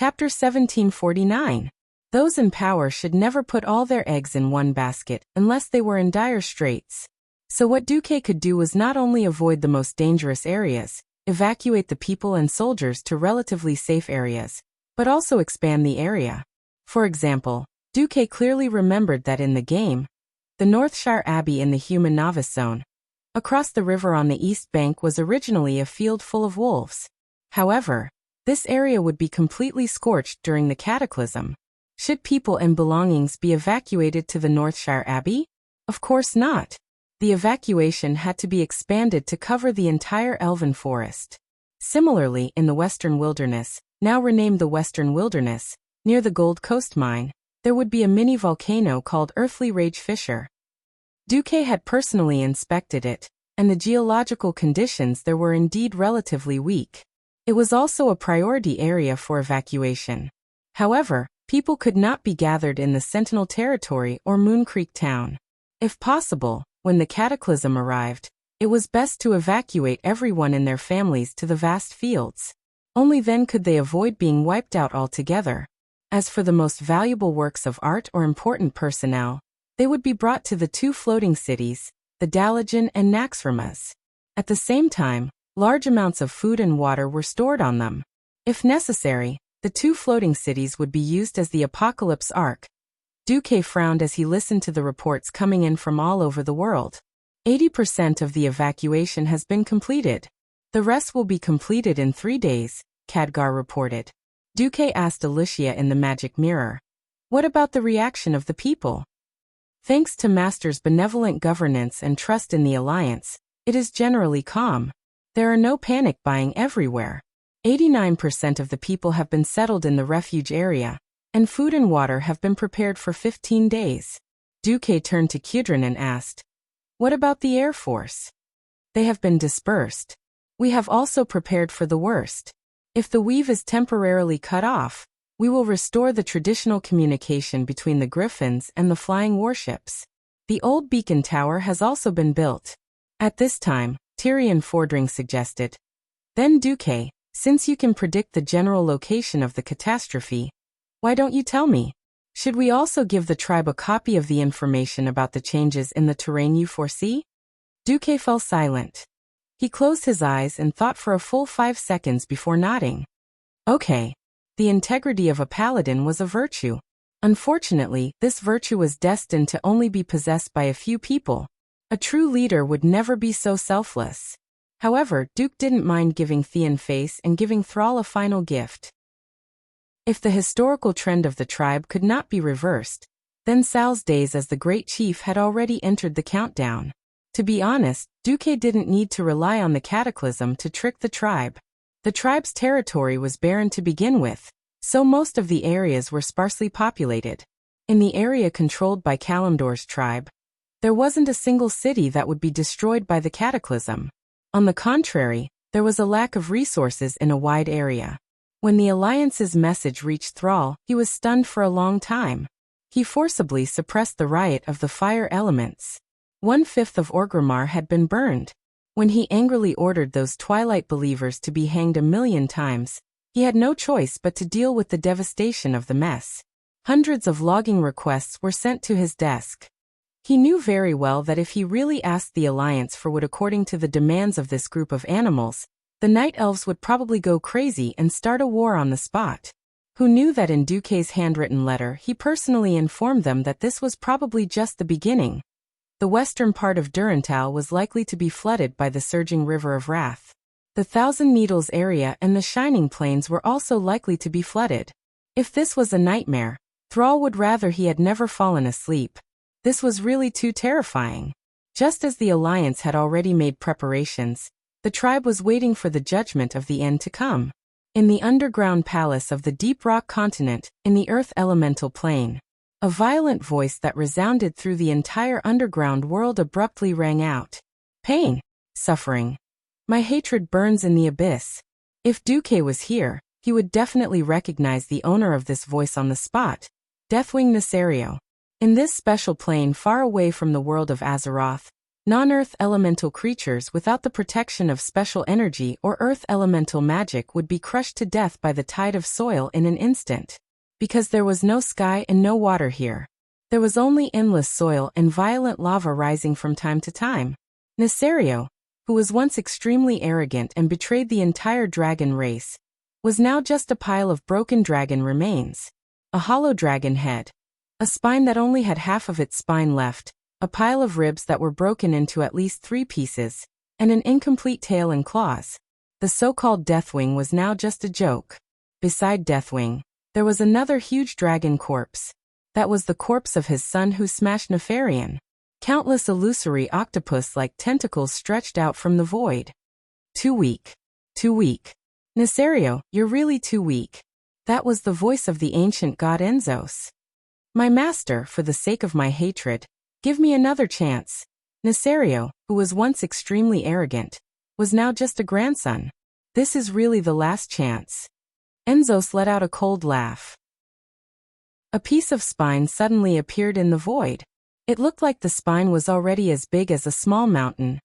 Chapter 1749. Those in power should never put all their eggs in one basket unless they were in dire straits. So what Duque could do was not only avoid the most dangerous areas, evacuate the people and soldiers to relatively safe areas, but also expand the area. For example, Duque clearly remembered that in the game, the Northshire Abbey in the human novice zone, across the river on the east bank was originally a field full of wolves. However, this area would be completely scorched during the cataclysm. Should people and belongings be evacuated to the Northshire Abbey? Of course not. The evacuation had to be expanded to cover the entire elven forest. Similarly, in the Western Wilderness, now renamed the Western Wilderness, near the Gold Coast mine, there would be a mini volcano called Earthly Rage Fissure. Duque had personally inspected it, and the geological conditions there were indeed relatively weak. It was also a priority area for evacuation. However, people could not be gathered in the Sentinel Territory or Moon Creek Town. If possible, when the cataclysm arrived, it was best to evacuate everyone and their families to the vast fields. Only then could they avoid being wiped out altogether. As for the most valuable works of art or important personnel, they would be brought to the two floating cities, the Dalajan and Naxxramas. At the same time, large amounts of food and water were stored on them. If necessary, the two floating cities would be used as the Apocalypse Ark. Duque frowned as he listened to the reports coming in from all over the world. 80% of the evacuation has been completed. The rest will be completed in 3 days, Khadgar reported. Duque asked Alicia in the magic mirror. What about the reaction of the people? Thanks to Master's benevolent governance and trust in the Alliance, it is generally calm. There are no panic buying everywhere. 89% of the people have been settled in the refuge area, and food and water have been prepared for 15 days. Duque turned to Kudrin and asked, what about the Air Force? They have been dispersed. We have also prepared for the worst. If the weave is temporarily cut off, we will restore the traditional communication between the Griffins and the flying warships. The old beacon tower has also been built. At this time, Tyrion Fordring suggested. Then Duque, since you can predict the general location of the catastrophe, why don't you tell me? Should we also give the tribe a copy of the information about the changes in the terrain you foresee? Duque fell silent. He closed his eyes and thought for a full 5 seconds before nodding. Okay. The integrity of a paladin was a virtue. Unfortunately, this virtue was destined to only be possessed by a few people. A true leader would never be so selfless. However, Duke didn't mind giving Theon face and giving Thrall a final gift. If the historical trend of the tribe could not be reversed, then Sal's days as the great chief had already entered the countdown. To be honest, Duque didn't need to rely on the cataclysm to trick the tribe. The tribe's territory was barren to begin with, so most of the areas were sparsely populated. In the area controlled by Kalimdor's tribe, there wasn't a single city that would be destroyed by the cataclysm. On the contrary, there was a lack of resources in a wide area. When the Alliance's message reached Thrall, he was stunned for a long time. He forcibly suppressed the riot of the fire elements. 1/5 of Orgrimmar had been burned. When he angrily ordered those Twilight believers to be hanged 1,000,000 times, he had no choice but to deal with the devastation of the mess. Hundreds of logging requests were sent to his desk. He knew very well that if he really asked the Alliance for what according to the demands of this group of animals, the Night Elves would probably go crazy and start a war on the spot. Who knew that in Duque's handwritten letter he personally informed them that this was probably just the beginning. The western part of Durantal was likely to be flooded by the surging River of Wrath. The Thousand Needles area and the Shining Plains were also likely to be flooded. If this was a nightmare, Thrall would rather he had never fallen asleep. This was really too terrifying. Just as the Alliance had already made preparations, the tribe was waiting for the judgment of the end to come. In the underground palace of the Deep Rock continent, in the Earth Elemental Plane, a violent voice that resounded through the entire underground world abruptly rang out. Pain. Suffering. My hatred burns in the abyss. If Duque was here, he would definitely recognize the owner of this voice on the spot, Deathwing Nesario. In this special plane far away from the world of Azeroth, Non-earth elemental creatures without the protection of special energy or earth elemental magic would be crushed to death by the tide of soil in an instant. Because there was no sky and no water here. There was only endless soil and violent lava rising from time to time. Nesario, who was once extremely arrogant and betrayed the entire dragon race, was now just a pile of broken dragon remains. A hollow dragon head. A spine that only had half of its spine left, a pile of ribs that were broken into at least 3 pieces, and an incomplete tail and claws. The so-called Deathwing was now just a joke. Beside Deathwing, there was another huge dragon corpse. That was the corpse of his son who smashed Nefarian. Countless illusory octopus-like tentacles stretched out from the void. Too weak. Too weak. Nesario, you're really too weak. That was the voice of the ancient god Enzos. My master, for the sake of my hatred, give me another chance. Nesario, who was once extremely arrogant, was now just a grandson. This is really the last chance. Enzos let out a cold laugh. A piece of spine suddenly appeared in the void. It looked like the spine was already as big as a small mountain.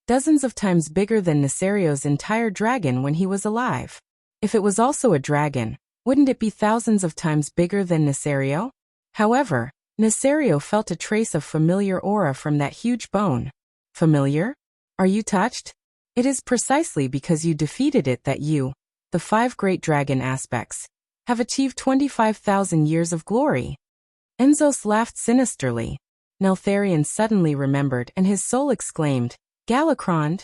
Dozens of times bigger than Nesario's entire dragon when he was alive. If it was also a dragon, wouldn't it be thousands of times bigger than Nesario? However, Nesario felt a trace of familiar aura from that huge bone. Familiar? Are you touched? It is precisely because you defeated it that you, the 5 great dragon aspects, have achieved 25,000 years of glory. Enzos laughed sinisterly. Neltharion suddenly remembered and his soul exclaimed, Galakrond?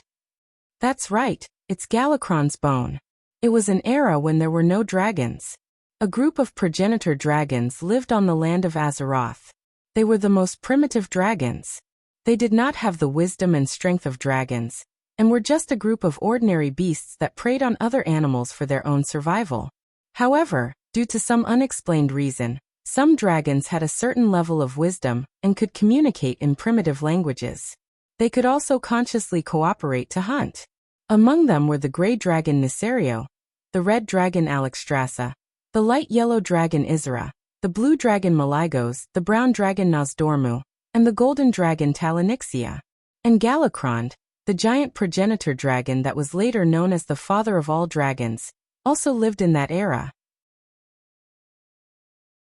That's right, it's Galakrond's bone. It was an era when there were no dragons. A group of progenitor dragons lived on the land of Azeroth. They were the most primitive dragons. They did not have the wisdom and strength of dragons, and were just a group of ordinary beasts that preyed on other animals for their own survival. However, due to some unexplained reason, some dragons had a certain level of wisdom and could communicate in primitive languages. They could also consciously cooperate to hunt. Among them were the gray dragon Nesario, the red dragon Alexstrasza, the light yellow dragon Isra, the blue dragon Malygos, the brown dragon Nosdormu, and the golden dragon Talanixia. And Galakrond, the giant progenitor dragon that was later known as the father of all dragons, also lived in that era.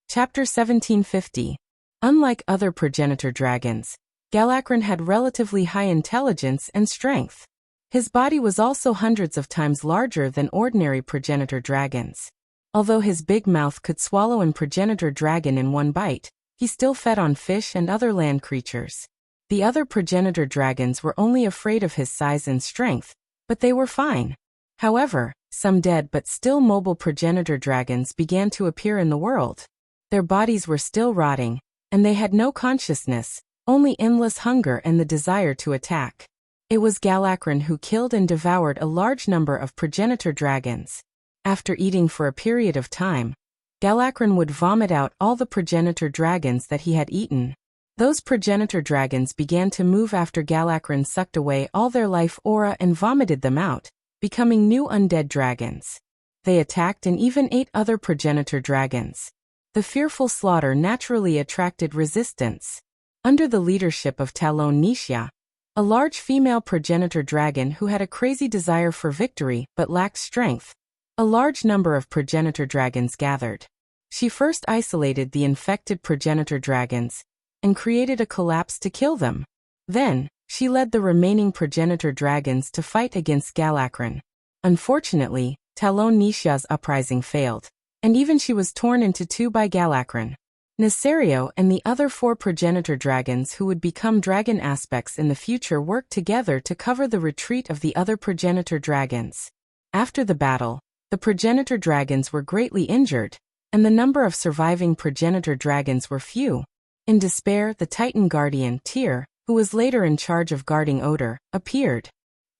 Chapter 1750. Unlike other progenitor dragons, Galakrond had relatively high intelligence and strength. His body was also hundreds of times larger than ordinary progenitor dragons. Although his big mouth could swallow an progenitor dragon in one bite, he still fed on fish and other land creatures. The other progenitor dragons were only afraid of his size and strength, but they were fine. However, some dead but still mobile progenitor dragons began to appear in the world. Their bodies were still rotting, and they had no consciousness, only endless hunger and the desire to attack. It was Galakrond who killed and devoured a large number of progenitor dragons. After eating for a period of time, Galakrond would vomit out all the progenitor dragons that he had eaten. Those progenitor dragons began to move after Galakrond sucked away all their life aura and vomited them out, becoming new undead dragons. They attacked and even ate other progenitor dragons. The fearful slaughter naturally attracted resistance. Under the leadership of Talanixia, a large female progenitor dragon who had a crazy desire for victory but lacked strength, a large number of progenitor dragons gathered. She first isolated the infected progenitor dragons and created a collapse to kill them. Then, she led the remaining progenitor dragons to fight against Galakrond. Unfortunately, Talonixia's uprising failed, and even she was torn into 2 by Galakrond. Nesario and the other 4 progenitor dragons who would become dragon aspects in the future worked together to cover the retreat of the other progenitor dragons. After the battle, the progenitor dragons were greatly injured, and the number of surviving progenitor dragons were few. In despair, the Titan Guardian, Tyr, who was later in charge of guarding Oder, appeared.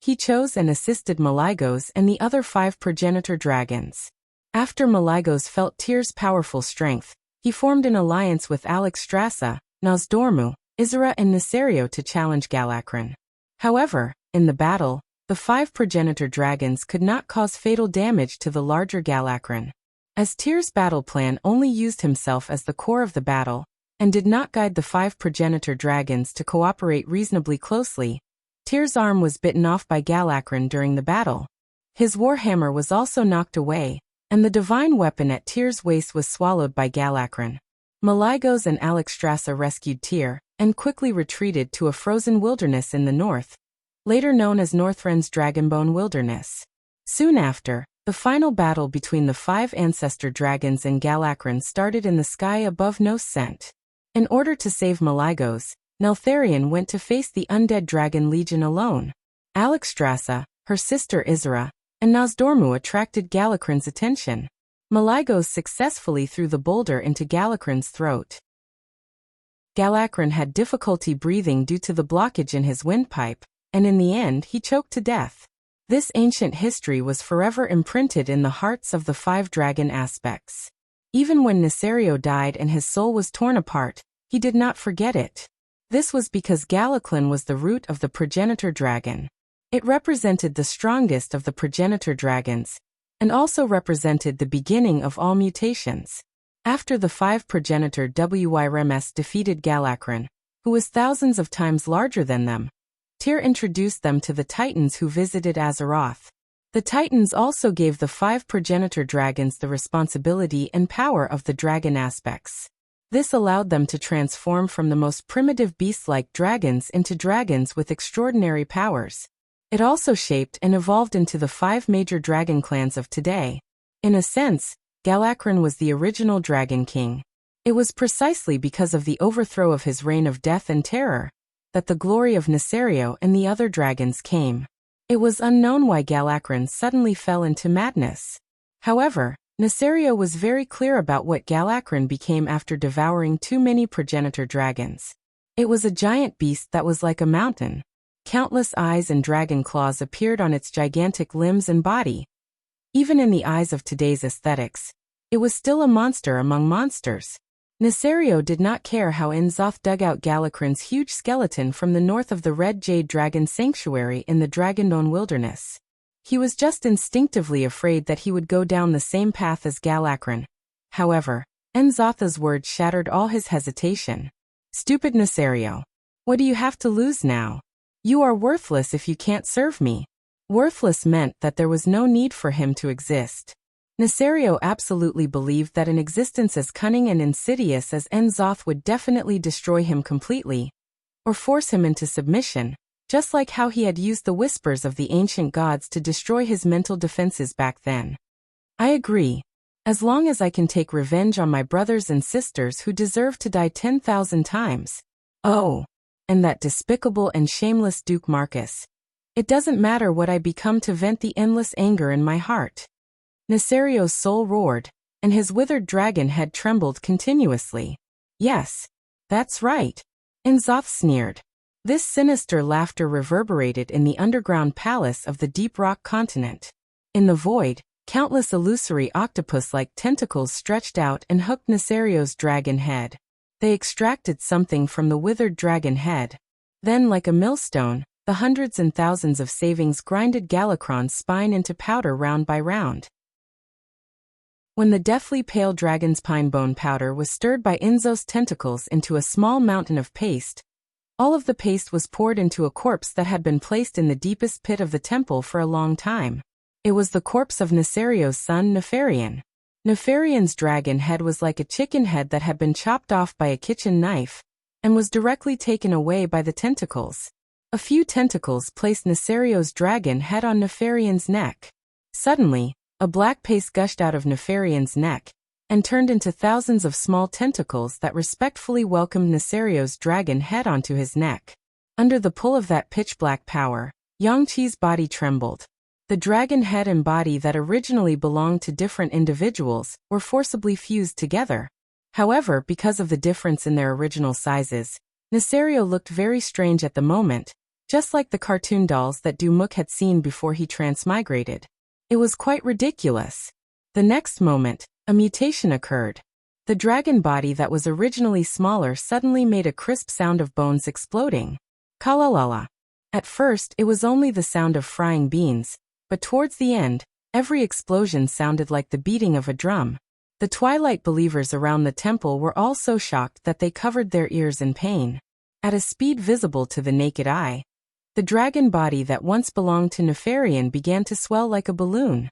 He chose and assisted Malygos and the other 5 progenitor dragons. After Malygos felt Tyr's powerful strength, he formed an alliance with Alexstrasza, Nosdormu, Isra and Nesario to challenge Galakrond. However, in the battle, the 5 progenitor dragons could not cause fatal damage to the larger Galakrond. As Tyr's battle plan only used himself as the core of the battle, and did not guide the 5 progenitor dragons to cooperate reasonably closely. Tyr's arm was bitten off by Galakron during the battle. His warhammer was also knocked away, and the divine weapon at Tyr's waist was swallowed by Galakron. Malygos and Alexstrasza rescued Tyr, and quickly retreated to a frozen wilderness in the north, later known as Northrend's Dragonbone Wilderness. Soon after, the final battle between the 5 ancestor dragons and Galakron started in the sky above Noscent. In order to save Malygos, Neltharion went to face the undead dragon legion alone. Alexstrasza, her sister Isra, and Nosdormu attracted Galakron's attention. Malygos successfully threw the boulder into Galakron's throat. Galakron had difficulty breathing due to the blockage in his windpipe, and in the end he choked to death. This ancient history was forever imprinted in the hearts of the 5 dragon aspects. Even when Nesario died and his soul was torn apart, he did not forget it. This was because Galakron was the root of the progenitor dragon. It represented the strongest of the progenitor dragons, and also represented the beginning of all mutations. After the 5 progenitor Wyrms defeated Galakron, who was thousands of times larger than them, Tyr introduced them to the Titans who visited Azeroth. The Titans also gave the 5 progenitor dragons the responsibility and power of the dragon aspects. This allowed them to transform from the most primitive beast-like dragons into dragons with extraordinary powers. It also shaped and evolved into the 5 major dragon clans of today. In a sense, Galakron was the original Dragon King. It was precisely because of the overthrow of his reign of death and terror that the glory of Nesario and the other dragons came. It was unknown why Galakron suddenly fell into madness. However, Nesario was very clear about what Galakron became after devouring too many progenitor dragons. It was a giant beast that was like a mountain. Countless eyes and dragon claws appeared on its gigantic limbs and body. Even in the eyes of today's aesthetics, it was still a monster among monsters. Nesario did not care how N'Zoth dug out Galakron's huge skeleton from the north of the Red Jade Dragon Sanctuary in the Dragonbone Wilderness. He was just instinctively afraid that he would go down the same path as Galakron. However, N'Zotha's words shattered all his hesitation. "Stupid Nesario. What do you have to lose now? You are worthless if you can't serve me." Worthless meant that there was no need for him to exist. Nesario absolutely believed that an existence as cunning and insidious as N'Zoth would definitely destroy him completely, or force him into submission, just like how he had used the whispers of the ancient gods to destroy his mental defenses back then. "I agree. As long as I can take revenge on my brothers and sisters who deserve to die 10,000 times. Oh, and that despicable and shameless Duke Marcus. It doesn't matter what I become to vent the endless anger in my heart." Nesario's soul roared, and his withered dragon head trembled continuously. "Yes, that's right," N'Zoth sneered. This sinister laughter reverberated in the underground palace of the Deep Rock continent. In the void, countless illusory octopus-like tentacles stretched out and hooked Nesario's dragon head. They extracted something from the withered dragon head. Then, like a millstone, the hundreds and thousands of savings grinded Galakron's spine into powder round by round. When the deathly pale dragon's pine bone powder was stirred by N'Zoth's tentacles into a small mountain of paste, all of the paste was poured into a corpse that had been placed in the deepest pit of the temple for a long time. It was the corpse of Nesario's son Nefarian. Nefarion's dragon head was like a chicken head that had been chopped off by a kitchen knife, and was directly taken away by the tentacles. A few tentacles placed Nesario's dragon head on Nefarion's neck. Suddenly, a black paste gushed out of Nefarion's neck, and turned into thousands of small tentacles that respectfully welcomed Nesario's dragon head onto his neck. Under the pull of that pitch-black power, Yangqi's body trembled. The dragon head and body that originally belonged to different individuals were forcibly fused together. However, because of the difference in their original sizes, Nesario looked very strange at the moment, just like the cartoon dolls that Dumuk had seen before he transmigrated. It was quite ridiculous. The next moment, a mutation occurred. The dragon body that was originally smaller suddenly made a crisp sound of bones exploding. Kalalala. At first, it was only the sound of frying beans, but towards the end, every explosion sounded like the beating of a drum. The Twilight believers around the temple were all so shocked that they covered their ears in pain. At a speed visible to the naked eye, the dragon body that once belonged to Nefarian began to swell like a balloon.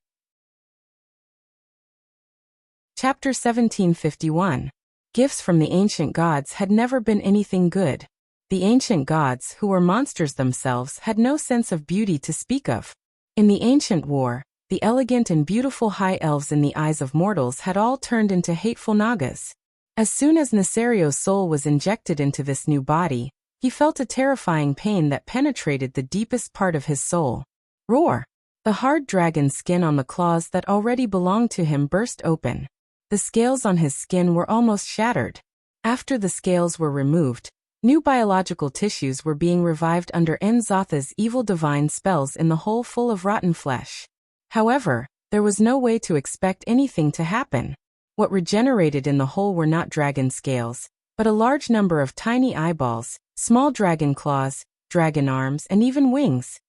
Chapter 1751. Gifts from the ancient gods had never been anything good. The ancient gods, who were monsters themselves, had no sense of beauty to speak of. In the ancient war, the elegant and beautiful high elves in the eyes of mortals had all turned into hateful nagas. As soon as Nesario's soul was injected into this new body, he felt a terrifying pain that penetrated the deepest part of his soul. Roar! The hard dragon skin on the claws that already belonged to him burst open. The scales on his skin were almost shattered. After the scales were removed, new biological tissues were being revived under N'Zotha's evil divine spells in the hole full of rotten flesh. However, there was no way to expect anything to happen. What regenerated in the hole were not dragon scales, but a large number of tiny eyeballs, small dragon claws, dragon arms, and even wings.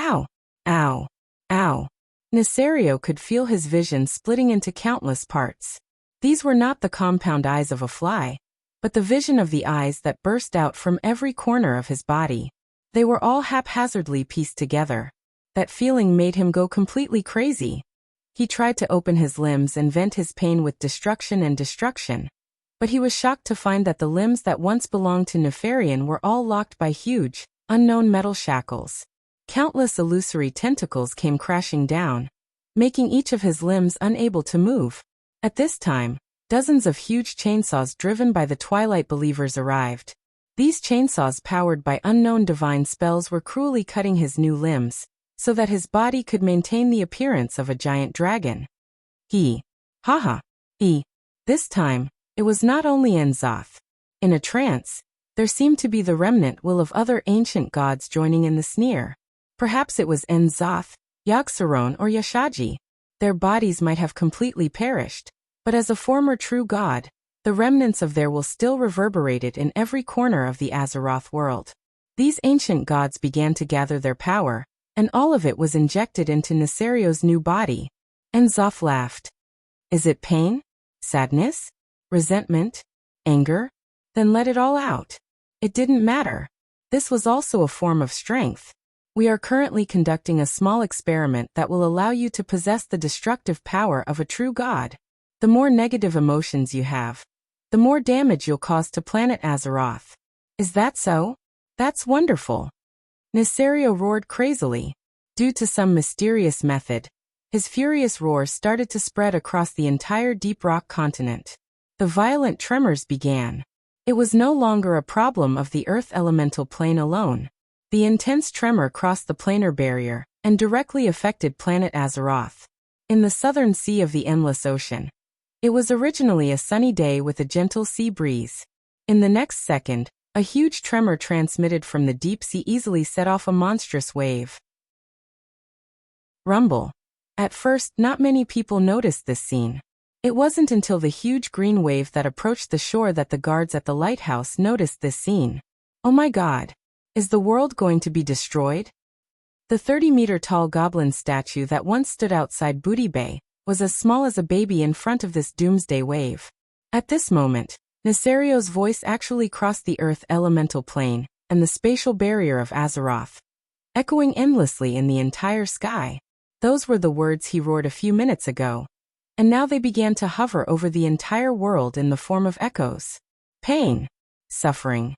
Ow! Ow! Ow! Nesario could feel his vision splitting into countless parts. These were not the compound eyes of a fly, but the vision of the eyes that burst out from every corner of his body. They were all haphazardly pieced together. That feeling made him go completely crazy. He tried to open his limbs and vent his pain with destruction and destruction. But he was shocked to find that the limbs that once belonged to Nefarian were all locked by huge, unknown metal shackles. Countless illusory tentacles came crashing down, making each of his limbs unable to move. At this time, dozens of huge chainsaws driven by the Twilight believers arrived. These chainsaws powered by unknown divine spells were cruelly cutting his new limbs, so that his body could maintain the appearance of a giant dragon. This time, it was not only N'Zoth. In a trance, there seemed to be the remnant will of other ancient gods joining in the sneer. Perhaps it was N'Zoth, Yogg-Saron, or Yashaji. Their bodies might have completely perished, but as a former true god, the remnants of their will still reverberated in every corner of the Azeroth world. These ancient gods began to gather their power, and all of it was injected into Nesario's new body. N'Zoth laughed. Is it pain? Sadness? Resentment? Anger? Then let it all out. It didn't matter. This was also a form of strength. We are currently conducting a small experiment that will allow you to possess the destructive power of a true god. The more negative emotions you have, the more damage you'll cause to planet Azeroth. Is that so? That's wonderful. Nesario roared crazily. Due to some mysterious method, his furious roar started to spread across the entire Deep Rock continent. The violent tremors began. It was no longer a problem of the Earth elemental plane alone. The intense tremor crossed the planar barrier and directly affected planet Azeroth. In the southern sea of the Endless Ocean, it was originally a sunny day with a gentle sea breeze. In the next second, a huge tremor transmitted from the deep sea easily set off a monstrous wave. Rumble. At first, not many people noticed this scene. It wasn't until the huge green wave that approached the shore that the guards at the lighthouse noticed this scene. Oh my god! Is the world going to be destroyed? The 30-meter-tall goblin statue that once stood outside Booty Bay was as small as a baby in front of this doomsday wave. At this moment, Nesario's voice actually crossed the Earth elemental plane and the spatial barrier of Azeroth, echoing endlessly in the entire sky. Those were the words he roared a few minutes ago, and now they began to hover over the entire world in the form of echoes. Pain. Suffering.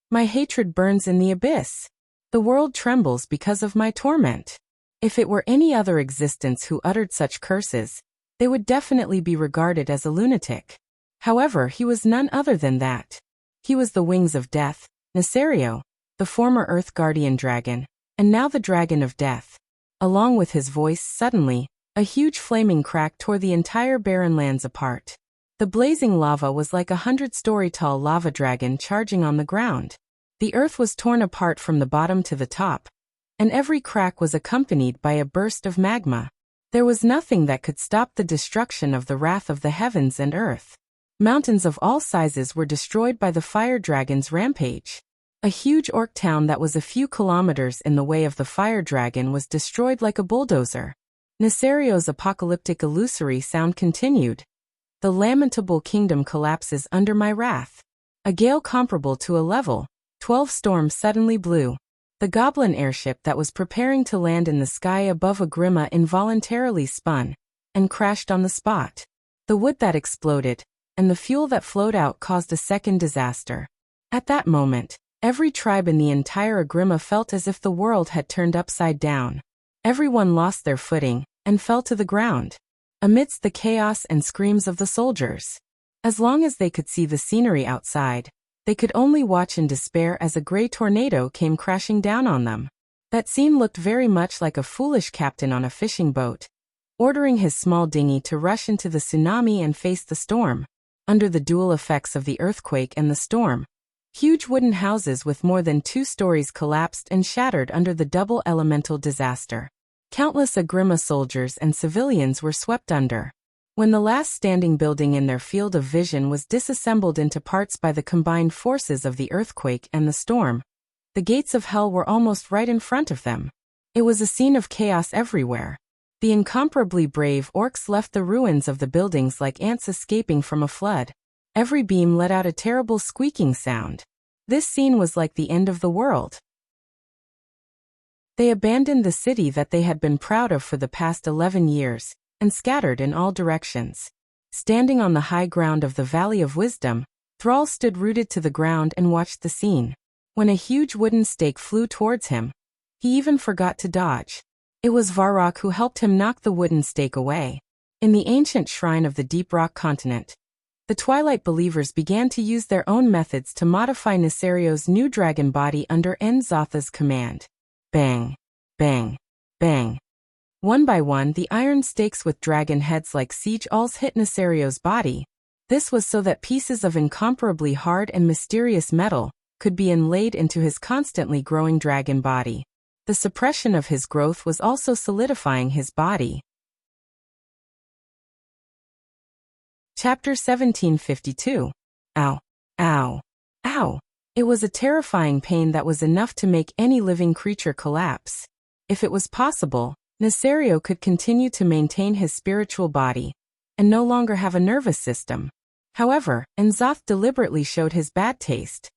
My hatred burns in the abyss. The world trembles because of my torment. If it were any other existence who uttered such curses, they would definitely be regarded as a lunatic. However, he was none other than that. He was the wings of death, Nesario, the former Earth Guardian dragon, and now the Dragon of Death. Along with his voice, suddenly, a huge flaming crack tore the entire barren lands apart. The blazing lava was like a 100-story-tall lava dragon charging on the ground. The earth was torn apart from the bottom to the top, and every crack was accompanied by a burst of magma. There was nothing that could stop the destruction of the wrath of the heavens and earth. Mountains of all sizes were destroyed by the fire dragon's rampage. A huge orc town that was a few kilometers in the way of the fire dragon was destroyed like a bulldozer. Nesario's apocalyptic illusory sound continued. The lamentable kingdom collapses under my wrath. A gale comparable to a level 12 storm suddenly blew. The goblin airship that was preparing to land in the sky above Agrima involuntarily spun and crashed on the spot. The wood that exploded and the fuel that flowed out caused a second disaster. At that moment, every tribe in the entire Agrima felt as if the world had turned upside down. Everyone lost their footing and fell to the ground, amidst the chaos and screams of the soldiers. As long as they could see the scenery outside, they could only watch in despair as a gray tornado came crashing down on them. That scene looked very much like a foolish captain on a fishing boat, ordering his small dinghy to rush into the tsunami and face the storm. Under the dual effects of the earthquake and the storm, huge wooden houses with more than 2 stories collapsed and shattered under the double elemental disaster. Countless Agrima soldiers and civilians were swept under. When the last standing building in their field of vision was disassembled into parts by the combined forces of the earthquake and the storm, the gates of hell were almost right in front of them. It was a scene of chaos everywhere. The incomparably brave orcs left the ruins of the buildings like ants escaping from a flood. Every beam let out a terrible squeaking sound. This scene was like the end of the world. They abandoned the city that they had been proud of for the past 11 years, and scattered in all directions. Standing on the high ground of the Valley of Wisdom, Thrall stood rooted to the ground and watched the scene. When a huge wooden stake flew towards him, he even forgot to dodge. It was Varrock who helped him knock the wooden stake away. In the ancient shrine of the Deep Rock continent, the Twilight believers began to use their own methods to modify Nesario's new dragon body under N'Zotha's command. Bang, bang, bang. One by one, the iron stakes with dragon heads like siege alls hit Nesario's body. This was so that pieces of incomparably hard and mysterious metal could be inlaid into his constantly growing dragon body. The suppression of his growth was also solidifying his body. Chapter 1752. Ow, ow, ow. It was a terrifying pain that was enough to make any living creature collapse. If it was possible, Nesario could continue to maintain his spiritual body and no longer have a nervous system. However, N'Zoth deliberately showed his bad taste.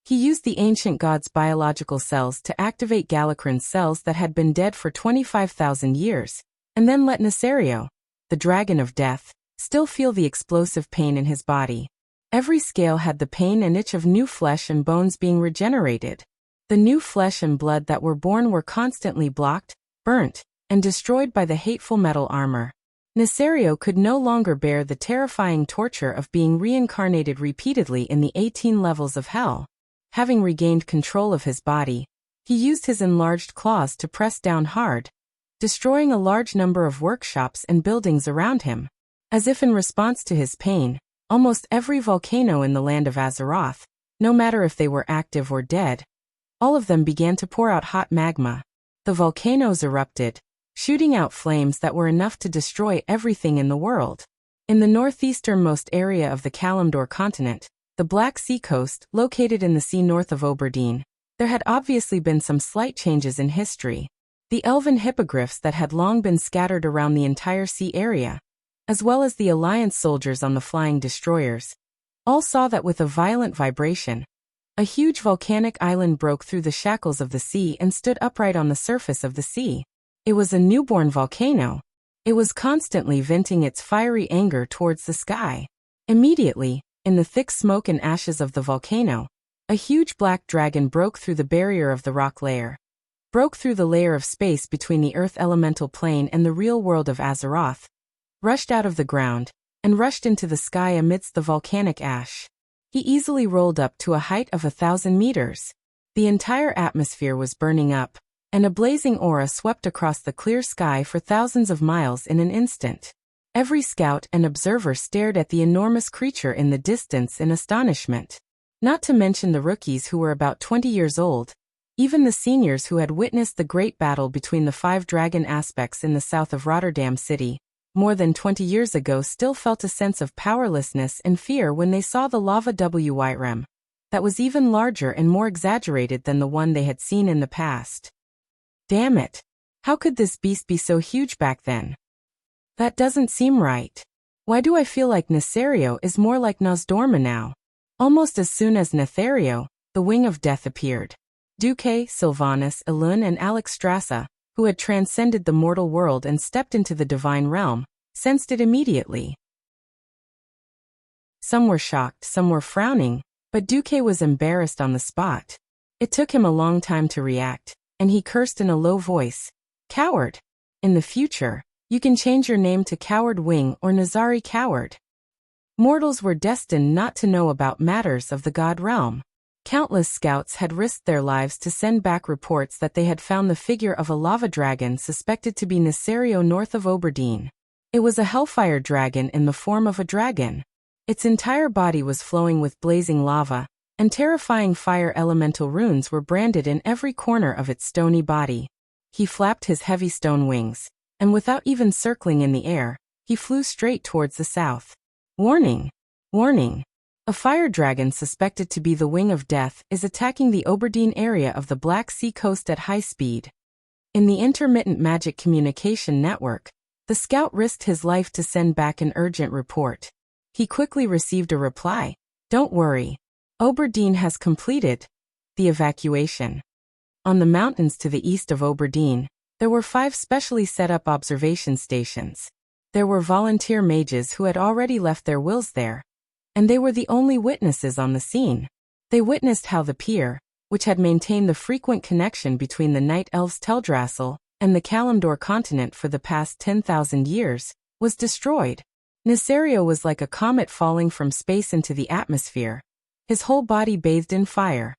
He used the ancient god's biological cells to activate Galakrin's cells that had been dead for 25,000 years, and then let Nesario, the dragon of death, still feel the explosive pain in his body. Every scale had the pain and itch of new flesh and bones being regenerated. The new flesh and blood that were born were constantly blocked, burnt, and destroyed by the hateful metal armor. Nesario could no longer bear the terrifying torture of being reincarnated repeatedly in the 18 levels of hell. Having regained control of his body, he used his enlarged claws to press down hard, destroying a large number of workshops and buildings around him. As if in response to his pain, almost every volcano in the land of Azeroth, no matter if they were active or dead, all of them began to pour out hot magma. The volcanoes erupted, shooting out flames that were enough to destroy everything in the world. In the northeasternmost area of the Kalimdor continent, the Black Sea coast, located in the sea north of Oberdeen, there had obviously been some slight changes in history. The elven hippogriffs that had long been scattered around the entire sea area, as well as the Alliance soldiers on the flying destroyers, all saw that with a violent vibration, a huge volcanic island broke through the shackles of the sea and stood upright on the surface of the sea. It was a newborn volcano. It was constantly venting its fiery anger towards the sky. Immediately, in the thick smoke and ashes of the volcano, a huge black dragon broke through the barrier of the rock layer, broke through the layer of space between the earth elemental plane and the real world of Azeroth, rushed out of the ground, and rushed into the sky amidst the volcanic ash. He easily rolled up to a height of 1,000 meters. The entire atmosphere was burning up, and a blazing aura swept across the clear sky for thousands of miles in an instant. Every scout and observer stared at the enormous creature in the distance in astonishment. Not to mention the rookies who were about 20 years old. Even the seniors who had witnessed the great battle between the 5 dragon aspects in the south of Rotterdam City more than 20 years ago still felt a sense of powerlessness and fear when they saw the lava Whiterem, that was even larger and more exaggerated than the one they had seen in the past. Damn it! How could this beast be so huge back then? That doesn't seem right. Why do I feel like Nesario is more like Nosdorma now? Almost as soon as Nethario, the wing of death appeared. Duque, Sylvanus, Elun and Alexstrasza, who had transcended the mortal world and stepped into the divine realm, sensed it immediately. Some were shocked, some were frowning, but Duque was embarrassed on the spot. It took him a long time to react, and he cursed in a low voice. Coward! In the future, you can change your name to Coward Wing or Nazari Coward. Mortals were destined not to know about matters of the god realm. Countless scouts had risked their lives to send back reports that they had found the figure of a lava dragon suspected to be Nesario north of Oberdeen. It was a hellfire dragon in the form of a dragon. Its entire body was flowing with blazing lava, and terrifying fire elemental runes were branded in every corner of its stony body. He flapped his heavy stone wings, and without even circling in the air, he flew straight towards the south. Warning! Warning! A fire dragon suspected to be the Wing of Death is attacking the Oberdeen area of the Black Sea coast at high speed. In the intermittent magic communication network, the scout risked his life to send back an urgent report. He quickly received a reply. Don't worry. Oberdeen has completed the evacuation. On the mountains to the east of Oberdeen, there were 5 specially set up observation stations. There were volunteer mages who had already left their wills there, and they were the only witnesses on the scene. They witnessed how the pier, which had maintained the frequent connection between the Night Elves Teldrassil and the Kalimdor continent for the past 10,000 years, was destroyed. Nesario was like a comet falling from space into the atmosphere, his whole body bathed in fire.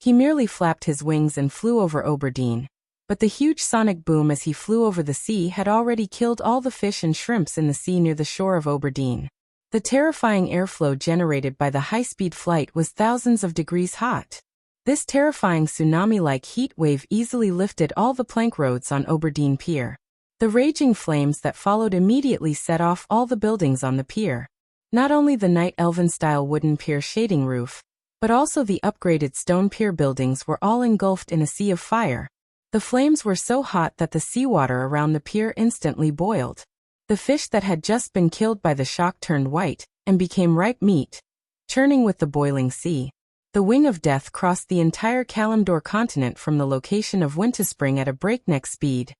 He merely flapped his wings and flew over Oberdeen, but the huge sonic boom as he flew over the sea had already killed all the fish and shrimps in the sea near the shore of Oberdeen. The terrifying airflow generated by the high-speed flight was thousands of degrees hot. This terrifying tsunami-like heat wave easily lifted all the plank roads on Oberdeen Pier. The raging flames that followed immediately set off all the buildings on the pier. Not only the Night Elven-style wooden pier shading roof, but also the upgraded stone pier buildings were all engulfed in a sea of fire. The flames were so hot that the seawater around the pier instantly boiled. The fish that had just been killed by the shock turned white and became ripe meat, churning with the boiling sea. The Wing of Death crossed the entire Kalimdor continent from the location of Winterspring at a breakneck speed,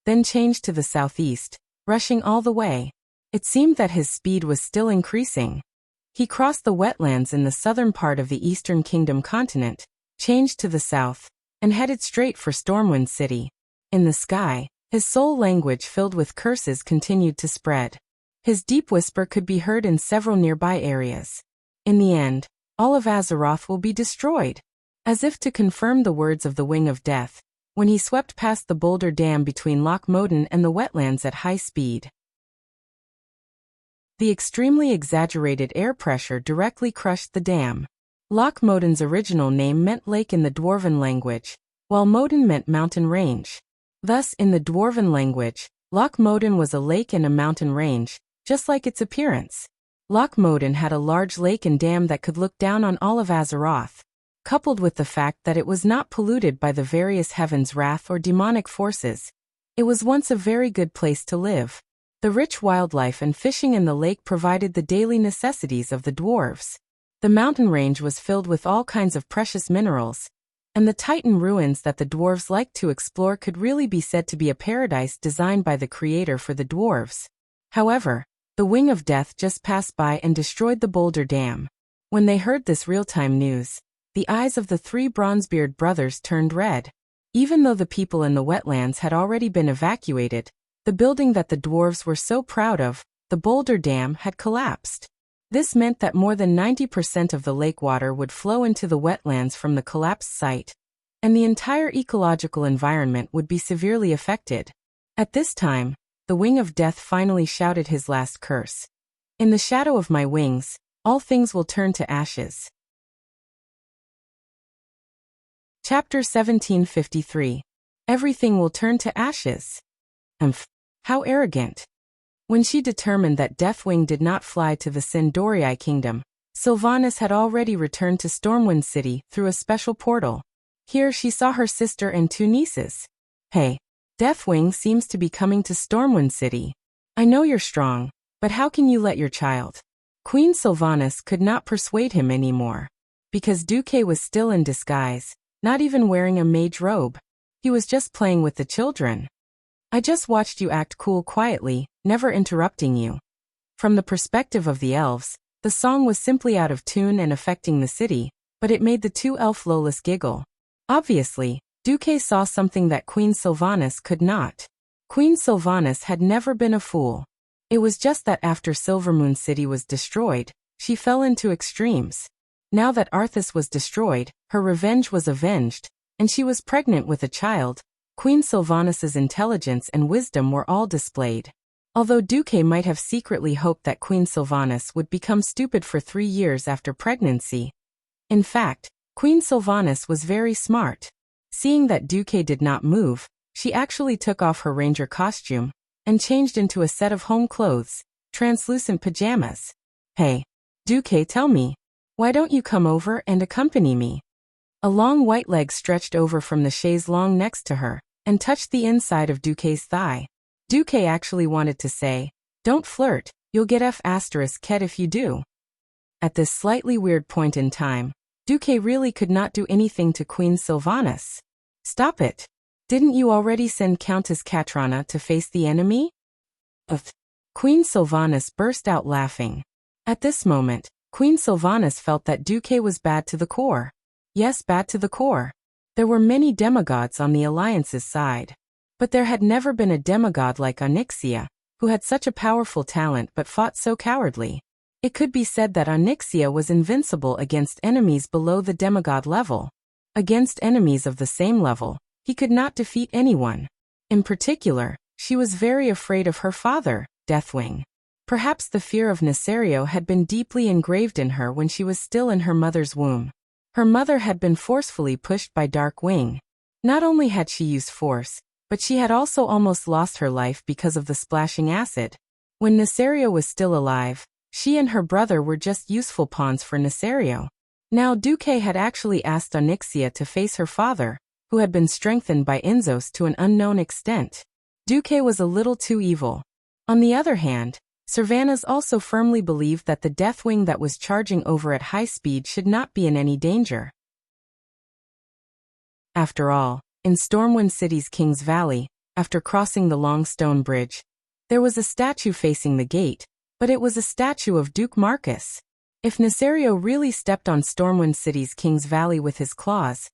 then changed to the southeast, rushing all the way. It seemed that his speed was still increasing. He crossed the wetlands in the southern part of the Eastern Kingdom continent, changed to the south, and headed straight for Stormwind City. In the sky, his soul language filled with curses continued to spread. His deep whisper could be heard in several nearby areas. In the end, all of Azeroth will be destroyed. As if to confirm the words of the Wing of Death, when he swept past the boulder dam between Loch Moden and the wetlands at high speed. The extremely exaggerated air pressure directly crushed the dam. Loch Moden's original name meant lake in the Dwarven language, while Moden meant mountain range. Thus, in the Dwarven language, Loch Moden was a lake and a mountain range, just like its appearance. Loch Moden had a large lake and dam that could look down on all of Azeroth, coupled with the fact that it was not polluted by the various heavens' wrath or demonic forces. It was once a very good place to live. The rich wildlife and fishing in the lake provided the daily necessities of the dwarves. The mountain range was filled with all kinds of precious minerals, and the Titan ruins that the dwarves liked to explore could really be said to be a paradise designed by the creator for the dwarves. However, the Wing of Death just passed by and destroyed the boulder dam. When they heard this real-time news, the eyes of the 3 Bronzebeard brothers turned red. Even though the people in the wetlands had already been evacuated, the building that the dwarves were so proud of, the boulder dam, had collapsed. This meant that more than 90% of the lake water would flow into the wetlands from the collapsed site, and the entire ecological environment would be severely affected. At this time, the Wing of Death finally shouted his last curse. In the shadow of my wings, all things will turn to ashes. Chapter 1753. Everything will turn to ashes. How arrogant. When she determined that Deathwing did not fly to the Sindorii kingdom, Sylvanus had already returned to Stormwind City through a special portal. Here she saw her sister and 2 nieces. Hey, Deathwing seems to be coming to Stormwind City. I know you're strong, But how can you let your child? Queen Sylvanas could not persuade him anymore. Because Duque was still in disguise, not even wearing a mage robe. He was just playing with the children. I just watched you act cool quietly, never interrupting you. From the perspective of the elves, the song was simply out of tune and affecting the city, but it made the two elf Lolas giggle. Obviously, Duque saw something that Queen Sylvanas could not. Queen Sylvanas had never been a fool. It was just that after Silvermoon City was destroyed, she fell into extremes. Now that Arthas was destroyed, her revenge was avenged, and she was pregnant with a child. Queen Sylvanas's intelligence and wisdom were all displayed. Although Duque might have secretly hoped that Queen Sylvanas would become stupid for 3 years after pregnancy. In fact, Queen Sylvanas was very smart. Seeing that Duque did not move, she actually took off her ranger costume and changed into a set of home clothes, translucent pajamas. Hey, Duque, tell me, why don't you come over and accompany me? A long white leg stretched over from the chaise longue next to her and touched the inside of Duque's thigh. Duque actually wanted to say, "Don't flirt, you'll get F***ed if you do." At this slightly weird point in time, Duque really could not do anything to Queen Sylvanas. Stop it. Didn't you already send Countess Katrana to face the enemy? Queen Sylvanas burst out laughing. At this moment, Queen Sylvanas felt that Duque was bad to the core. Yes, bad to the core. There were many demigods on the Alliance's side. But there had never been a demigod like Onyxia, who had such a powerful talent but fought so cowardly. It could be said that Onyxia was invincible against enemies below the demigod level. Against enemies of the same level, he could not defeat anyone. In particular, she was very afraid of her father, Deathwing. Perhaps the fear of Nesario had been deeply engraved in her when she was still in her mother's womb. Her mother had been forcefully pushed by Darkwing. Not only had she used force, but she had also almost lost her life because of the splashing acid. When Nesario was still alive, she and her brother were just useful pawns for Nesario. Now Duque had actually asked Onyxia to face her father, who had been strengthened by Inzos to an unknown extent. Duque was a little too evil. On the other hand, Sylvanas also firmly believed that the Deathwing that was charging over at high speed should not be in any danger. After all, in Stormwind City's King's Valley, after crossing the long stone bridge, there was a statue facing the gate, but it was a statue of Duke Marcus. If Nesario really stepped on Stormwind City's King's Valley with his claws,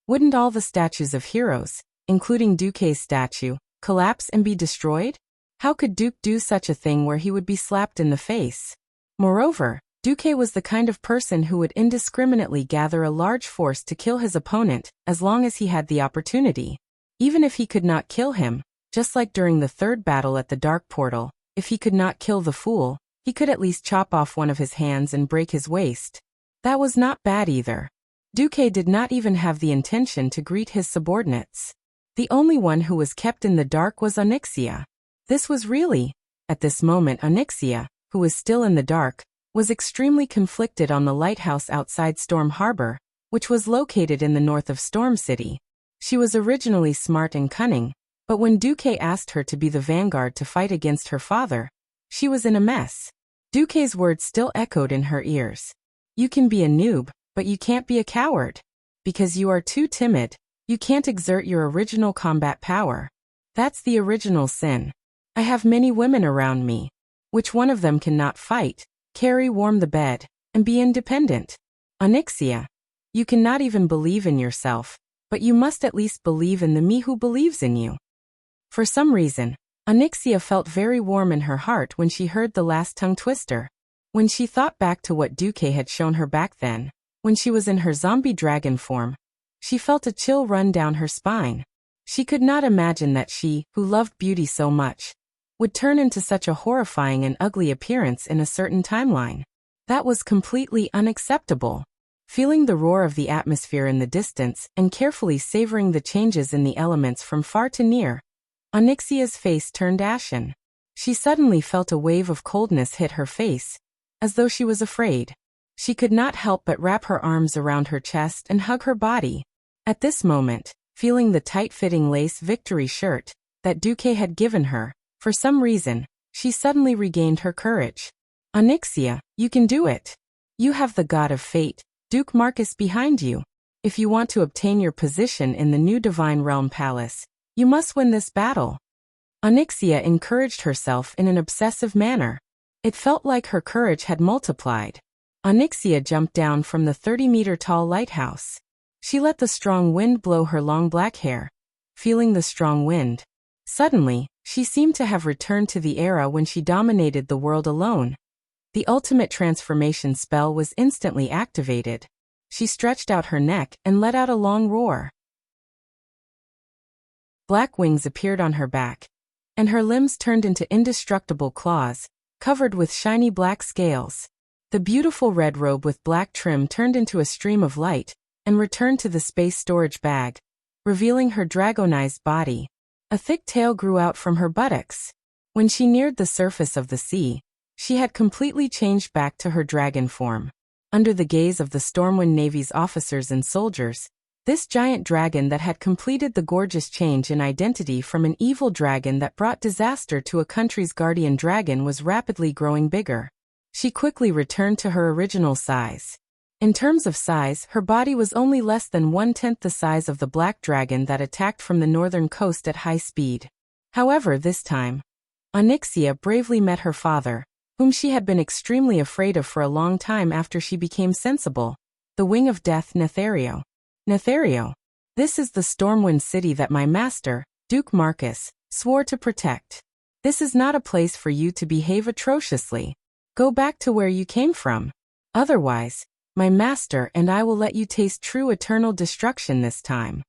wouldn't all the statues of heroes, including Duque's statue, collapse and be destroyed? How could Duke do such a thing where he would be slapped in the face? Moreover, Duque was the kind of person who would indiscriminately gather a large force to kill his opponent, as long as he had the opportunity. Even if he could not kill him, just like during the third battle at the Dark Portal, if he could not kill the fool, he could at least chop off one of his hands and break his waist. That was not bad either. Duque did not even have the intention to greet his subordinates. The only one who was kept in the dark was Onyxia. This was really, at this moment Onyxia, who was still in the dark, was extremely conflicted on the lighthouse outside Storm Harbor, which was located in the north of Storm City. She was originally smart and cunning, but when Duque asked her to be the vanguard to fight against her father, she was in a mess. Duque's words still echoed in her ears. You can be a noob, but you can't be a coward. Because you are too timid, you can't exert your original combat power. That's the original sin. I have many women around me. Which one of them cannot fight, carry, warm the bed, and be independent? Onyxia, you cannot even believe in yourself, but you must at least believe in the me who believes in you. For some reason, Onyxia felt very warm in her heart when she heard the last tongue twister. When she thought back to what Duque had shown her back then, when she was in her zombie dragon form, she felt a chill run down her spine. She could not imagine that she, who loved beauty so much, would turn into such a horrifying and ugly appearance in a certain timeline. That was completely unacceptable. Feeling the roar of the atmosphere in the distance and carefully savoring the changes in the elements from far to near, Onyxia's face turned ashen. She suddenly felt a wave of coldness hit her face, as though she was afraid. She could not help but wrap her arms around her chest and hug her body. At this moment, feeling the tight-fitting lace victory shirt that Duque had given her, for some reason, she suddenly regained her courage. Onyxia, you can do it. You have the god of fate, Duke Marcus, behind you. If you want to obtain your position in the new Divine Realm Palace, you must win this battle. Onyxia encouraged herself in an obsessive manner. It felt like her courage had multiplied. Onyxia jumped down from the 30-meter-tall lighthouse. She let the strong wind blow her long black hair. Feeling the strong wind, suddenly, she seemed to have returned to the era when she dominated the world alone. The ultimate transformation spell was instantly activated. She stretched out her neck and let out a long roar. Black wings appeared on her back, and her limbs turned into indestructible claws, covered with shiny black scales. The beautiful red robe with black trim turned into a stream of light, and returned to the space storage bag, revealing her dragonized body. A thick tail grew out from her buttocks. When she neared the surface of the sea, she had completely changed back to her dragon form. Under the gaze of the Stormwind Navy's officers and soldiers, this giant dragon that had completed the gorgeous change in identity from an evil dragon that brought disaster to a country's guardian dragon was rapidly growing bigger. She quickly returned to her original size. In terms of size, her body was only less than 1/10 the size of the black dragon that attacked from the northern coast at high speed. However, this time, Onyxia bravely met her father, whom she had been extremely afraid of for a long time after she became sensible, the Wing of Death Nethario. Nethario, this is the Stormwind city that my master, Duke Marcus, swore to protect. This is not a place for you to behave atrociously. Go back to where you came from. Otherwise, my master and I will let you taste true eternal destruction this time.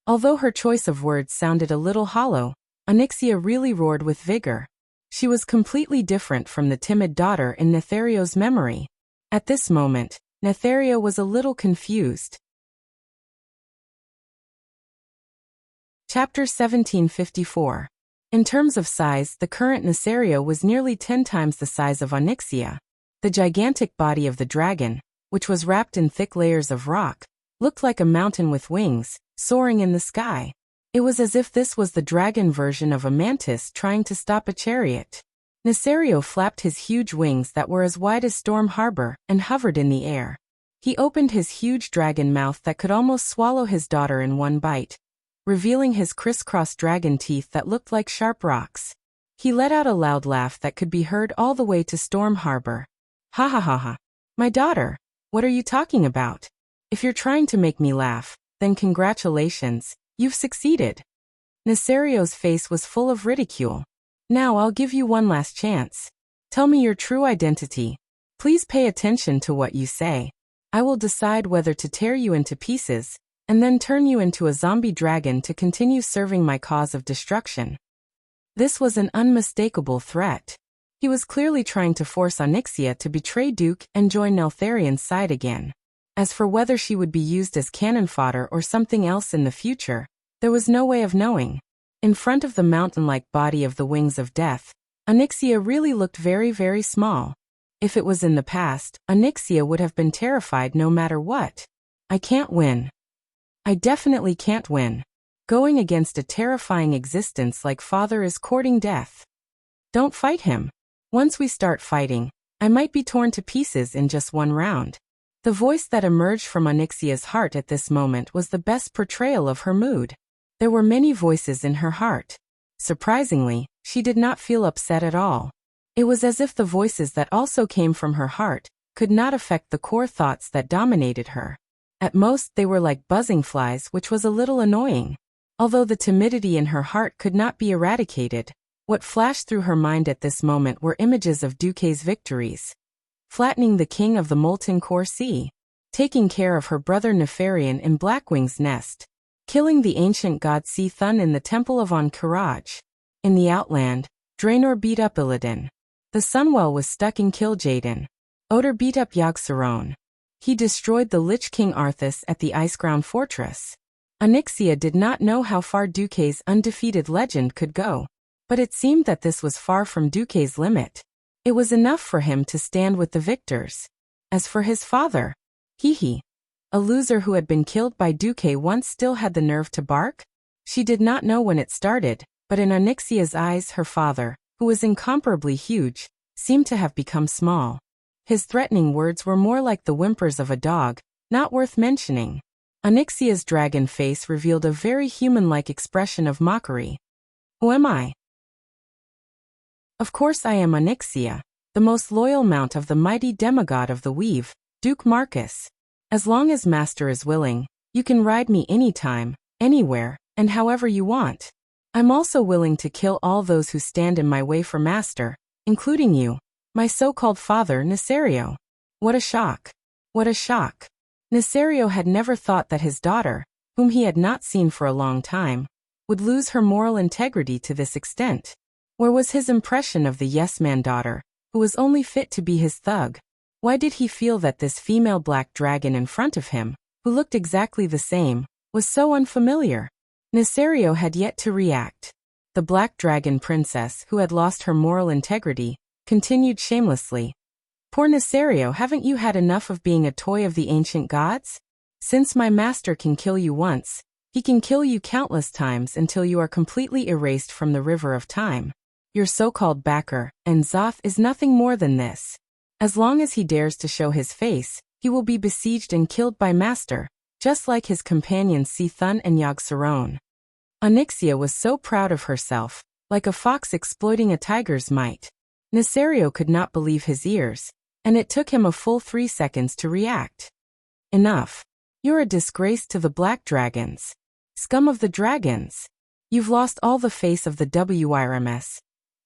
Although her choice of words sounded a little hollow, Onyxia really roared with vigor. She was completely different from the timid daughter in Nethario's memory. At this moment, Nethario was a little confused. Chapter 1754. In terms of size, the current Nethario was nearly 10 times the size of Onyxia. The gigantic body of the dragon, which was wrapped in thick layers of rock, looked like a mountain with wings, soaring in the sky. It was as if this was the dragon version of a mantis trying to stop a chariot. Nethario flapped his huge wings that were as wide as Storm Harbor and hovered in the air. He opened his huge dragon mouth that could almost swallow his daughter in one bite, revealing his crisscross dragon teeth that looked like sharp rocks. He let out a loud laugh that could be heard all the way to Storm Harbor. Ha ha ha ha. My daughter, what are you talking about? If you're trying to make me laugh, then congratulations, you've succeeded. Nethario's face was full of ridicule. Now I'll give you one last chance. Tell me your true identity. Please pay attention to what you say. I will decide whether to tear you into pieces, and then turn you into a zombie dragon to continue serving my cause of destruction. This was an unmistakable threat. He was clearly trying to force Onyxia to betray Duke and join Neltharion's side again. As for whether she would be used as cannon fodder or something else in the future, there was no way of knowing. In front of the mountain-like body of the Wings of Death, Onyxia really looked very, very small. If it was in the past, Onyxia would have been terrified no matter what. I can't win. I definitely can't win. Going against a terrifying existence like father is courting death. Don't fight him. Once we start fighting, I might be torn to pieces in just one round. The voice that emerged from Onyxia's heart at this moment was the best portrayal of her mood. There were many voices in her heart. Surprisingly, she did not feel upset at all. It was as if the voices that also came from her heart could not affect the core thoughts that dominated her. At most, they were like buzzing flies, which was a little annoying. Although the timidity in her heart could not be eradicated, what flashed through her mind at this moment were images of Duke's victories. Flattening the king of the molten core sea, taking care of her brother Nefarian in Blackwing's nest, killing the ancient god Sea-Thun in the temple of Ankh-Kiraj. In the Outland, Draenor beat up Illidan. The Sunwell was stuck in Kil'jaeden. Oder beat up Yogg-Saron. He destroyed the Lich King Arthas at the Iceground Fortress. Onyxia did not know how far Duke's undefeated legend could go, but it seemed that this was far from Duke's limit. It was enough for him to stand with the victors. As for his father, a loser who had been killed by Duke once still had the nerve to bark? She did not know when it started, but in Onyxia's eyes her father, who was incomparably huge, seemed to have become small. His threatening words were more like the whimpers of a dog, not worth mentioning. Onyxia's dragon face revealed a very human-like expression of mockery. Who am I? Of course I am Onyxia, the most loyal mount of the mighty demigod of the weave, Duke Marcus. As long as Master is willing, you can ride me anytime, anywhere, and however you want. I'm also willing to kill all those who stand in my way for Master, including you, my so-called father Nesario. What a shock. What a shock. Nesario had never thought that his daughter, whom he had not seen for a long time, would lose her moral integrity to this extent. Where was his impression of the yes-man daughter, who was only fit to be his thug? Why did he feel that this female black dragon in front of him, who looked exactly the same, was so unfamiliar? Nesario had yet to react. The black dragon princess, who had lost her moral integrity, continued shamelessly. Poor Nesario, haven't you had enough of being a toy of the ancient gods? Since my master can kill you once, he can kill you countless times until you are completely erased from the river of time. Your so-called backer, Enzoth, is nothing more than this. As long as he dares to show his face, he will be besieged and killed by Master, just like his companions Sithun and Yogg-Saron. Onyxia was so proud of herself, like a fox exploiting a tiger's might. Nesario could not believe his ears, and it took him a full 3 seconds to react. Enough. You're a disgrace to the Black Dragons. Scum of the dragons. You've lost all the face of the WIRMS.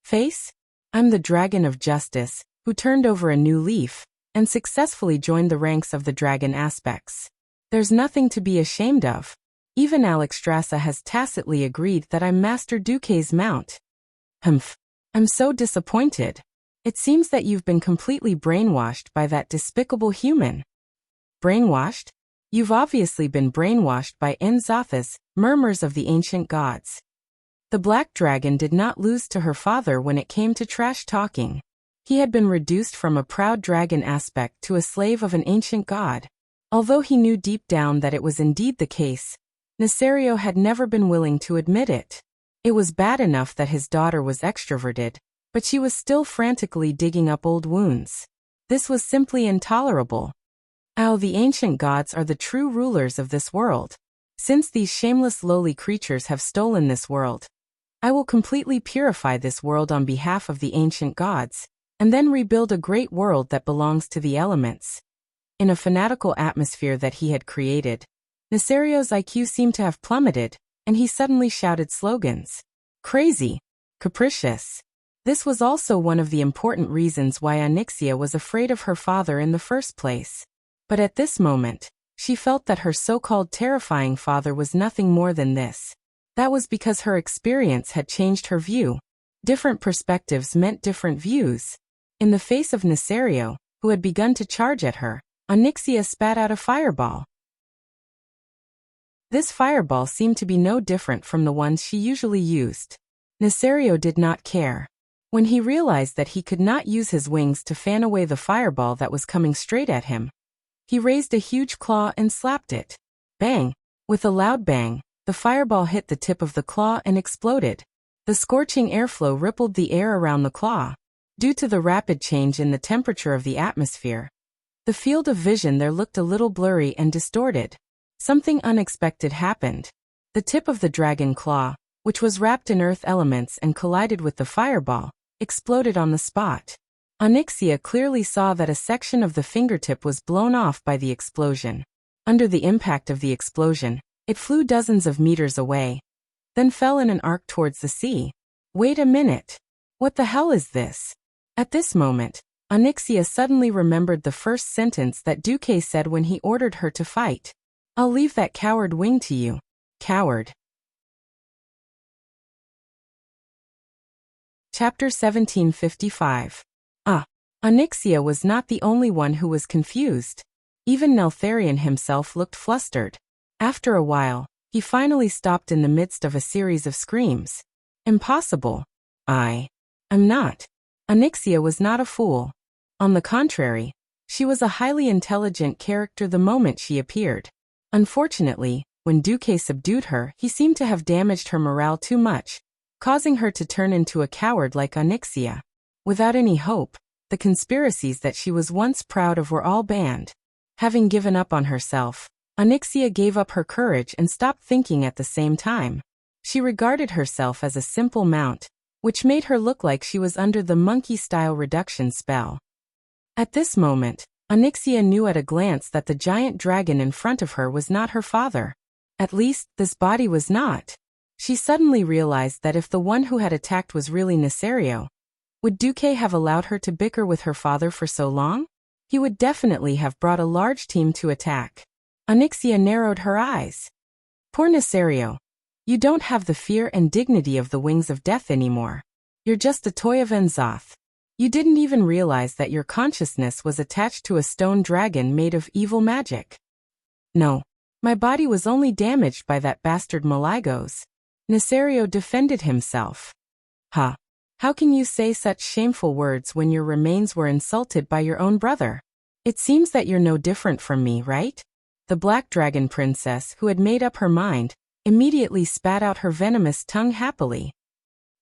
Face? I'm the Dragon of Justice, who turned over a new leaf, and successfully joined the ranks of the dragon aspects. There's nothing to be ashamed of. Even Alexstrasza has tacitly agreed that I'm Master Duque's mount. Humph. I'm so disappointed. It seems that you've been completely brainwashed by that despicable human. Brainwashed? You've obviously been brainwashed by Enzoth's murmurs of the ancient gods. The black dragon did not lose to her father when it came to trash talking. He had been reduced from a proud dragon aspect to a slave of an ancient god. Although he knew deep down that it was indeed the case, Nesario had never been willing to admit it. It was bad enough that his daughter was extroverted, but she was still frantically digging up old wounds. This was simply intolerable. Oh, the ancient gods are the true rulers of this world. Since these shameless lowly creatures have stolen this world, I will completely purify this world on behalf of the ancient gods, and then rebuild a great world that belongs to the elements. In a fanatical atmosphere that he had created, Nesario's IQ seemed to have plummeted, and he suddenly shouted slogans. Crazy. Capricious. This was also one of the important reasons why Onyxia was afraid of her father in the first place. But at this moment, she felt that her so-called terrifying father was nothing more than this. That was because her experience had changed her view. Different perspectives meant different views. In the face of Nesario, who had begun to charge at her, Onyxia spat out a fireball. This fireball seemed to be no different from the ones she usually used. Nesario did not care. When he realized that he could not use his wings to fan away the fireball that was coming straight at him, he raised a huge claw and slapped it. Bang! With a loud bang, the fireball hit the tip of the claw and exploded. The scorching airflow rippled the air around the claw. Due to the rapid change in the temperature of the atmosphere, the field of vision there looked a little blurry and distorted. Something unexpected happened. The tip of the dragon claw, which was wrapped in earth elements and collided with the fireball, exploded on the spot. Onyxia clearly saw that a section of the fingertip was blown off by the explosion. Under the impact of the explosion, it flew dozens of meters away, then fell in an arc towards the sea. Wait a minute. What the hell is this? At this moment, Onyxia suddenly remembered the first sentence that Duque said when he ordered her to fight. I'll leave that coward wing to you. Coward. Chapter 1755. Onyxia was not the only one who was confused. Even Neltharion himself looked flustered. After a while, he finally stopped in the midst of a series of screams. Impossible. I'm not. Onyxia was not a fool. On the contrary, she was a highly intelligent character the moment she appeared. Unfortunately, when Duque subdued her, he seemed to have damaged her morale too much. causing her to turn into a coward like Onyxia. Without any hope, the conspiracies that she was once proud of were all banned. Having given up on herself, Onyxia gave up her courage and stopped thinking at the same time. She regarded herself as a simple mount, which made her look like she was under the monkey-style reduction spell. At this moment, Onyxia knew at a glance that the giant dragon in front of her was not her father. At least, this body was not. She suddenly realized that if the one who had attacked was really Nesario, would Duque have allowed her to bicker with her father for so long? He would definitely have brought a large team to attack. Onyxia narrowed her eyes. Poor Nesario. You don't have the fear and dignity of the wings of death anymore. You're just a toy of Enzoth. You didn't even realize that your consciousness was attached to a stone dragon made of evil magic. No. My body was only damaged by that bastard Maligos. Nesario defended himself. Ha! How can you say such shameful words when your remains were insulted by your own brother? It seems that you're no different from me, right? The Black Dragon Princess, who had made up her mind, immediately spat out her venomous tongue happily.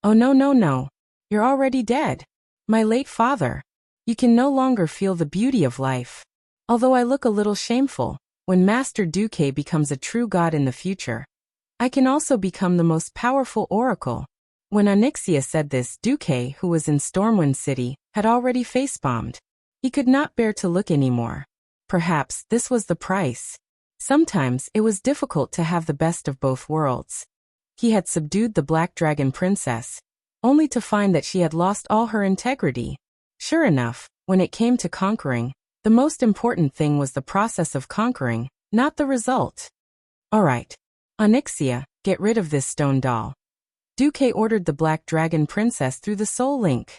Oh no. You're already dead. My late father. You can no longer feel the beauty of life. Although I look a little shameful, when Master Duque becomes a true god in the future, I can also become the most powerful oracle. When Onyxia said this, Duque, who was in Stormwind City, had already face-bombed. He could not bear to look anymore. Perhaps this was the price. Sometimes it was difficult to have the best of both worlds. He had subdued the Black Dragon Princess, only to find that she had lost all her integrity. Sure enough, when it came to conquering, the most important thing was the process of conquering, not the result. All right. Onyxia, get rid of this stone doll. Duque ordered the Black Dragon Princess through the soul link.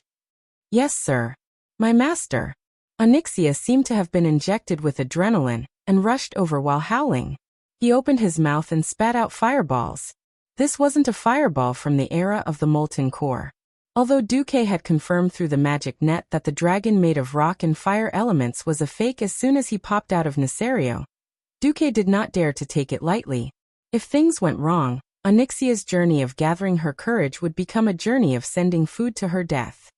Yes, sir. My master. Onyxia seemed to have been injected with adrenaline and rushed over while howling. He opened his mouth and spat out fireballs. This wasn't a fireball from the era of the molten core. Although Duque had confirmed through the magic net that the dragon made of rock and fire elements was a fake as soon as he popped out of Nesario, Duque did not dare to take it lightly. If things went wrong, Onyxia's journey of gathering her courage would become a journey of sending food to her death.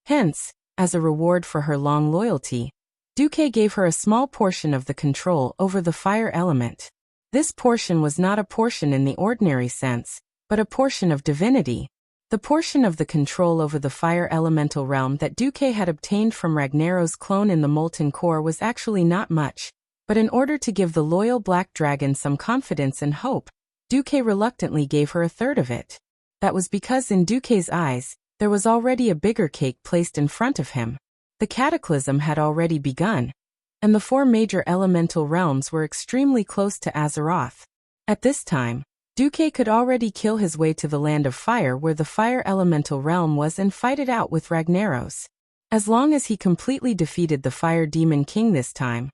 Hence, as a reward for her long loyalty, Duque gave her a small portion of the control over the fire element. This portion was not a portion in the ordinary sense, but a portion of divinity. The portion of the control over the fire elemental realm that Duque had obtained from Ragnaro's clone in the molten core was actually not much, but in order to give the loyal Black Dragon some confidence and hope, Duque reluctantly gave her a third of it. That was because in Duque's eyes, there was already a bigger cake placed in front of him. The cataclysm had already begun, and the 4 major elemental realms were extremely close to Azeroth. At this time, Duque could already kill his way to the Land of Fire where the fire elemental realm was and fight it out with Ragnaros. As long as he completely defeated the Fire Demon King this time,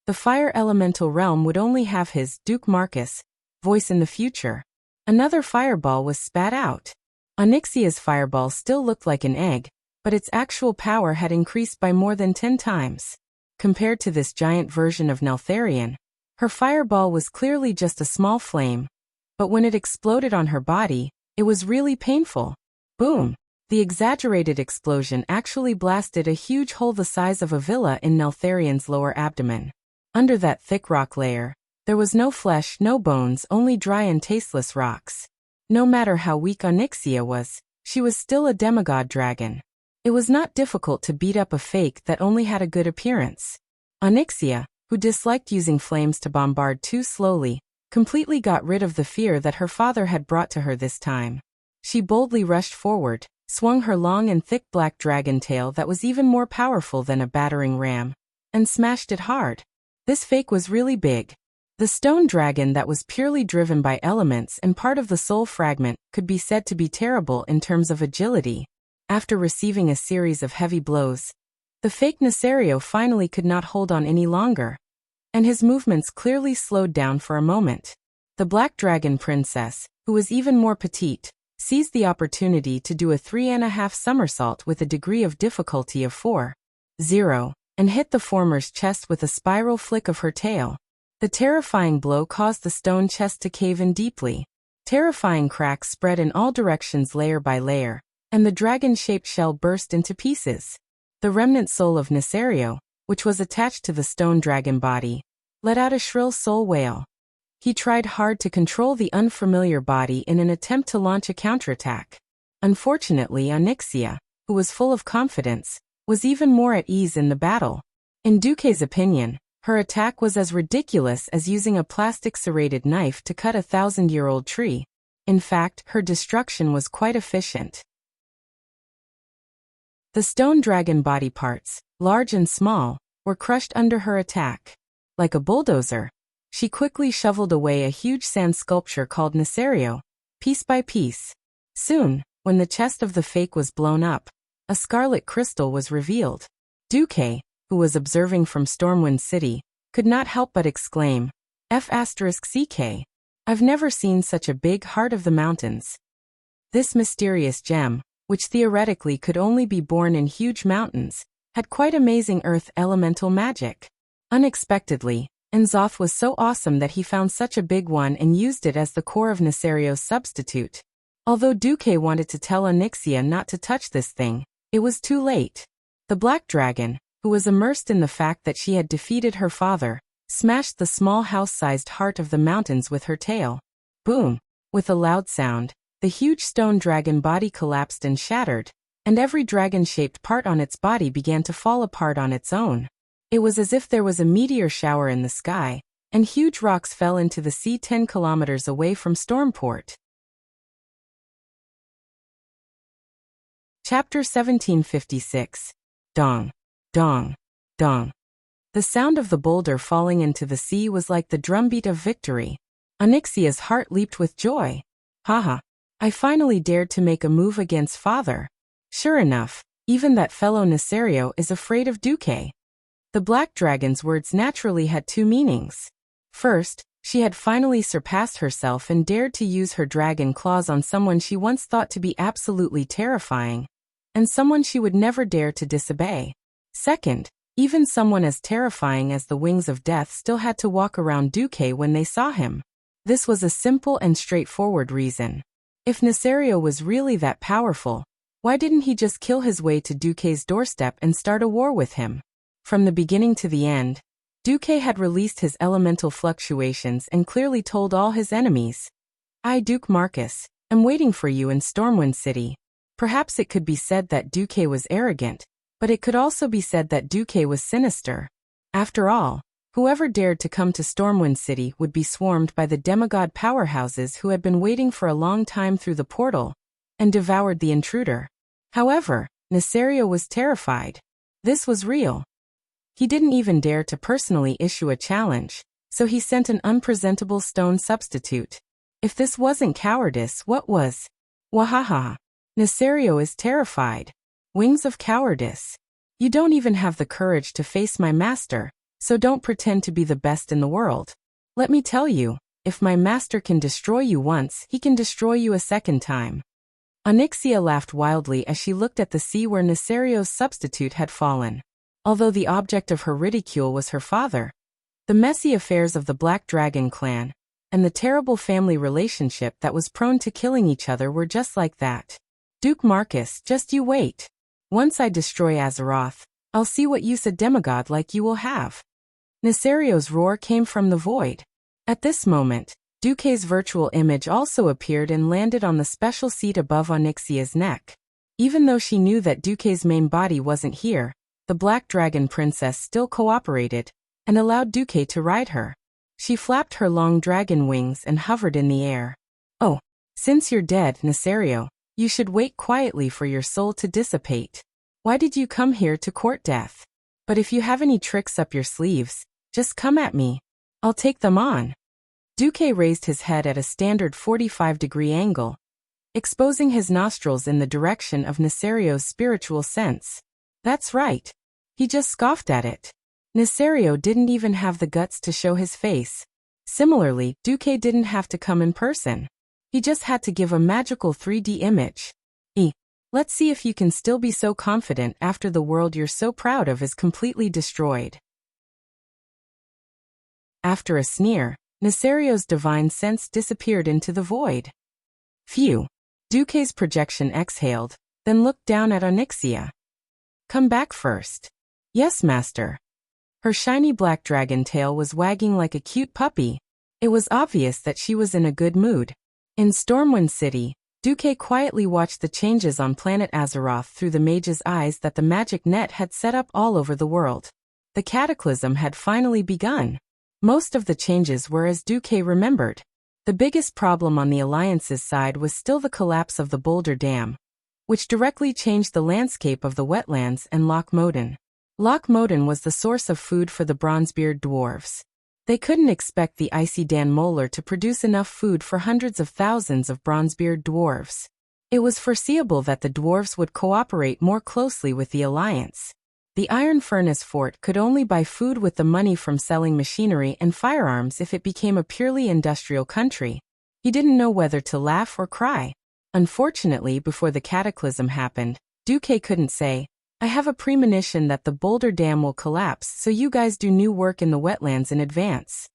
the fire elemental realm would only have his, Duke Marcus, voice in the future. Another fireball was spat out. Onyxia's fireball still looked like an egg, but its actual power had increased by more than 10 times. Compared to this giant version of Neltharion, her fireball was clearly just a small flame, but when it exploded on her body, it was really painful. Boom! The exaggerated explosion actually blasted a huge hole the size of a villa in Neltharion's lower abdomen. Under that thick rock layer, there was no flesh, no bones, only dry and tasteless rocks. No matter how weak Onyxia was, she was still a demigod dragon. It was not difficult to beat up a fake that only had a good appearance. Onyxia, who disliked using flames to bombard too slowly, completely got rid of the fear that her father had brought to her this time. She boldly rushed forward, swung her long and thick black dragon tail that was even more powerful than a battering ram, and smashed it hard. This fake was really big. The stone dragon that was purely driven by elements and part of the soul fragment could be said to be terrible in terms of agility. After receiving a series of heavy blows, the fake Nesario finally could not hold on any longer, and his movements clearly slowed down for a moment. The Black Dragon Princess, who was even more petite, seized the opportunity to do a 3.5 somersault with a degree of difficulty of 4.0, and hit the former's chest with a spiral flick of her tail. The terrifying blow caused the stone chest to cave in deeply. Terrifying cracks spread in all directions layer by layer, and the dragon-shaped shell burst into pieces. The remnant soul of Nesario, which was attached to the stone dragon body, let out a shrill soul wail. He tried hard to control the unfamiliar body in an attempt to launch a counterattack. Unfortunately, Onyxia, who was full of confidence, was even more at ease in the battle. In Duque's opinion, her attack was as ridiculous as using a plastic serrated knife to cut a 1,000-year-old tree. In fact, her destruction was quite efficient. The stone dragon body parts, large and small, were crushed under her attack. Like a bulldozer, she quickly shoveled away a huge sand sculpture called Nesario, piece by piece. Soon, when the chest of the fake was blown up, a scarlet crystal was revealed. Duque, who was observing from Stormwind City, could not help but exclaim, F***CK. I've never seen such a big heart of the mountains. This mysterious gem, which theoretically could only be born in huge mountains, had quite amazing earth elemental magic. Unexpectedly, N'Zoth was so awesome that he found such a big one and used it as the core of Nesario's substitute. Although Duque wanted to tell Onyxia not to touch this thing, it was too late. The black dragon, who was immersed in the fact that she had defeated her father, smashed the small house-sized heart of the mountains with her tail. Boom! With a loud sound, the huge stone dragon body collapsed and shattered, and every dragon-shaped part on its body began to fall apart on its own. It was as if there was a meteor shower in the sky, and huge rocks fell into the sea 10 kilometers away from Stormport. Chapter 1756. Dong. Dong. Dong. The sound of the boulder falling into the sea was like the drumbeat of victory. Onyxia's heart leaped with joy. Haha. I finally dared to make a move against father. Sure enough, even that fellow Nesario is afraid of Duque. The black dragon's words naturally had two meanings. First, she had finally surpassed herself and dared to use her dragon claws on someone she once thought to be absolutely terrifying, and someone she would never dare to disobey. Second, even someone as terrifying as the wings of death still had to walk around Duque when they saw him. This was a simple and straightforward reason. If Nesario was really that powerful, why didn't he just kill his way to Duque's doorstep and start a war with him? From the beginning to the end, Duque had released his elemental fluctuations and clearly told all his enemies, I, Duke Marcus, am waiting for you in Stormwind City. Perhaps it could be said that Duque was arrogant, but it could also be said that Duque was sinister. After all, whoever dared to come to Stormwind City would be swarmed by the demigod powerhouses who had been waiting for a long time through the portal, and devoured the intruder. However, Nesario was terrified. This was real. He didn't even dare to personally issue a challenge, so he sent an unpresentable stone substitute. If this wasn't cowardice, what was? Wahaha. Nesario is terrified. Wings of cowardice. You don't even have the courage to face my master, so don't pretend to be the best in the world. Let me tell you, if my master can destroy you once, he can destroy you a second time. Onyxia laughed wildly as she looked at the sea where Nesario's substitute had fallen. Although the object of her ridicule was her father, the messy affairs of the Black Dragon clan, and the terrible family relationship that was prone to killing each other were just like that. Duke Marcus, just you wait. Once I destroy Azeroth, I'll see what use a demigod like you will have. Nesario's roar came from the void. At this moment, Duque's virtual image also appeared and landed on the special seat above Onyxia's neck. Even though she knew that Duque's main body wasn't here, the Black Dragon Princess still cooperated, and allowed Duque to ride her. She flapped her long dragon wings and hovered in the air. Oh, since you're dead, Nesario, you should wait quietly for your soul to dissipate. Why did you come here to court death? But if you have any tricks up your sleeves, just come at me. I'll take them on. Duque raised his head at a standard 45-degree angle, exposing his nostrils in the direction of Nesario's spiritual sense. That's right. He just scoffed at it. Nesario didn't even have the guts to show his face. Similarly, Duque didn't have to come in person. He just had to give a magical 3D image. Let's see if you can still be so confident after the world you're so proud of is completely destroyed. After a sneer, Nasario's divine sense disappeared into the void. Phew. Duque's projection exhaled, then looked down at Onyxia. Come back first. Yes, master. Her shiny black dragon tail was wagging like a cute puppy. It was obvious that she was in a good mood. In Stormwind City, Duque quietly watched the changes on planet Azeroth through the mage's eyes that the magic net had set up all over the world. The cataclysm had finally begun. Most of the changes were as Duque remembered. The biggest problem on the Alliance's side was still the collapse of the Boulder Dam, which directly changed the landscape of the wetlands and Loch Moden. Loch Moden was the source of food for the Bronzebeard dwarves. They couldn't expect the icy Dan Molar to produce enough food for hundreds of thousands of Bronzebeard dwarves. It was foreseeable that the dwarves would cooperate more closely with the Alliance. The Iron Furnace Fort could only buy food with the money from selling machinery and firearms if it became a purely industrial country. He didn't know whether to laugh or cry. Unfortunately, before the cataclysm happened, Duque couldn't say, I have a premonition that the Boulder Dam will collapse, so you guys do new work in the wetlands in advance.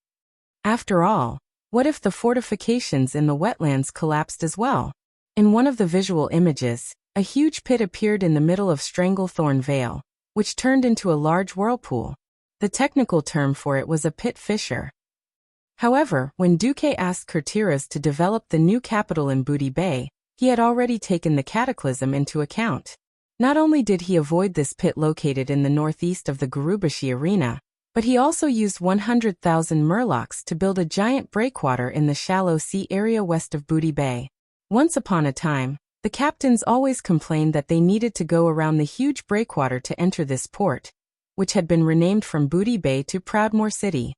After all, what if the fortifications in the wetlands collapsed as well? In one of the visual images, a huge pit appeared in the middle of Stranglethorn Vale, which turned into a large whirlpool. The technical term for it was a pit fissure. However, when Duque asked Kurtiras to develop the new capital in Booty Bay, he had already taken the cataclysm into account. Not only did he avoid this pit located in the northeast of the Gurubashi Arena, but he also used 100,000 murlocs to build a giant breakwater in the shallow sea area west of Booty Bay. Once upon a time, the captains always complained that they needed to go around the huge breakwater to enter this port, which had been renamed from Booty Bay to Proudmoore City.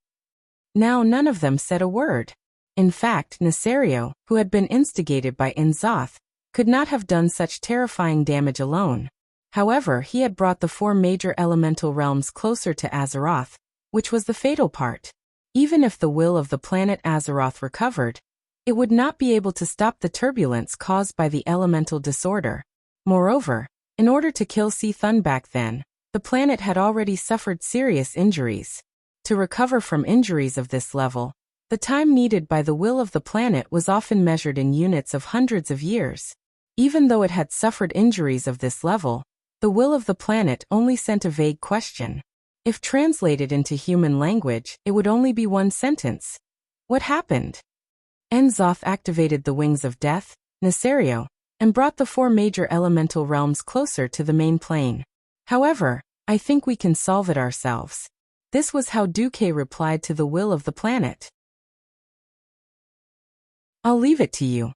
Now none of them said a word. In fact, Nasario, who had been instigated by Inzoth, could not have done such terrifying damage alone. However, he had brought the 4 major elemental realms closer to Azeroth, which was the fatal part. Even if the will of the planet Azeroth recovered, it would not be able to stop the turbulence caused by the elemental disorder. Moreover, in order to kill C'Thun back then, the planet had already suffered serious injuries. To recover from injuries of this level, the time needed by the will of the planet was often measured in units of hundreds of years. Even though it had suffered injuries of this level, the will of the planet only sent a vague question. If translated into human language, it would only be one sentence. What happened? Enzoth activated the Wings of Death, Nasario, and brought the 4 major elemental realms closer to the main plane. However, I think we can solve it ourselves. This was how Duque replied to the will of the planet. I'll leave it to you.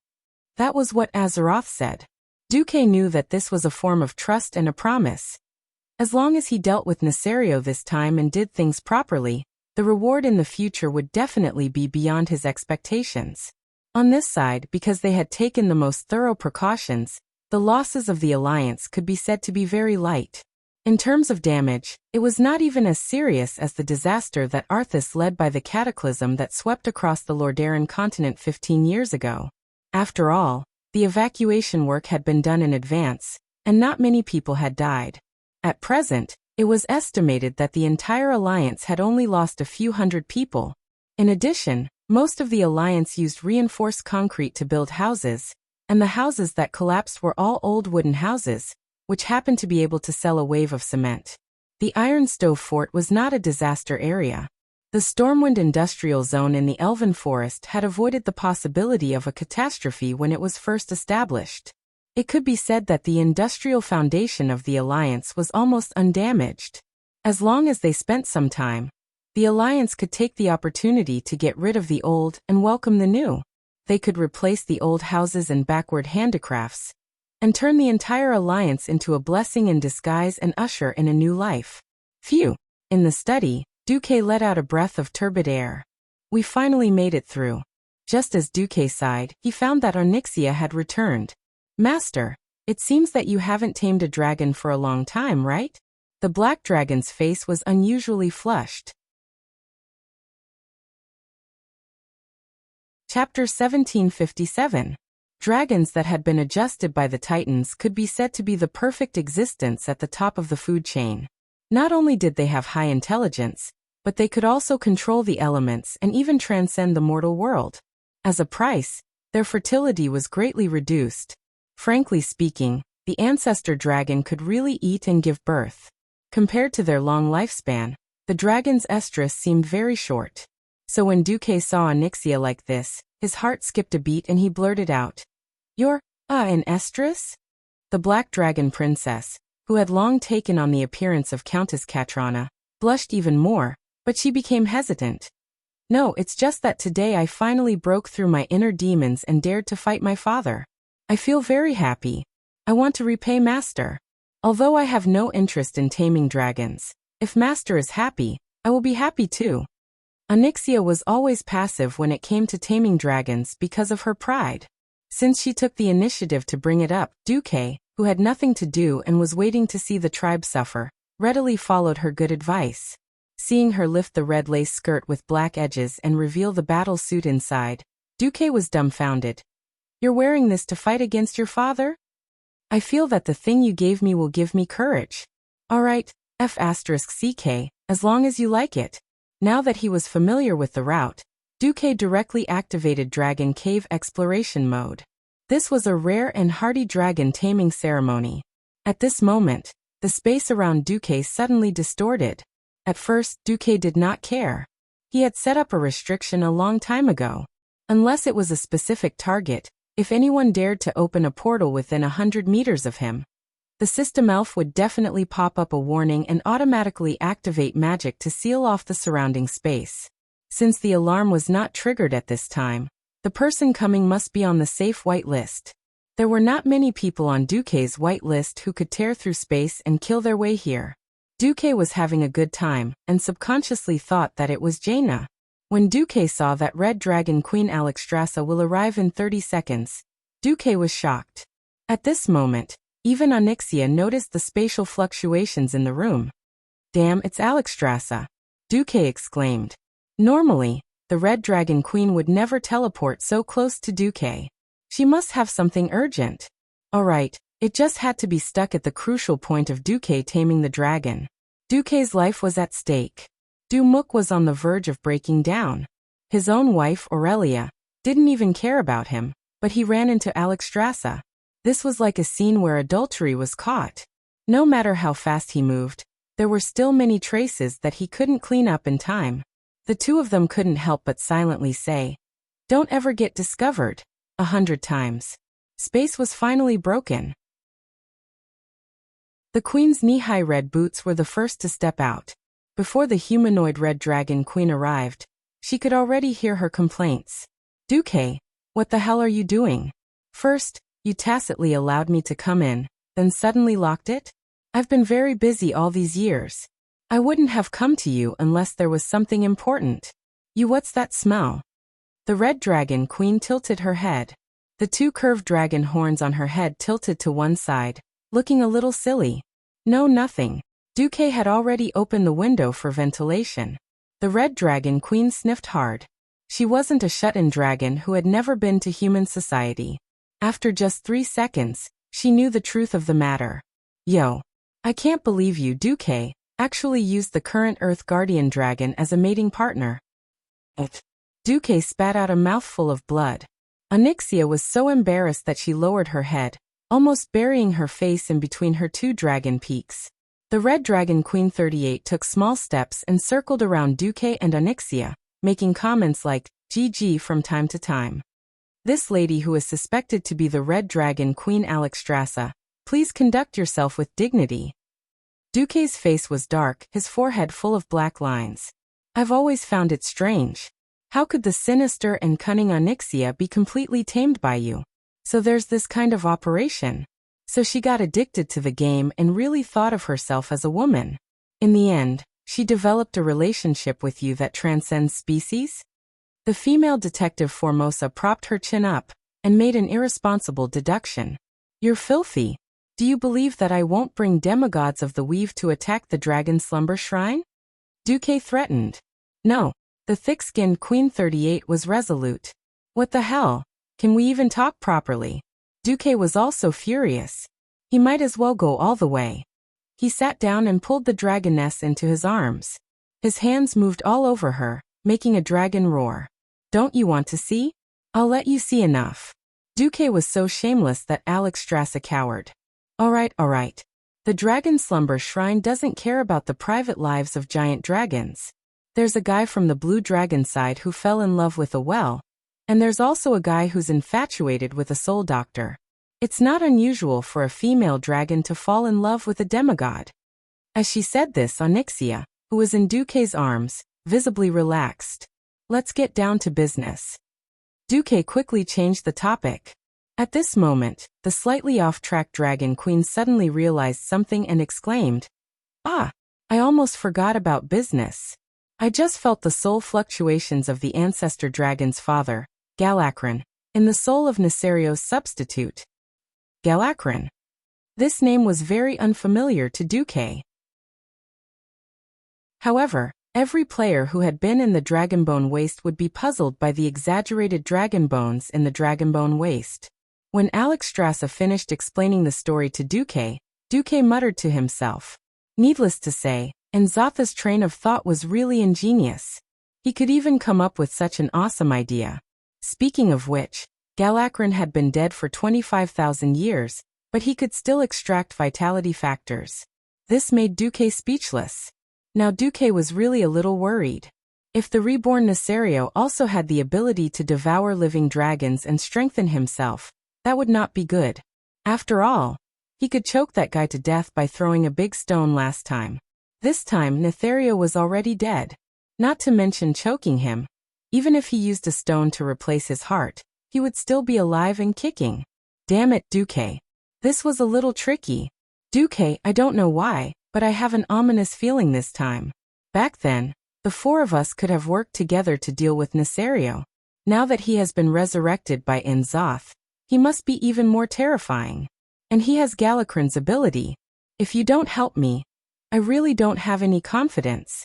That was what Azeroth said. Duque knew that this was a form of trust and a promise. As long as he dealt with Nasario this time and did things properly, the reward in the future would definitely be beyond his expectations. On this side, because they had taken the most thorough precautions, the losses of the Alliance could be said to be very light. In terms of damage, it was not even as serious as the disaster that Arthas led by the cataclysm that swept across the Lordaeron continent 15 years ago. After all, the evacuation work had been done in advance, and not many people had died. At present, it was estimated that the entire Alliance had only lost a few hundred people. In addition, most of the Alliance used reinforced concrete to build houses, and the houses that collapsed were all old wooden houses, which happened to be able to sell a wave of cement. The Iron Stove Fort was not a disaster area. The Stormwind Industrial Zone in the Elven Forest had avoided the possibility of a catastrophe when it was first established. It could be said that the industrial foundation of the Alliance was almost undamaged. As long as they spent some time, the Alliance could take the opportunity to get rid of the old and welcome the new. They could replace the old houses and backward handicrafts, and turn the entire Alliance into a blessing in disguise and usher in a new life. Phew! In the study, Duque let out a breath of turbid air. We finally made it through. Just as Duque sighed, he found that Onyxia had returned. Master, it seems that you haven't tamed a dragon for a long time, right? The black dragon's face was unusually flushed. Chapter 1757. Dragons that had been adjusted by the Titans could be said to be the perfect existence at the top of the food chain. Not only did they have high intelligence, but they could also control the elements and even transcend the mortal world. As a price, their fertility was greatly reduced. Frankly speaking, the ancestor dragon could really eat and give birth. Compared to their long lifespan, the dragon's estrus seemed very short. So when Duque saw Onyxia like this, his heart skipped a beat and he blurted out, "You're, an estrus?" The black dragon princess, who had long taken on the appearance of Countess Katrana, blushed even more, but she became hesitant. "No, it's just that today I finally broke through my inner demons and dared to fight my father. I feel very happy. I want to repay Master. Although I have no interest in taming dragons, if Master is happy, I will be happy too." Onyxia was always passive when it came to taming dragons because of her pride. Since she took the initiative to bring it up, Duque, who had nothing to do and was waiting to see the tribe suffer, readily followed her good advice. Seeing her lift the red lace skirt with black edges and reveal the battle suit inside, Duque was dumbfounded. "You're wearing this to fight against your father? I feel that the thing you gave me will give me courage." "Alright, F***CK, as long as you like it." Now that he was familiar with the route, Duque directly activated Dragon Cave Exploration Mode. This was a rare and hardy dragon taming ceremony. At this moment, the space around Duque suddenly distorted. At first, Duque did not care. He had set up a restriction a long time ago. Unless it was a specific target, if anyone dared to open a portal within 100 meters of him, the system elf would definitely pop up a warning and automatically activate magic to seal off the surrounding space. Since the alarm was not triggered at this time, the person coming must be on the safe white list. There were not many people on Duque's white list who could tear through space and kill their way here. Duque was having a good time and subconsciously thought that it was Jaina. When Duque saw that Red Dragon Queen Alexstrasza will arrive in 30 seconds, Duque was shocked. At this moment, even Onyxia noticed the spatial fluctuations in the room. "Damn, it's Alexstrasza," Duque exclaimed. Normally, the Red Dragon Queen would never teleport so close to Duque. She must have something urgent. Alright, it just had to be stuck at the crucial point of Duque taming the dragon. Duque's life was at stake. Dumuk was on the verge of breaking down. His own wife, Aurelia, didn't even care about him, but he ran into Alexstrasza. This was like a scene where adultery was caught. No matter how fast he moved, there were still many traces that he couldn't clean up in time. The two of them couldn't help but silently say, "Don't ever get discovered," 100 times. Space was finally broken. The Queen's knee-high red boots were the first to step out. Before the humanoid Red Dragon Queen arrived, she could already hear her complaints. "Duque, what the hell are you doing? First, you tacitly allowed me to come in, then suddenly locked it? I've been very busy all these years. I wouldn't have come to you unless there was something important. What's that smell?" The Red Dragon Queen tilted her head. The two curved dragon horns on her head tilted to one side, looking a little silly. "No, nothing." Duque had already opened the window for ventilation. The Red Dragon Queen sniffed hard. She wasn't a shut-in dragon who had never been to human society. After just 3 seconds, she knew the truth of the matter. "Yo, I can't believe you, Duque, actually used the current Earth Guardian dragon as a mating partner." Duque spat out a mouthful of blood. Onyxia was so embarrassed that she lowered her head, almost burying her face in between her two dragon peaks. The Red Dragon Queen 38 took small steps and circled around Duque and Onyxia, making comments like, "GG" from time to time. "This lady who is suspected to be the Red Dragon Queen Alexstrasza, please conduct yourself with dignity." Duque's face was dark, his forehead full of black lines. "I've always found it strange. How could the sinister and cunning Onyxia be completely tamed by you? So there's this kind of operation. So she got addicted to the game and really thought of herself as a woman. In the end, she developed a relationship with you that transcends species?" The female detective Formosa propped her chin up and made an irresponsible deduction. "You're filthy. Do you believe that I won't bring demigods of the weave to attack the dragon slumber shrine?" Duque threatened. No, the thick-skinned Queen 38 was resolute. "What the hell? Can we even talk properly?" Duque was also furious. He might as well go all the way. He sat down and pulled the dragoness into his arms. His hands moved all over her, making a dragon roar. Don't you want to see? I'll let you see enough. Duque was so shameless that Alexstrasza cowered. All right. The Dragon Slumber Shrine doesn't care about the private lives of giant dragons. There's a guy from the Blue Dragon side who fell in love with a well, and there's also a guy who's infatuated with a soul doctor. It's not unusual for a female dragon to fall in love with a demigod. As she said this, Onyxia, who was in Duque's arms, visibly relaxed. Let's get down to business. Duque quickly changed the topic. At this moment, the slightly off-track Dragon Queen suddenly realized something and exclaimed, "Ah, I almost forgot about business. I just felt the soul fluctuations of the ancestor dragon's father, Galakron, in the soul of Neserio's substitute." Galakron. This name was very unfamiliar to Duque. However, every player who had been in the Dragonbone Waste would be puzzled by the exaggerated dragon bones in the Dragonbone Waste. When Alexstrasza finished explaining the story to Duque, Duque muttered to himself. Needless to say, Enzatha's train of thought was really ingenious. He could even come up with such an awesome idea. Speaking of which, Galakron had been dead for 25,000 years, but he could still extract vitality factors. This made Duque speechless. Now Duque was really a little worried. If the reborn Neserio also had the ability to devour living dragons and strengthen himself, that would not be good. After all, he could choke that guy to death by throwing a big stone last time. This time Neserio was already dead. Not to mention choking him. Even if he used a stone to replace his heart, he would still be alive and kicking. Damn it, Duque. This was a little tricky. Duque, I don't know why, but I have an ominous feeling this time. Back then, the four of us could have worked together to deal with Neserio. Now that he has been resurrected by Enzath, he must be even more terrifying. And he has Galakron's ability. If you don't help me, I really don't have any confidence.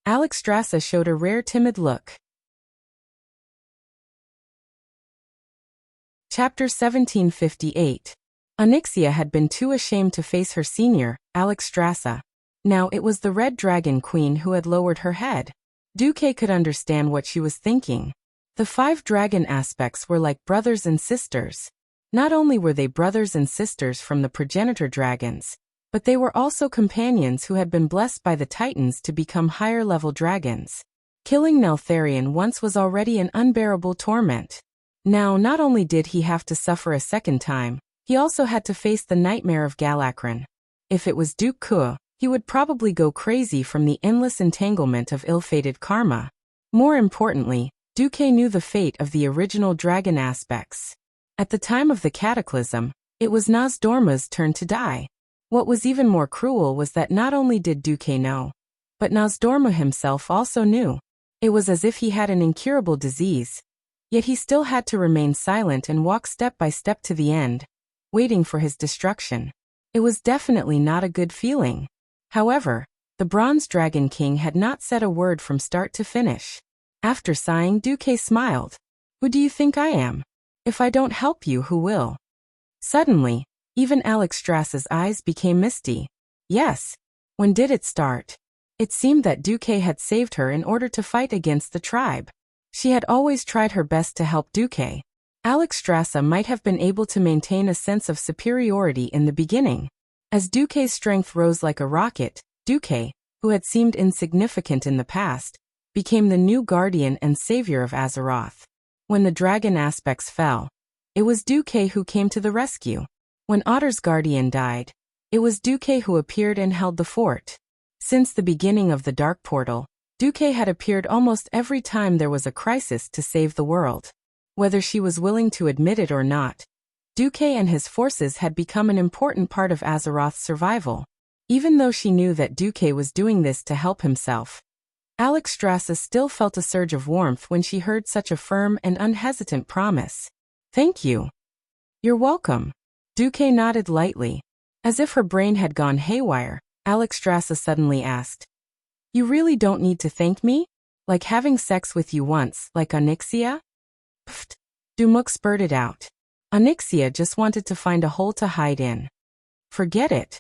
Alexstrasza showed a rare timid look. Chapter 1758. Onyxia had been too ashamed to face her senior, Alexstrasza. Now it was the Red Dragon Queen who had lowered her head. Duque could understand what she was thinking. The 5 dragon aspects were like brothers and sisters. Not only were they brothers and sisters from the progenitor dragons, but they were also companions who had been blessed by the Titans to become higher-level dragons. Killing Neltharion once was already an unbearable torment. Now not only did he have to suffer a second time, he also had to face the nightmare of Galakron. If it was Duke Kuo, he would probably go crazy from the endless entanglement of ill-fated karma. More importantly, Duque knew the fate of the original dragon aspects. At the time of the cataclysm, it was Nozdorma's turn to die. What was even more cruel was that not only did Duque know, but Nozdorma himself also knew. It was as if he had an incurable disease. Yet he still had to remain silent and walk step by step to the end, waiting for his destruction. It was definitely not a good feeling. However, the Bronze Dragon King had not said a word from start to finish. After sighing, Duque smiled. Who do you think I am? If I don't help you, who will? Suddenly, even Alexstrasza's eyes became misty. Yes. When did it start? It seemed that Duque had saved her in order to fight against the tribe. She had always tried her best to help Duque. Alexstrasza might have been able to maintain a sense of superiority in the beginning. As Duque's strength rose like a rocket, Duque, who had seemed insignificant in the past, became the new guardian and savior of Azeroth. When the dragon aspects fell, it was Duque who came to the rescue. When Otter's guardian died, it was Duque who appeared and held the fort. Since the beginning of the Dark Portal, Duque had appeared almost every time there was a crisis to save the world. Whether she was willing to admit it or not, Duque and his forces had become an important part of Azeroth's survival. Even though she knew that Duque was doing this to help himself, Alexstrasza still felt a surge of warmth when she heard such a firm and unhesitant promise. Thank you. You're welcome. Duque nodded lightly. As if her brain had gone haywire, Alexstrasza suddenly asked, You really don't need to thank me? Like having sex with you once, like Onyxia? Pfft. Dumuk spurted out. Onyxia just wanted to find a hole to hide in. Forget it.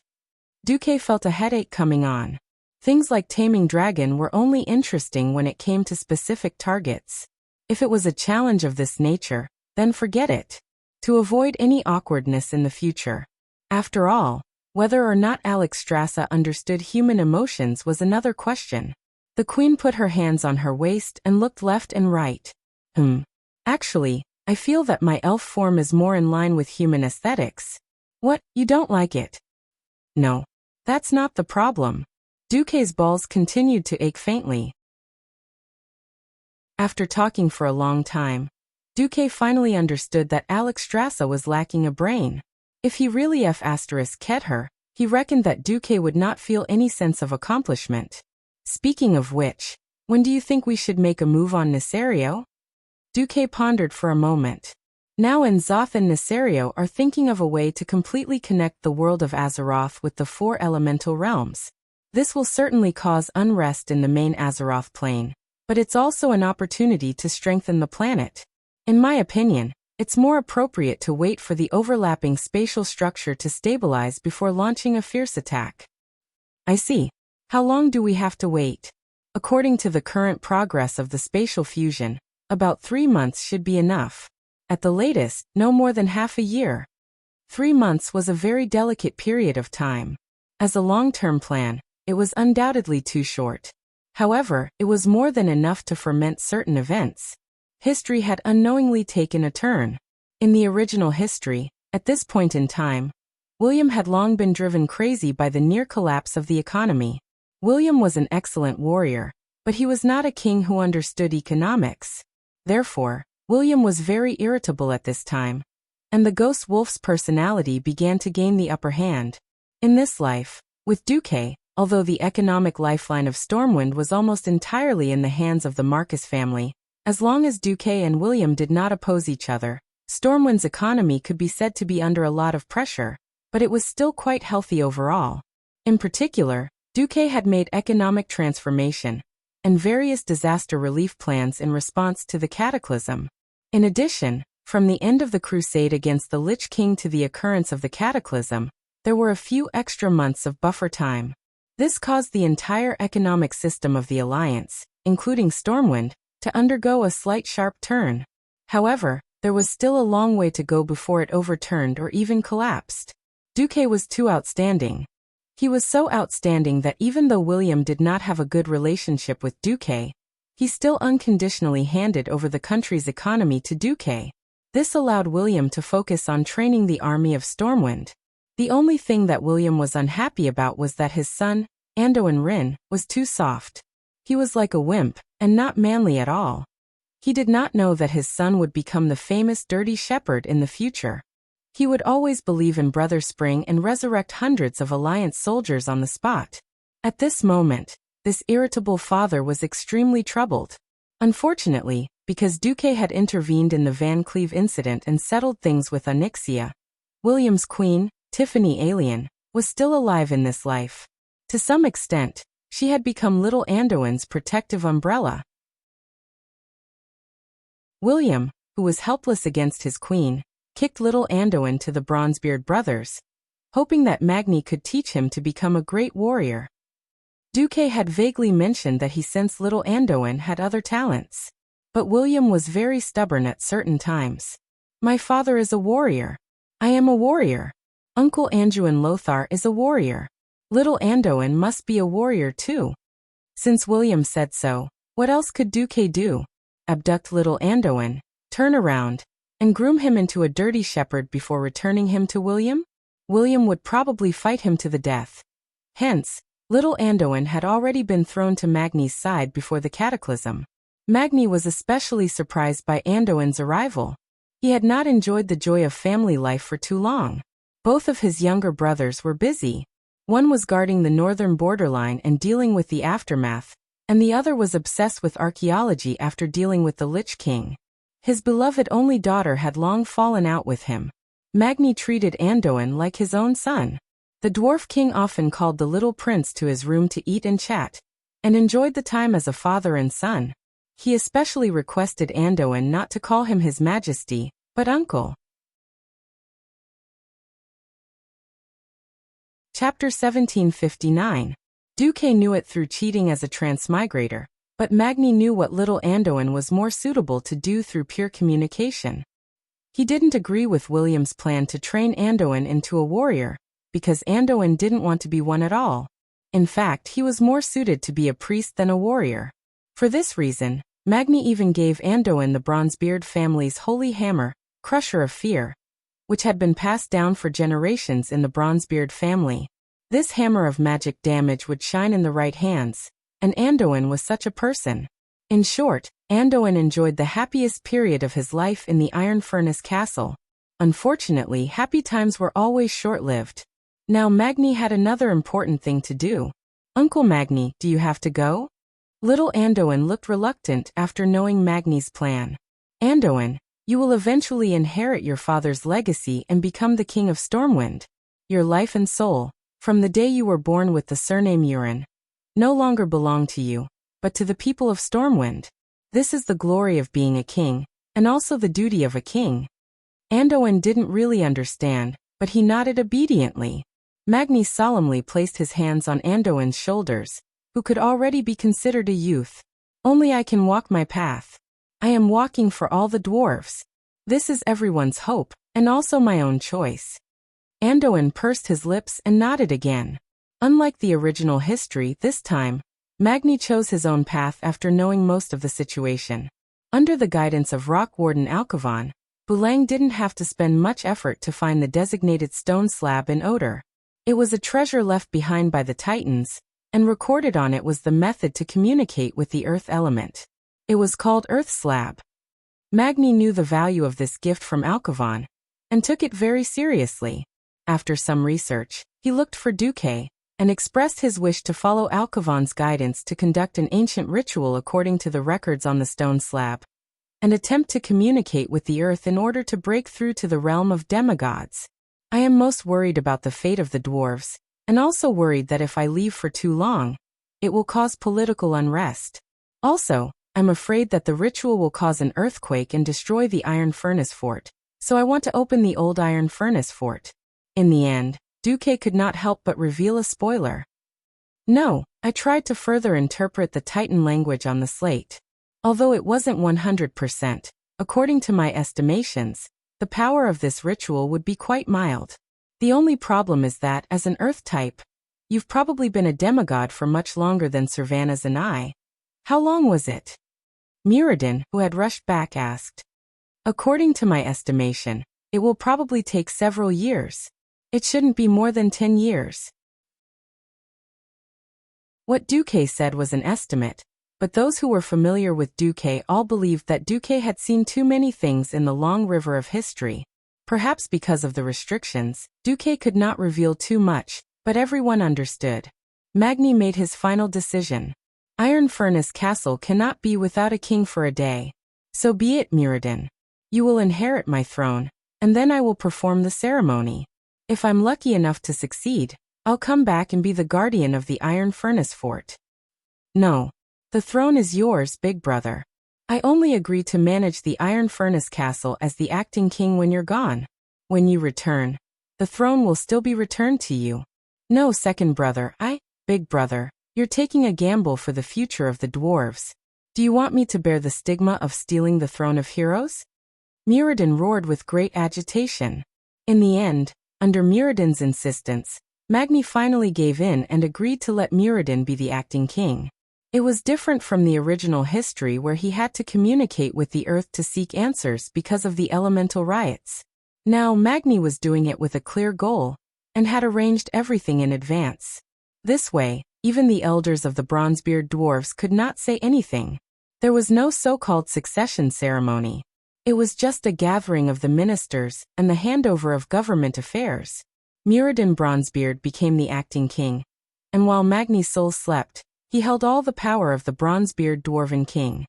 Duque felt a headache coming on. Things like taming dragon were only interesting when it came to specific targets. If it was a challenge of this nature, then forget it. To avoid any awkwardness in the future. After all, whether or not Alexstrasza understood human emotions was another question. The queen put her hands on her waist and looked left and right. Actually, I feel that my elf form is more in line with human aesthetics. What, you don't like it? No. That's not the problem. Duque's balls continued to ache faintly. After talking for a long time, Duque finally understood that Alexstrasza was lacking a brain. If he really ket her, he reckoned that Duque would not feel any sense of accomplishment. Speaking of which, when do you think we should make a move on Nesario? Duque pondered for a moment. Now N'Zoth and Nesario are thinking of a way to completely connect the world of Azeroth with the 4 elemental realms. This will certainly cause unrest in the main Azeroth plane, but it's also an opportunity to strengthen the planet. In my opinion, it's more appropriate to wait for the overlapping spatial structure to stabilize before launching a fierce attack. I see. How long do we have to wait? According to the current progress of the spatial fusion, about 3 months should be enough. At the latest, no more than half a year. 3 months was a very delicate period of time. As a long-term plan, it was undoubtedly too short. However, it was more than enough to ferment certain events. History had unknowingly taken a turn. In the original history, at this point in time, William had long been driven crazy by the near collapse of the economy. William was an excellent warrior, but he was not a king who understood economics. Therefore, William was very irritable at this time, and the ghost wolf's personality began to gain the upper hand. In this life, with Duque, although the economic lifeline of Stormwind was almost entirely in the hands of the Marcus family, as long as Duque and William did not oppose each other, Stormwind's economy could be said to be under a lot of pressure, but it was still quite healthy overall. In particular, Duque had made economic transformation and various disaster relief plans in response to the cataclysm. In addition, from the end of the crusade against the Lich King to the occurrence of the cataclysm, there were a few extra months of buffer time. This caused the entire economic system of the Alliance, including Stormwind, to undergo a slight sharp turn. However, there was still a long way to go before it overturned or even collapsed. Duque was too outstanding. He was so outstanding that even though William did not have a good relationship with Duque, he still unconditionally handed over the country's economy to Duque. This allowed William to focus on training the army of Stormwind. The only thing that William was unhappy about was that his son, Anduin Wrynn, was too soft. He was like a wimp, and not manly at all. He did not know that his son would become the famous Dirty Shepherd in the future. He would always believe in Brother Spring and resurrect hundreds of Alliance soldiers on the spot. At this moment, this irritable father was extremely troubled. Unfortunately, because Duque had intervened in the Van Cleve incident and settled things with Onyxia, William's queen, Tiffany Alien, was still alive in this life. To some extent, she had become little Anduin's protective umbrella. William, who was helpless against his queen, kicked little Anduin to the Bronzebeard brothers, hoping that Magni could teach him to become a great warrior. Duque had vaguely mentioned that he sensed little Anduin had other talents. But William was very stubborn at certain times. My father is a warrior. I am a warrior. Uncle Anduin Lothar is a warrior. Little Anduin must be a warrior too. Since William said so, what else could Duque do? Abduct little Anduin, turn around, and groom him into a dirty shepherd before returning him to William? William would probably fight him to the death. Hence, little Anduin had already been thrown to Magni's side before the cataclysm. Magni was especially surprised by Anduin's arrival. He had not enjoyed the joy of family life for too long. Both of his younger brothers were busy. One was guarding the northern borderline and dealing with the aftermath, and the other was obsessed with archaeology after dealing with the Lich King. His beloved only daughter had long fallen out with him. Magni treated Anduin like his own son. The Dwarf King often called the little prince to his room to eat and chat, and enjoyed the time as a father and son. He especially requested Anduin not to call him His Majesty, but Uncle. Chapter 1759. Duque knew it through cheating as a transmigrator, but Magni knew what little Anduin was more suitable to do through pure communication. He didn't agree with William's plan to train Anduin into a warrior, because Anduin didn't want to be one at all. In fact, he was more suited to be a priest than a warrior. For this reason, Magni even gave Anduin the Bronzebeard family's holy hammer, Crusher of Fear, which had been passed down for generations in the Bronzebeard family. This hammer of magic damage would shine in the right hands, and Anduin was such a person. In short, Anduin enjoyed the happiest period of his life in the Iron Furnace Castle. Unfortunately, happy times were always short-lived. Now Magni had another important thing to do. "Uncle Magni, do you have to go?" Little Anduin looked reluctant after knowing Magni's plan. "Anduin, you will eventually inherit your father's legacy and become the king of Stormwind. Your life and soul, from the day you were born with the surname Urin, no longer belong to you, but to the people of Stormwind. This is the glory of being a king, and also the duty of a king." Anduin didn't really understand, but he nodded obediently. Magni solemnly placed his hands on Anduin's shoulders, who could already be considered a youth. "Only I can walk my path. I am walking for all the dwarves. This is everyone's hope, and also my own choice." Anduin pursed his lips and nodded again. Unlike the original history, this time, Magni chose his own path after knowing most of the situation. Under the guidance of Rock Warden Alcavan, Bulang didn't have to spend much effort to find the designated stone slab in Odor. It was a treasure left behind by the Titans, and recorded on it was the method to communicate with the earth element. It was called Earth Slab. Magni knew the value of this gift from Alcavan, and took it very seriously. After some research, he looked for Duque, and expressed his wish to follow Alcavan's guidance to conduct an ancient ritual according to the records on the stone slab, and attempt to communicate with the earth in order to break through to the realm of demigods. "I am most worried about the fate of the dwarves, and also worried that if I leave for too long, it will cause political unrest. Also, I'm afraid that the ritual will cause an earthquake and destroy the Iron Furnace Fort, so I want to open the old Iron Furnace Fort." In the end, Duque could not help but reveal a spoiler. "No, I tried to further interpret the Titan language on the slate. Although it wasn't 100%, according to my estimations, the power of this ritual would be quite mild. The only problem is that, as an Earth type, you've probably been a demigod for much longer than Servanas and I." "How long was it?" Muradin, who had rushed back, asked. "According to my estimation, it will probably take several years. It shouldn't be more than 10 years. What Duque said was an estimate, but those who were familiar with Duque all believed that Duque had seen too many things in the long river of history. Perhaps because of the restrictions, Duque could not reveal too much, but everyone understood. Magni made his final decision. "Iron Furnace Castle cannot be without a king for a day. So be it, Muradin. You will inherit my throne, and then I will perform the ceremony. If I'm lucky enough to succeed, I'll come back and be the guardian of the Iron Furnace Fort." "No. The throne is yours, big brother. I only agreed to manage the Iron Furnace Castle as the acting king when you're gone. When you return, the throne will still be returned to you." "No, second brother, big brother, you're taking a gamble for the future of the dwarves. Do you want me to bear the stigma of stealing the throne of heroes?" Muradin roared with great agitation. In the end, under Muradin's insistence, Magni finally gave in and agreed to let Muradin be the acting king. It was different from the original history where he had to communicate with the earth to seek answers because of the elemental riots. Now Magni was doing it with a clear goal, and had arranged everything in advance. This way, even the elders of the Bronzebeard dwarves could not say anything. There was no so-called succession ceremony. It was just a gathering of the ministers and the handover of government affairs. Muradin Bronzebeard became the acting king, and while Magni's soul slept, he held all the power of the Bronzebeard Dwarven King.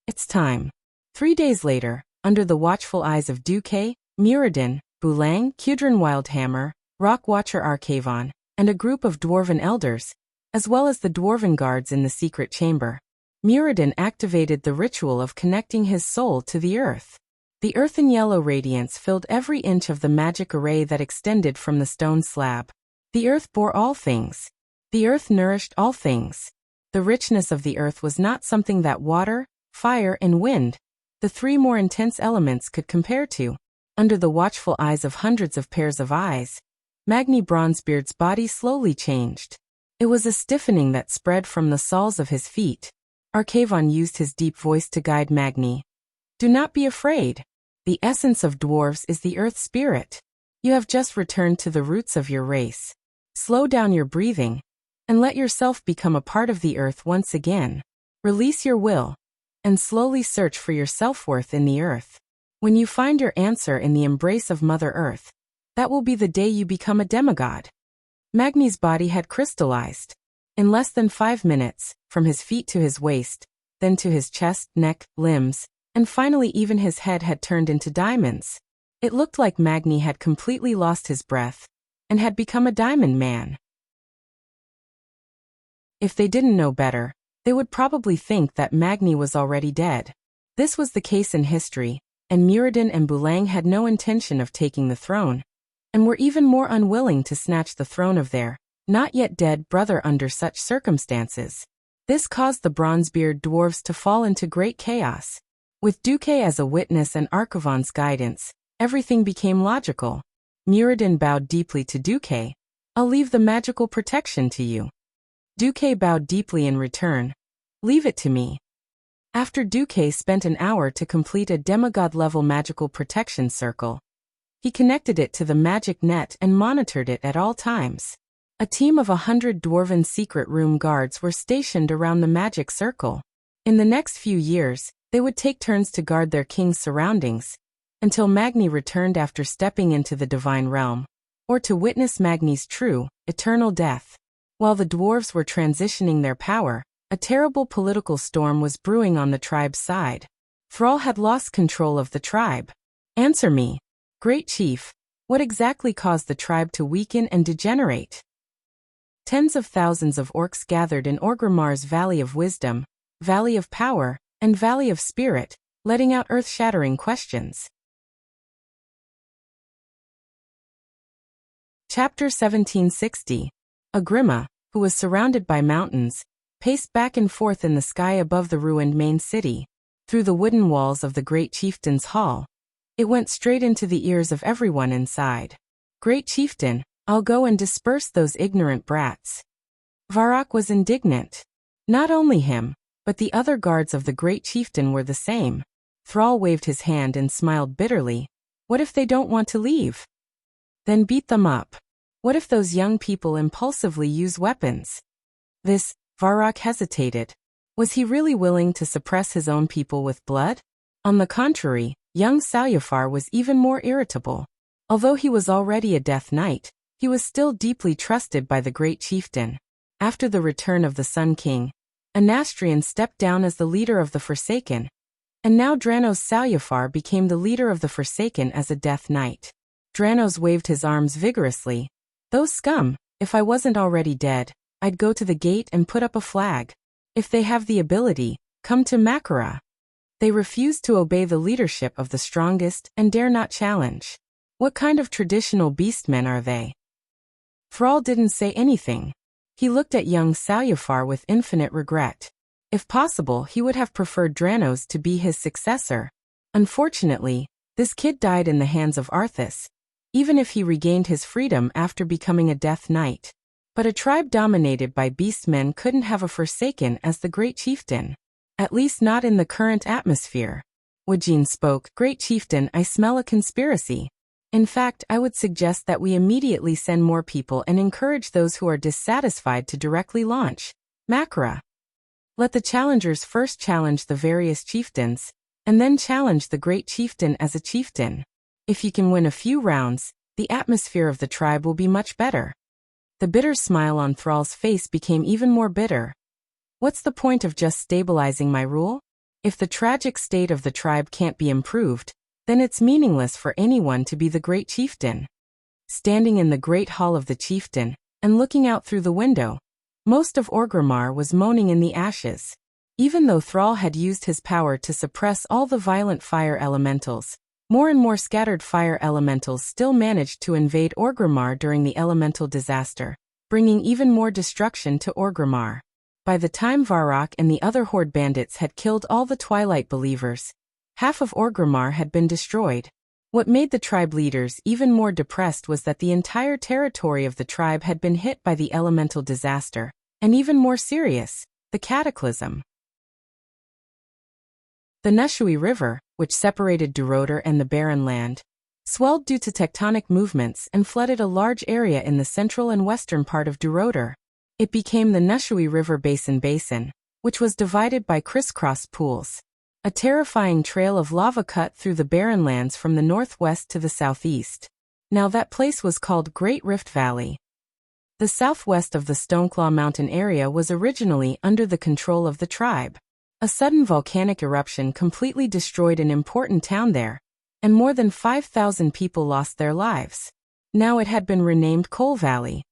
It's time. 3 days later, under the watchful eyes of Duque, Muradin, Bulang, Kudrin Wildhammer, Rockwatcher Arcavon, and a group of dwarven elders, as well as the dwarven guards in the secret chamber, Muradin activated the ritual of connecting his soul to the earth. The earthen yellow radiance filled every inch of the magic array that extended from the stone slab. The earth bore all things. The earth nourished all things. The richness of the earth was not something that water, fire, and wind, the three more intense elements, could compare to. Under the watchful eyes of hundreds of pairs of eyes, Magni Bronzebeard's body slowly changed. It was a stiffening that spread from the soles of his feet. Arcavon used his deep voice to guide Magni. Do not be afraid. The essence of dwarves is the earth spirit. You have just returned to the roots of your race. Slow down your breathing, and let yourself become a part of the earth once again. Release your will, and slowly search for your self-worth in the earth. When you find your answer in the embrace of Mother Earth, that will be the day you become a demigod. Magni's body had crystallized. In less than 5 minutes, from his feet to his waist, then to his chest, neck, limbs, and finally even his head had turned into diamonds. It looked like Magni had completely lost his breath, and had become a diamond man. If they didn't know better, they would probably think that Magni was already dead. This was the case in history, and Muradin and Bulang had no intention of taking the throne, and were even more unwilling to snatch the throne of their not yet dead brother under such circumstances. This caused the Bronzebeard dwarves to fall into great chaos. With Duque as a witness and Arcavon's guidance, everything became logical. Muradin bowed deeply to Duque. I'll leave the magical protection to you. Duque bowed deeply in return. Leave it to me. After Duque spent an hour to complete a demigod-level magical protection circle, he connected it to the magic net and monitored it at all times. A team of 100 dwarven secret room guards were stationed around the magic circle. In the next few years, they would take turns to guard their king's surroundings, until Magni returned after stepping into the divine realm, or to witness Magni's true, eternal death. While the dwarves were transitioning their power, a terrible political storm was brewing on the tribe's side. Thrall had lost control of the tribe. Answer me, Great Chief, what exactly caused the tribe to weaken and degenerate? Tens of thousands of orcs gathered in Orgrimmar's Valley of Wisdom, Valley of Power, and Valley of Spirit, letting out earth-shattering questions. Chapter 1760. Agrima, who was surrounded by mountains, paced back and forth in the sky above the ruined main city. Through the wooden walls of the Great Chieftain's hall, it went straight into the ears of everyone inside. Great Chieftain, I'll go and disperse those ignorant brats. Varrock was indignant. Not only him, but the other guards of the Great Chieftain were the same. Thrall waved his hand and smiled bitterly. What if they don't want to leave? Then beat them up. What if those young people impulsively use weapons? Varrock hesitated. Was he really willing to suppress his own people with blood? On the contrary, young Salyafar was even more irritable. Although he was already a Death Knight, he was still deeply trusted by the Great Chieftain. After the return of the Sun King, Anastrian stepped down as the leader of the Forsaken, and now Dranos Salyafar became the leader of the Forsaken as a Death Knight. Dranos waved his arms vigorously. Those scum, if I wasn't already dead, I'd go to the gate and put up a flag. If they have the ability, come to Makara. They refuse to obey the leadership of the strongest and dare not challenge. What kind of traditional beastmen are they? Thrall didn't say anything. He looked at young Salyafar with infinite regret. If possible, he would have preferred Dranos to be his successor. Unfortunately, this kid died in the hands of Arthas, even if he regained his freedom after becoming a Death Knight. But a tribe dominated by beastmen couldn't have a Forsaken as the Great Chieftain. At least not in the current atmosphere. Wajin spoke. Great Chieftain, I smell a conspiracy. In fact, I would suggest that we immediately send more people and encourage those who are dissatisfied to directly launch Makara. Let the challengers first challenge the various chieftains, and then challenge the Great Chieftain as a chieftain. If you can win a few rounds, the atmosphere of the tribe will be much better. The bitter smile on Thrall's face became even more bitter. What's the point of just stabilizing my rule? If the tragic state of the tribe can't be improved, then it's meaningless for anyone to be the Great Chieftain. Standing in the Great Hall of the Chieftain, and looking out through the window, most of Orgrimmar was moaning in the ashes. Even though Thrall had used his power to suppress all the violent fire elementals, more and more scattered fire elementals still managed to invade Orgrimmar during the elemental disaster. bringing even more destruction to Orgrimmar. By the time Varrock and the other Horde bandits had killed all the Twilight believers, half of Orgrimmar had been destroyed. What made the tribe leaders even more depressed was that the entire territory of the tribe had been hit by the elemental disaster, and even more serious, the cataclysm. The Nushui River, which separated Duroder and the Barren Land, swelled due to tectonic movements and flooded a large area in the central and western part of Duroder. It became the Nushui River Basin, which was divided by crisscross pools. A terrifying trail of lava cut through the Barren Lands from the northwest to the southeast. Now that place was called Great Rift Valley. The southwest of the Stoneclaw Mountain area was originally under the control of the tribe. A sudden volcanic eruption completely destroyed an important town there, and more than 5,000 people lost their lives. Now it had been renamed Coal Valley.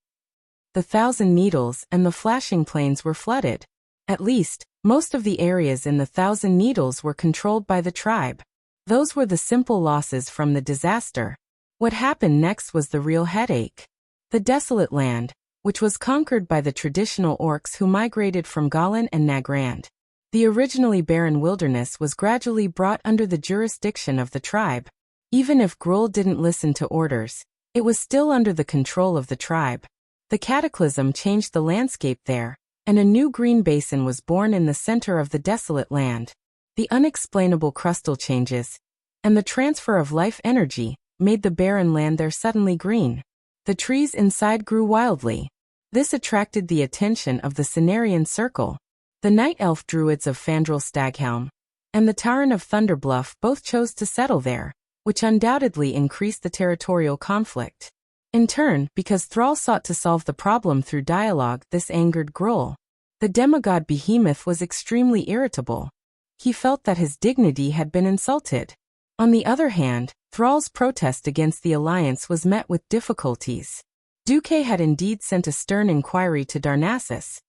The Thousand Needles and the Flashing Plains were flooded. At least, most of the areas in the Thousand Needles were controlled by the tribe. Those were the simple losses from the disaster. What happened next was the real headache. The Desolate Land, which was conquered by the traditional orcs who migrated from Galan and Nagrand. The originally barren wilderness was gradually brought under the jurisdiction of the tribe. Even if Gruul didn't listen to orders, it was still under the control of the tribe. The cataclysm changed the landscape there, and a new green basin was born in the center of the Desolate Land. The unexplainable crustal changes, and the transfer of life energy, made the barren land there suddenly green. The trees inside grew wildly. This attracted the attention of the Cenarian Circle. The Night Elf Druids of Fandral Staghelm and the Tauren of Thunderbluff both chose to settle there, which undoubtedly increased the territorial conflict. In turn, because Thrall sought to solve the problem through dialogue, this angered Gruul. The demigod Behemoth was extremely irritable. He felt that his dignity had been insulted. On the other hand, Thrall's protest against the alliance was met with difficulties. Duque had indeed sent a stern inquiry to Darnassus,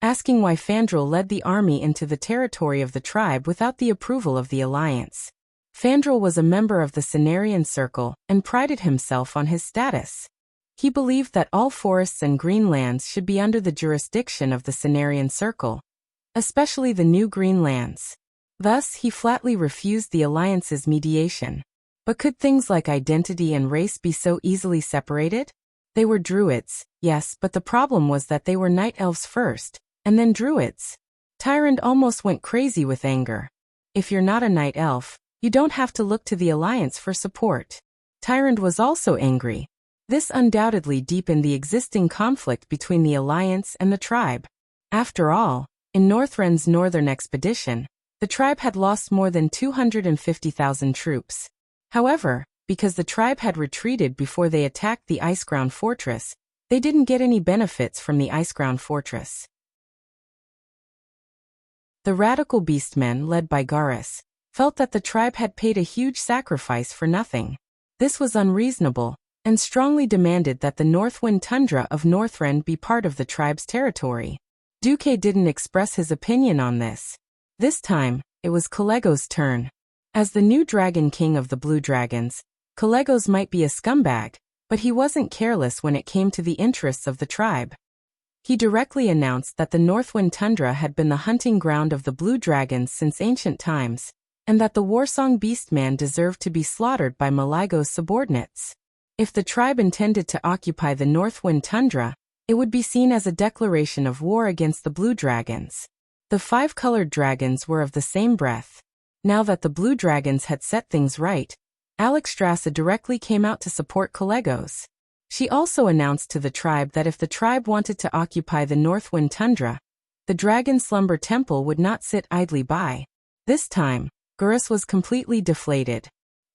asking why Fandral led the army into the territory of the tribe without the approval of the alliance. Fandral was a member of the Cenarian Circle and prided himself on his status. He believed that all forests and green lands should be under the jurisdiction of the Cenarian Circle, especially the new green lands. Thus, he flatly refused the alliance's mediation. But could things like identity and race be so easily separated? They were druids, yes, but the problem was that they were night elves first, and then druids. Tyrande almost went crazy with anger. If you're not a night elf, you don't have to look to the alliance for support. Tyrande was also angry. This undoubtedly deepened the existing conflict between the alliance and the tribe. After all, in Northrend's northern expedition, the tribe had lost more than 250,000 troops. However, because the tribe had retreated before they attacked the Iceground Fortress, they didn't get any benefits from the Iceground Fortress. The radical beastmen, led by Garrus, felt that the tribe had paid a huge sacrifice for nothing. This was unreasonable, and strongly demanded that the Northwind Tundra of Northrend be part of the tribe's territory. Duque didn't express his opinion on this. This time, it was Collego's turn. As the new Dragon King of the Blue Dragons, Collegos might be a scumbag, but he wasn't careless when it came to the interests of the tribe. He directly announced that the Northwind Tundra had been the hunting ground of the Blue Dragons since ancient times, and that the Warsong Beastman deserved to be slaughtered by Maligo's subordinates. If the tribe intended to occupy the Northwind Tundra, it would be seen as a declaration of war against the Blue Dragons. The five-colored dragons were of the same breath. Now that the Blue Dragons had set things right, Alexstrasza directly came out to support Collegos. She also announced to the tribe that if the tribe wanted to occupy the Northwind Tundra, the Dragon Slumber Temple would not sit idly by. This time, Garrus was completely deflated.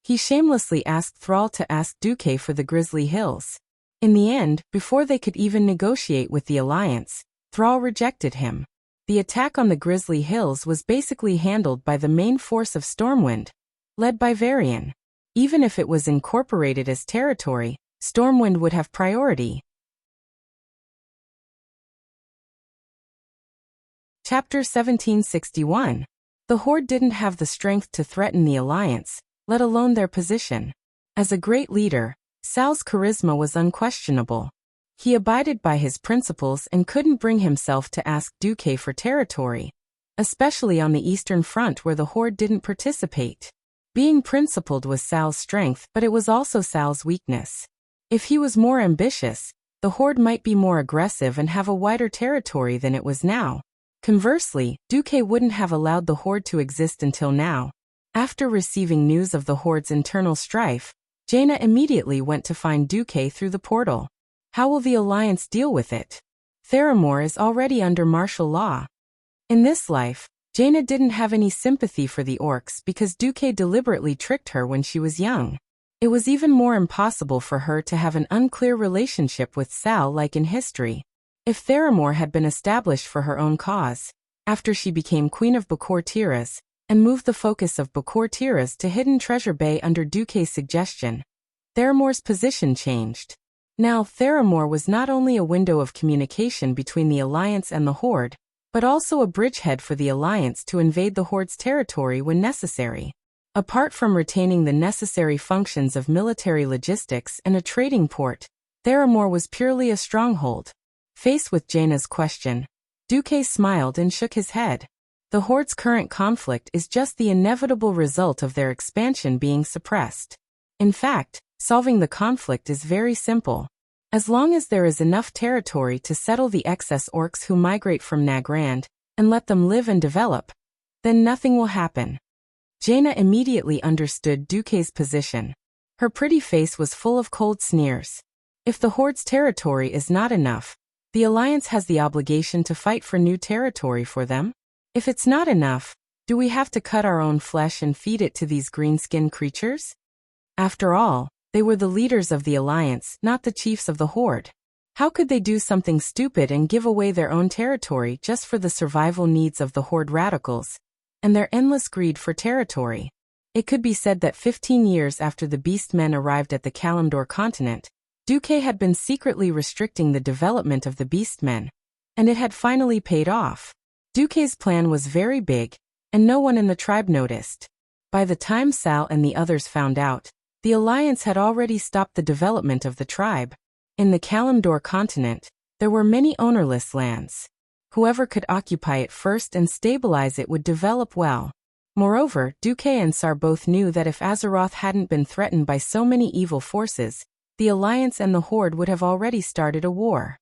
He shamelessly asked Thrall to ask Duque for the Grizzly Hills. In the end, before they could even negotiate with the alliance, Thrall rejected him. The attack on the Grizzly Hills was basically handled by the main force of Stormwind, led by Varian. Even if it was incorporated as territory, Stormwind would have priority. Chapter 1761. The Horde didn't have the strength to threaten the alliance, let alone their position. As a great leader, Sal's charisma was unquestionable. He abided by his principles and couldn't bring himself to ask Duque for territory, especially on the Eastern Front where the Horde didn't participate. Being principled was Sal's strength, but it was also Sal's weakness. If he was more ambitious, the Horde might be more aggressive and have a wider territory than it was now. Conversely, Duque wouldn't have allowed the Horde to exist until now. After receiving news of the Horde's internal strife, Jaina immediately went to find Duque through the portal. How will the Alliance deal with it? Theramore is already under martial law. In this life, Jaina didn't have any sympathy for the orcs because Duque deliberately tricked her when she was young. It was even more impossible for her to have an unclear relationship with Sal like in history. If Theramore had been established for her own cause, after she became Queen of Bokor Tiras, and moved the focus of Bokor Tiras to Hidden Treasure Bay under Duque's suggestion, Theramore's position changed. Now, Theramore was not only a window of communication between the Alliance and the Horde, but also a bridgehead for the Alliance to invade the Horde's territory when necessary. Apart from retaining the necessary functions of military logistics and a trading port, Theramore was purely a stronghold. Faced with Jaina's question, Duque smiled and shook his head. The Horde's current conflict is just the inevitable result of their expansion being suppressed. In fact, solving the conflict is very simple. As long as there is enough territory to settle the excess orcs who migrate from Nagrand, and let them live and develop, then nothing will happen. Jaina immediately understood Duque's position. Her pretty face was full of cold sneers. If the Horde's territory is not enough, the Alliance has the obligation to fight for new territory for them. If it's not enough, do we have to cut our own flesh and feed it to these green-skinned creatures? After all, they were the leaders of the Alliance, not the chiefs of the Horde. How could they do something stupid and give away their own territory just for the survival needs of the Horde radicals and their endless greed for territory? It could be said that 15 years after the Beastmen arrived at the Kalimdor continent, Duque had been secretly restricting the development of the Beastmen, and it had finally paid off. Duque's plan was very big, and no one in the tribe noticed. By the time Sal and the others found out, the Alliance had already stopped the development of the tribe. In the Kalimdor continent, there were many ownerless lands. Whoever could occupy it first and stabilize it would develop well. Moreover, Duque and Sar both knew that if Azeroth hadn't been threatened by so many evil forces, the Alliance and the Horde would have already started a war.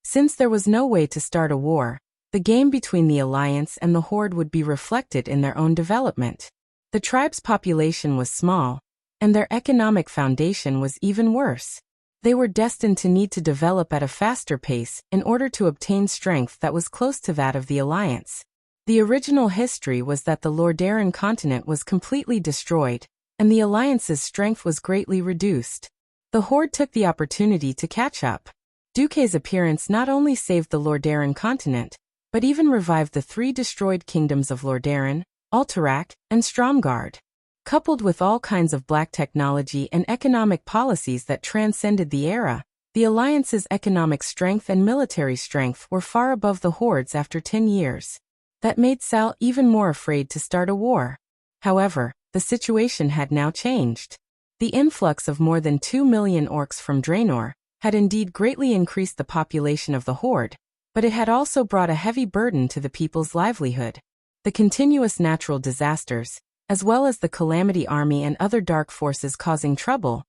Since there was no way to start a war, the game between the Alliance and the Horde would be reflected in their own development. The tribe's population was small, and their economic foundation was even worse. They were destined to need to develop at a faster pace in order to obtain strength that was close to that of the Alliance. The original history was that the Lordaeron continent was completely destroyed, and the Alliance's strength was greatly reduced. The Horde took the opportunity to catch up. Duque's appearance not only saved the Lordaeron continent, but even revived the 3 destroyed kingdoms of Lordaeron, Alterac, and Stromgarde. Coupled with all kinds of black technology and economic policies that transcended the era, the Alliance's economic strength and military strength were far above the Horde's after 10 years. That made Sal even more afraid to start a war. However, the situation had now changed. The influx of more than 2 million orcs from Draenor had indeed greatly increased the population of the Horde, but it had also brought a heavy burden to the people's livelihood. The continuous natural disasters, as well as the Calamity Army and other dark forces causing trouble,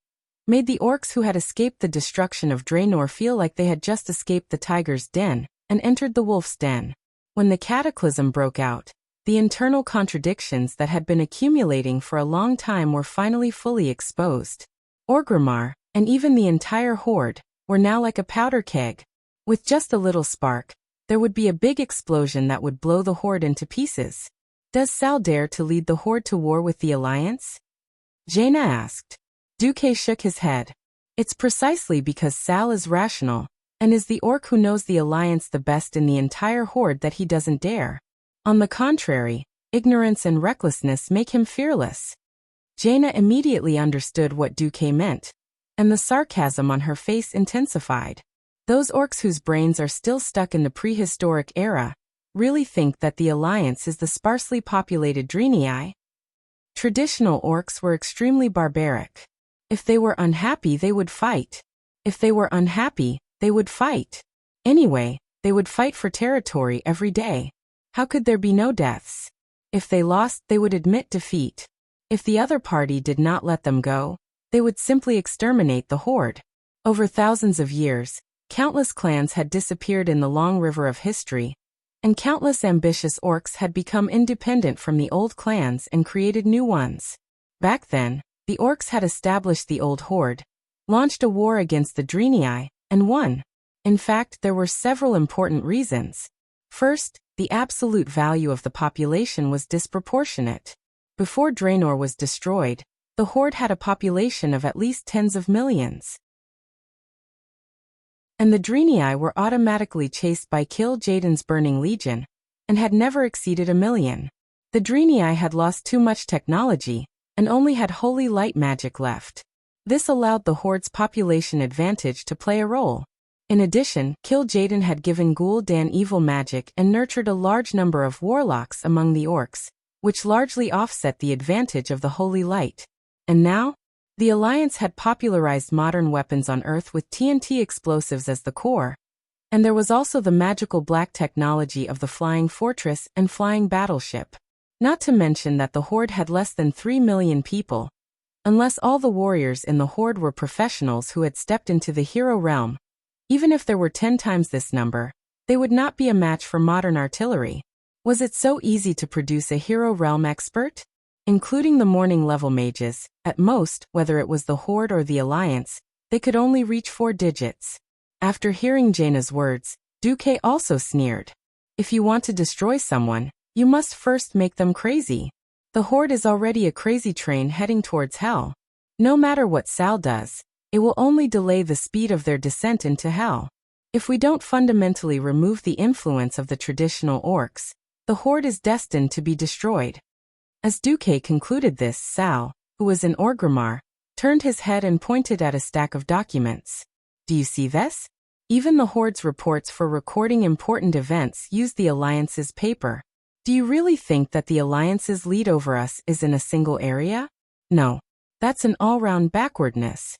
made the orcs who had escaped the destruction of Draenor feel like they had just escaped the tiger's den and entered the wolf's den. When the cataclysm broke out, the internal contradictions that had been accumulating for a long time were finally fully exposed. Orgrimmar, and even the entire Horde, were now like a powder keg. With just a little spark, there would be a big explosion that would blow the Horde into pieces. Does Sal dare to lead the Horde to war with the Alliance? Jaina asked. Duque shook his head. It's precisely because Sal is rational, and is the orc who knows the Alliance the best in the entire Horde that he doesn't dare. On the contrary, ignorance and recklessness make him fearless. Jaina immediately understood what Duque meant, and the sarcasm on her face intensified. Those orcs whose brains are still stuck in the prehistoric era really think that the Alliance is the sparsely populated Draenei? Traditional orcs were extremely barbaric. If they were unhappy, they would fight. If they were unhappy, they would fight. Anyway, they would fight for territory every day. How could there be no deaths? If they lost, they would admit defeat. If the other party did not let them go, they would simply exterminate the horde. Over thousands of years, countless clans had disappeared in the long river of history, and countless ambitious orcs had become independent from the old clans and created new ones. Back then, the orcs had established the old horde, launched a war against the Draenei, and won. In fact, there were several important reasons. First, the absolute value of the population was disproportionate. Before Draenor was destroyed, the horde had a population of at least tens of millions. And the Draenei were automatically chased by Kil Jaden's Burning Legion, and had never exceeded 1,000,000. The Draenei had lost too much technology, and only had holy light magic left. This allowed the horde's population advantage to play a role. In addition, Kil Jaden had given Gul'dan evil magic and nurtured a large number of warlocks among the orcs, which largely offset the advantage of the holy light. And now, the Alliance had popularized modern weapons on Earth with TNT explosives as the core, and there was also the magical black technology of the flying fortress and flying battleship. Not to mention that the horde had less than 3 million people. Unless all the warriors in the horde were professionals who had stepped into the hero realm, even if there were 10 times this number, they would not be a match for modern artillery. Was it so easy to produce a hero realm expert? Including the morning level mages, at most, whether it was the horde or the Alliance, they could only reach 4 digits. After hearing Jaina's words, Duque also sneered. If you want to destroy someone, you must first make them crazy. The horde is already a crazy train heading towards hell. No matter what Sal does, it will only delay the speed of their descent into hell. If we don't fundamentally remove the influence of the traditional orcs, the horde is destined to be destroyed. As Duque concluded this, Sal, who was in Orgrimmar, turned his head and pointed at a stack of documents. Do you see this? Even the horde's reports for recording important events use the Alliance's paper. Do you really think that the Alliance's lead over us is in a single area? No. That's an all-round backwardness.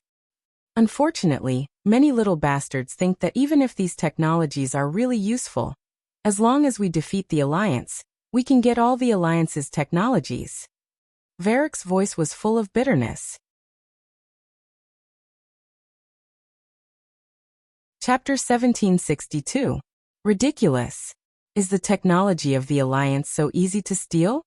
Unfortunately, many little bastards think that even if these technologies are really useful, as long as we defeat the Alliance, we can get all the Alliance's technologies. Varric's voice was full of bitterness. Chapter 1762. Ridiculous. Is the technology of the Alliance so easy to steal?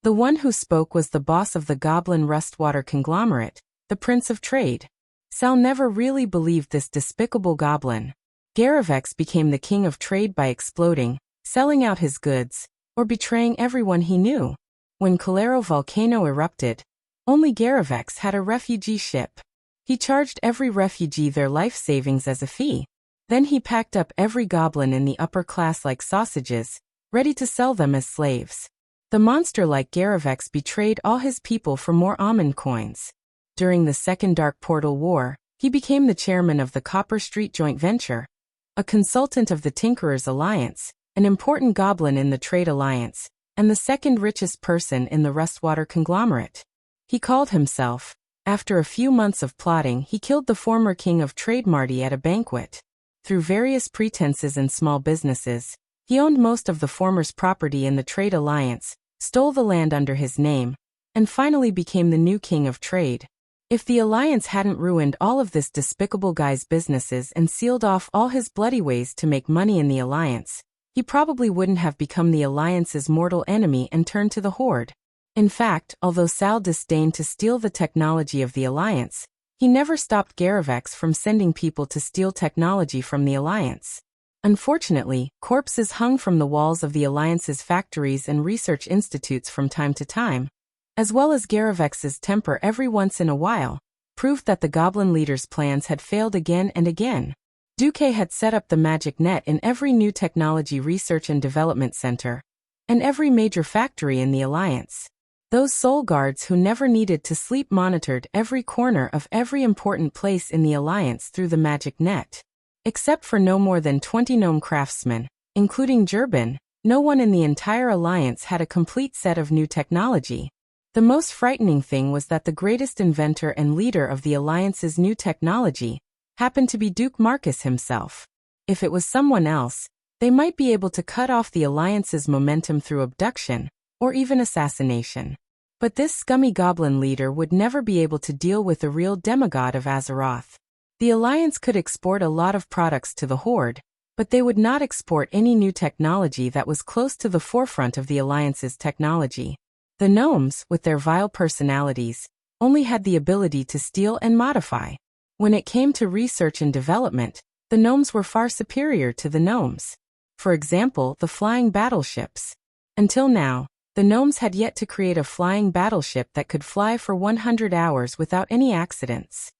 The one who spoke was the boss of the Goblin Rustwater conglomerate, the Prince of Trade. Sal never really believed this despicable goblin. Garavex became the king of trade by exploding, selling out his goods, or betraying everyone he knew. When Calero Volcano erupted, only Garavex had a refugee ship. He charged every refugee their life savings as a fee. Then he packed up every goblin in the upper class like sausages, ready to sell them as slaves. The monster like Garavex betrayed all his people for more almond coins. During the Second Dark Portal War, he became the chairman of the Copper Street Joint Venture, a consultant of the Tinkerers Alliance, an important goblin in the Trade Alliance, and the second richest person in the Rustwater conglomerate. He called himself. After a few months of plotting, he killed the former king of Trade Marty at a banquet. Through various pretenses and small businesses, he owned most of the former's property in the Trade Alliance, stole the land under his name, and finally became the new king of trade. If the Alliance hadn't ruined all of this despicable guy's businesses and sealed off all his bloody ways to make money in the Alliance, he probably wouldn't have become the Alliance's mortal enemy and turned to the Horde. In fact, although Sal disdained to steal the technology of the Alliance, he never stopped Garavex from sending people to steal technology from the Alliance. Unfortunately, corpses hung from the walls of the Alliance's factories and research institutes from time to time, as well as Garavex's temper every once in a while, proved that the goblin leader's plans had failed again and again. Duque had set up the magic net in every new technology research and development center, and every major factory in the Alliance. Those soul guards who never needed to sleep monitored every corner of every important place in the Alliance through the magic net. Except for no more than 20 gnome craftsmen, including Jurbin, no one in the entire Alliance had a complete set of new technology. The most frightening thing was that the greatest inventor and leader of the Alliance's new technology happened to be Duke Marcus himself. If it was someone else, they might be able to cut off the Alliance's momentum through abduction, or even assassination. But this scummy goblin leader would never be able to deal with the real demigod of Azeroth. The Alliance could export a lot of products to the Horde, but they would not export any new technology that was close to the forefront of the Alliance's technology. The gnomes, with their vile personalities, only had the ability to steal and modify. When it came to research and development, the gnomes were far superior to the gnomes. For example, the flying battleships. Until now, the gnomes had yet to create a flying battleship that could fly for 100 hours without any accidents.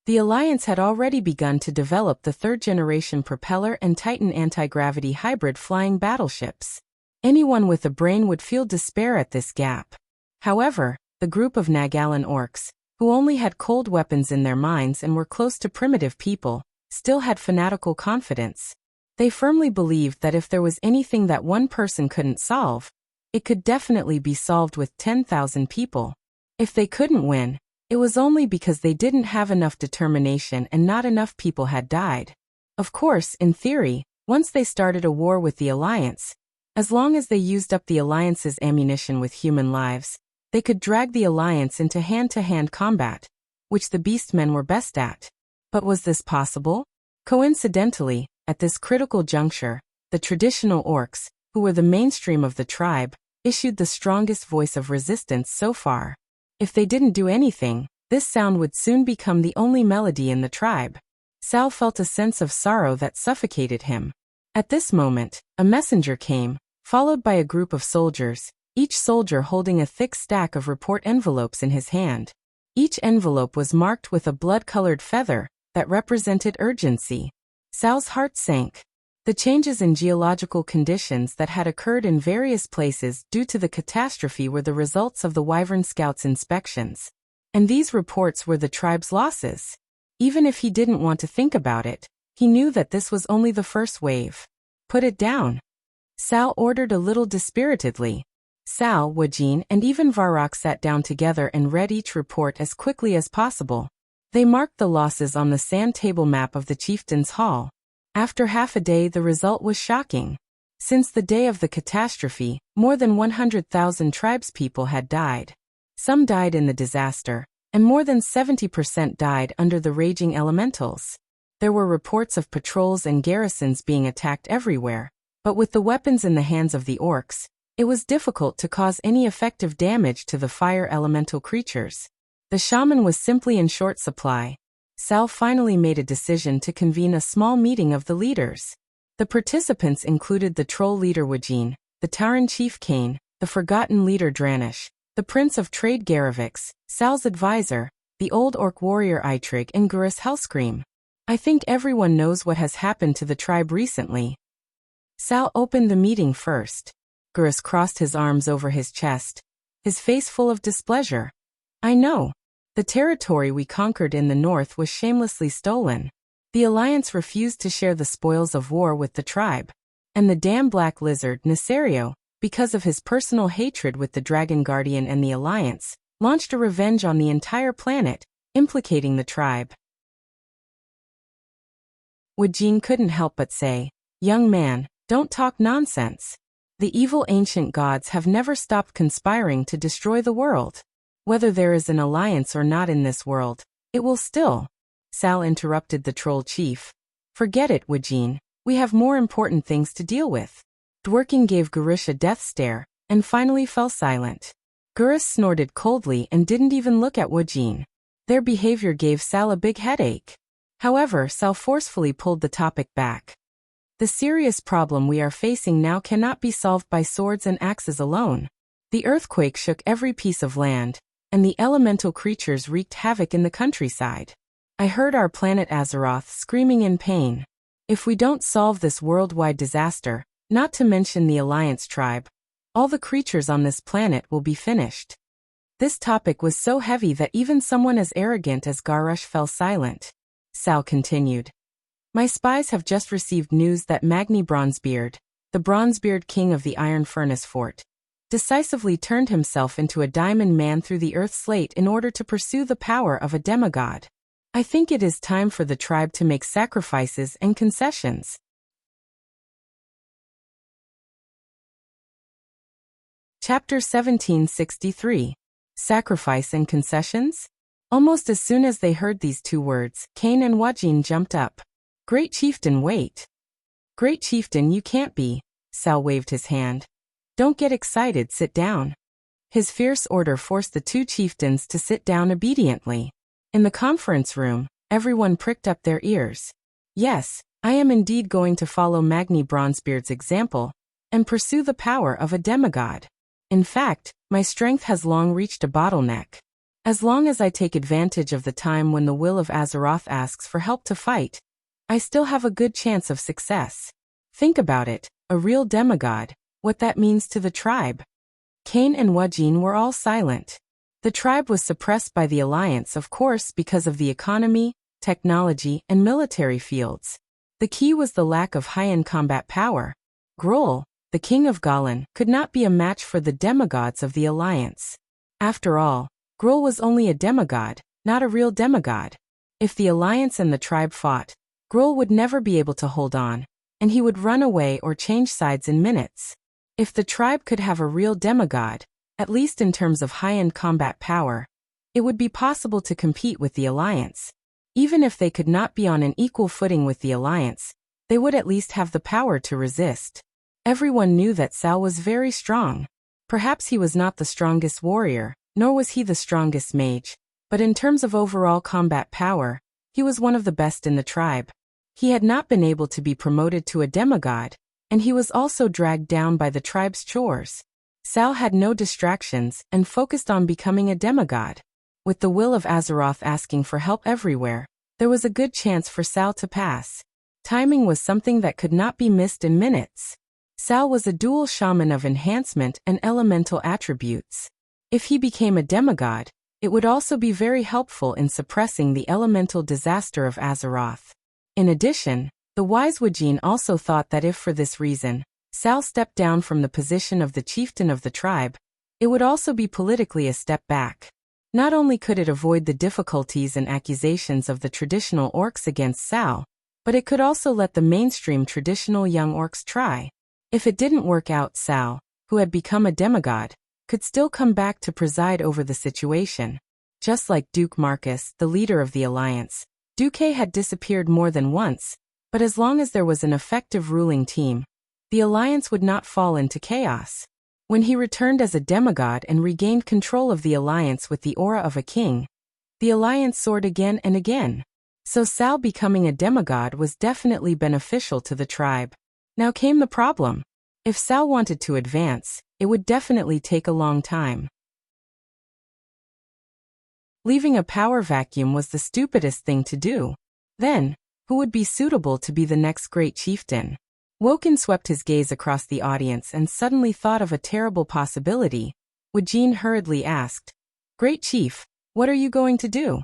The Alliance had already begun to develop the third-generation propeller and Titan anti-gravity hybrid flying battleships. Anyone with a brain would feel despair at this gap. However, the group of Nagalan orcs, who only had cold weapons in their minds and were close to primitive people, still had fanatical confidence. They firmly believed that if there was anything that one person couldn't solve, it could definitely be solved with 10,000 people. If they couldn't win, it was only because they didn't have enough determination and not enough people had died. Of course, in theory, once they started a war with the Alliance, as long as they used up the Alliance's ammunition with human lives, they could drag the Alliance into hand-to-hand combat, which the Beastmen were best at. But was this possible? Coincidentally, at this critical juncture, the traditional orcs, who were the mainstream of the tribe, issued the strongest voice of resistance so far. If they didn't do anything, this sound would soon become the only melody in the tribe. Sal felt a sense of sorrow that suffocated him. At this moment, a messenger came, followed by a group of soldiers, each soldier holding a thick stack of report envelopes in his hand. Each envelope was marked with a blood-colored feather that represented urgency. Sal's heart sank. The changes in geological conditions that had occurred in various places due to the catastrophe were the results of the Wyvern Scouts' inspections. And these reports were the tribe's losses. Even if he didn't want to think about it, he knew that this was only the first wave. Put it down. Sal ordered a little dispiritedly. Sal, Wajin, and even Varrock sat down together and read each report as quickly as possible. They marked the losses on the sand table map of the chieftain's hall. After half a day, the result was shocking. Since the day of the catastrophe, more than 100,000 tribespeople had died. Some died in the disaster, and more than 70% died under the raging elementals. There were reports of patrols and garrisons being attacked everywhere, but with the weapons in the hands of the orcs, it was difficult to cause any effective damage to the fire elemental creatures. The shaman was simply in short supply. Sal finally made a decision to convene a small meeting of the leaders. The participants included the troll leader Wajin, the Tauren chief Kane, the forgotten leader Dranish, the prince of trade Garavix, Sal's advisor, the old orc warrior Eitrig, and Gurus Hellscream. I think everyone knows what has happened to the tribe recently. Sal opened the meeting first. Gurus crossed his arms over his chest, his face full of displeasure. I know. The territory we conquered in the north was shamelessly stolen. The Alliance refused to share the spoils of war with the tribe. And the damn black lizard, Nesario, because of his personal hatred with the Dragon Guardian and the Alliance, launched a revenge on the entire planet, implicating the tribe. Wajin couldn't help but say, "Young man, don't talk nonsense. The evil ancient gods have never stopped conspiring to destroy the world. Whether there is an alliance or not in this world, it will still." Sal interrupted the troll chief. "Forget it, Wajin. We have more important things to deal with." Dworkin gave Gurish a death stare, and finally fell silent. Gurus snorted coldly and didn't even look at Wajin. Their behavior gave Sal a big headache. However, Sal forcefully pulled the topic back. "The serious problem we are facing now cannot be solved by swords and axes alone. The earthquake shook every piece of land, and the elemental creatures wreaked havoc in the countryside. I heard our planet Azeroth screaming in pain. If we don't solve this worldwide disaster, not to mention the Alliance tribe, all the creatures on this planet will be finished." This topic was so heavy that even someone as arrogant as Garrosh fell silent. Sal continued. "My spies have just received news that Magni Bronzebeard, the Bronzebeard king of the Iron Furnace Fort, decisively turned himself into a diamond man through the earth slate in order to pursue the power of a demigod. I think it is time for the tribe to make sacrifices and concessions. Chapter 1763. Sacrifice and concessions? Almost as soon as they heard these two words, Cain and Wajin jumped up. Great Chieftain, wait. Great Chieftain, you can't be. Sal waved his hand. Don't get excited, sit down. His fierce order forced the two chieftains to sit down obediently. In the conference room, everyone pricked up their ears. Yes, I am indeed going to follow Magni Bronzebeard's example and pursue the power of a demigod. In fact, my strength has long reached a bottleneck. As long as I take advantage of the time when the will of Azeroth asks for help to fight, I still have a good chance of success. Think about it, a real demigod, what that means to the tribe. Cain and Wajin were all silent. The tribe was suppressed by the Alliance, of course, because of the economy, technology, and military fields. The key was the lack of high-end combat power. Gruul, the king of Galan, could not be a match for the demigods of the Alliance. After all, Gruul was only a demigod, not a real demigod. If the Alliance and the tribe fought, Gruul would never be able to hold on, and he would run away or change sides in minutes. If the tribe could have a real demigod, at least in terms of high-end combat power, it would be possible to compete with the Alliance. Even if they could not be on an equal footing with the Alliance, they would at least have the power to resist. Everyone knew that Sal was very strong. Perhaps he was not the strongest warrior, nor was he the strongest mage, but in terms of overall combat power, he was one of the best in the tribe. He had not been able to be promoted to a demigod, and he was also dragged down by the tribe's chores. Sal had no distractions and focused on becoming a demigod. With the will of Azeroth asking for help everywhere, there was a good chance for Sal to pass. Timing was something that could not be missed in minutes. Sal was a dual shaman of enhancement and elemental attributes. If he became a demigod, it would also be very helpful in suppressing the elemental disaster of Azeroth. In addition, the wise Wajin also thought that if for this reason, Sal stepped down from the position of the chieftain of the tribe, it would also be politically a step back. Not only could it avoid the difficulties and accusations of the traditional orcs against Sal, but it could also let the mainstream traditional young orcs try. If it didn't work out, Sal, who had become a demigod, could still come back to preside over the situation. Just like Duke Marcus, the leader of the Alliance, Duque had disappeared more than once, but as long as there was an effective ruling team, the Alliance would not fall into chaos. When he returned as a demigod and regained control of the Alliance with the aura of a king, the Alliance soared again and again. So Sal becoming a demigod was definitely beneficial to the tribe. Now came the problem. If Sal wanted to advance, it would definitely take a long time. Leaving a power vacuum was the stupidest thing to do. Then, who would be suitable to be the next great chieftain? Woken swept his gaze across the audience and suddenly thought of a terrible possibility. Wajin hurriedly asked, "Great Chief, what are you going to do?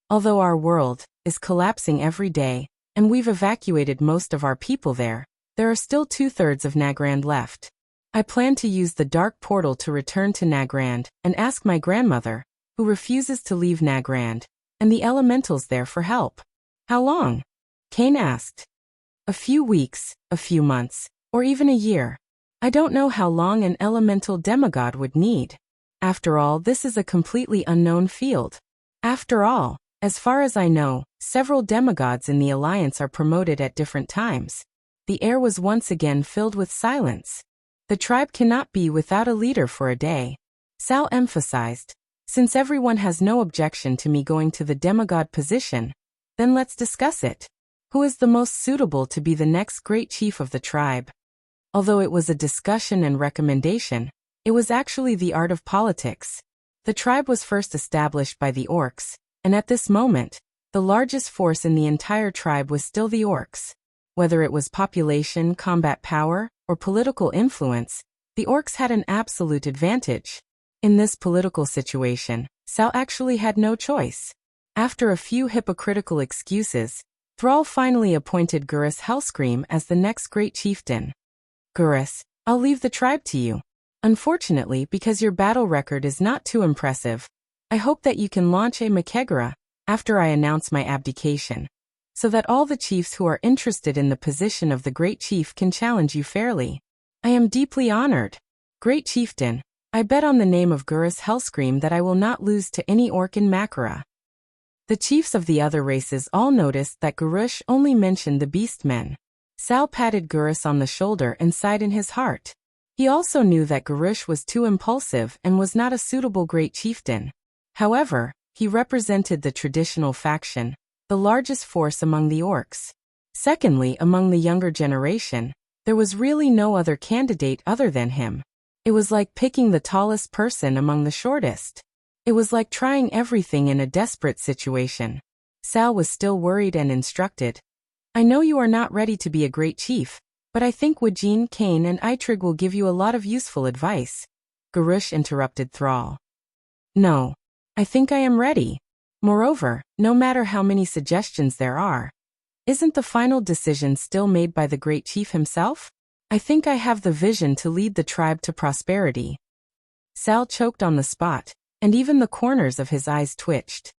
Although our world is collapsing every day, and we've evacuated most of our people there are still 2/3 of Nagrand left. I plan to use the dark portal to return to Nagrand and ask my grandmother, who refuses to leave Nagrand, and the elementals there for help." "How long?" Cain asked. "A few weeks, a few months, or even a year. I don't know how long an elemental demigod would need. After all, this is a completely unknown field. After all, as far as I know, several demigods in the Alliance are promoted at different times." The air was once again filled with silence. The tribe cannot be without a leader for a day. Sal emphasized, "Since everyone has no objection to me going to the demigod position, then let's discuss it. Who is the most suitable to be the next great chief of the tribe?" Although it was a discussion and recommendation, it was actually the art of politics. The tribe was first established by the orcs, and at this moment, the largest force in the entire tribe was still the orcs. Whether it was population, combat power, or political influence, the orcs had an absolute advantage. In this political situation, Sal actually had no choice. After a few hypocritical excuses, Thrall finally appointed Gurus Hellscream as the next great chieftain. "Gurus, I'll leave the tribe to you. Unfortunately, because your battle record is not too impressive, I hope that you can launch a Makegara after I announce my abdication, so that all the chiefs who are interested in the position of the Great Chief can challenge you fairly. I am deeply honored. Great Chieftain, I bet on the name of Gurus Hellscream that I will not lose to any orc in Makara. The chiefs of the other races all noticed that Gurush only mentioned the beastmen. Sal patted Gurus on the shoulder and sighed in his heart. He also knew that Gurush was too impulsive and was not a suitable Great Chieftain. However, he represented the traditional faction, the largest force among the orcs. Secondly, among the younger generation, there was really no other candidate other than him. It was like picking the tallest person among the shortest. It was like trying everything in a desperate situation. Sal was still worried and instructed. I know you are not ready to be a great chief, but I think Wajin, Kane and Eitrig will give you a lot of useful advice. Gurush interrupted Thrall. No. I think I am ready. Moreover, no matter how many suggestions there are, isn't the final decision still made by the great chief himself? I think I have the vision to lead the tribe to prosperity. Sal choked on the spot, and even the corners of his eyes twitched.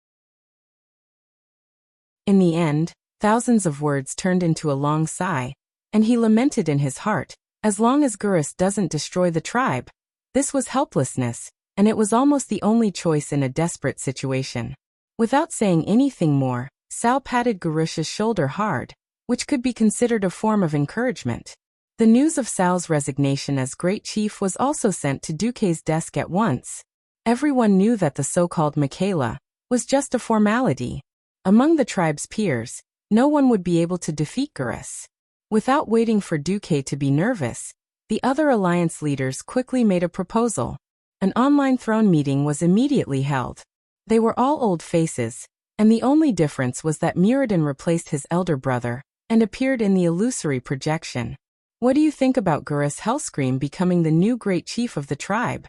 In the end, thousands of words turned into a long sigh, and he lamented in his heart, as long as Gurus doesn't destroy the tribe. This was helplessness, and it was almost the only choice in a desperate situation. Without saying anything more, Sal patted Gurush's shoulder hard, which could be considered a form of encouragement. The news of Sal's resignation as Great Chief was also sent to Duque's desk at once. Everyone knew that the so-called Michaela was just a formality. Among the tribe's peers, no one would be able to defeat Gurus. Without waiting for Duque to be nervous, the other alliance leaders quickly made a proposal. An online throne meeting was immediately held. They were all old faces, and the only difference was that Muradin replaced his elder brother and appeared in the illusory projection. What do you think about Gurus Hellscream becoming the new great chief of the tribe?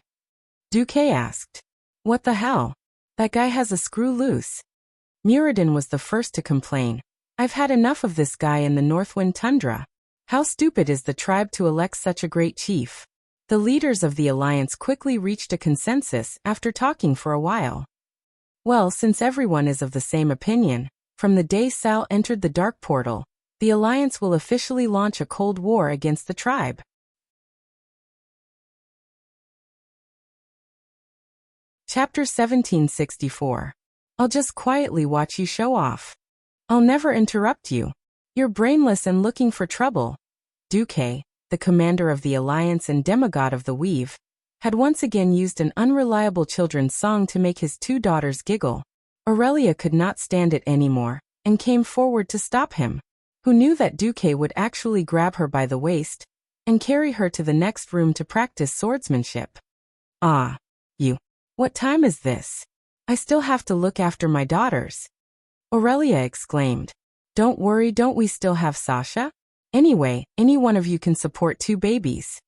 Duque asked. What the hell? That guy has a screw loose. Muradin was the first to complain. I've had enough of this guy in the Northwind Tundra. How stupid is the tribe to elect such a great chief? The leaders of the alliance quickly reached a consensus after talking for a while. Well, since everyone is of the same opinion, from the day Sal entered the Dark Portal, the alliance will officially launch a cold war against the tribe. Chapter 1764. I'll just quietly watch you show off. I'll never interrupt you. You're brainless and looking for trouble. Duque, the commander of the alliance and demigod of the weave, had once again used an unreliable children's song to make his two daughters giggle. Aurelia could not stand it anymore, and came forward to stop him. Who knew that Duque would actually grab her by the waist and carry her to the next room to practice swordsmanship? Ah, you. What time is this? I still have to look after my daughters. Aurelia exclaimed. Don't worry, don't we still have Sasha? Anyway, any one of you can support 2 babies.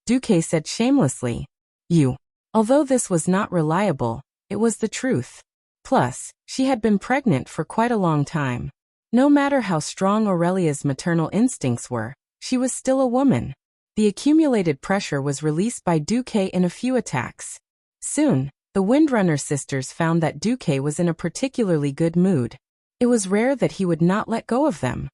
Duque said shamelessly. You. Although this was not reliable, it was the truth. Plus, she had been pregnant for quite a long time. No matter how strong Aurelia's maternal instincts were, she was still a woman. The accumulated pressure was released by Duque in a few attacks. Soon, the Windrunner sisters found that Duque was in a particularly good mood. It was rare that he would not let go of them.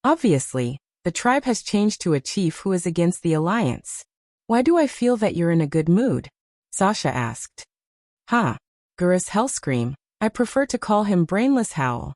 Obviously, the tribe has changed to a chief who is against the alliance. Why do I feel that you're in a good mood? Sasha asked. Ha! Gurus Hellscream, I prefer to call him Brainless Howl.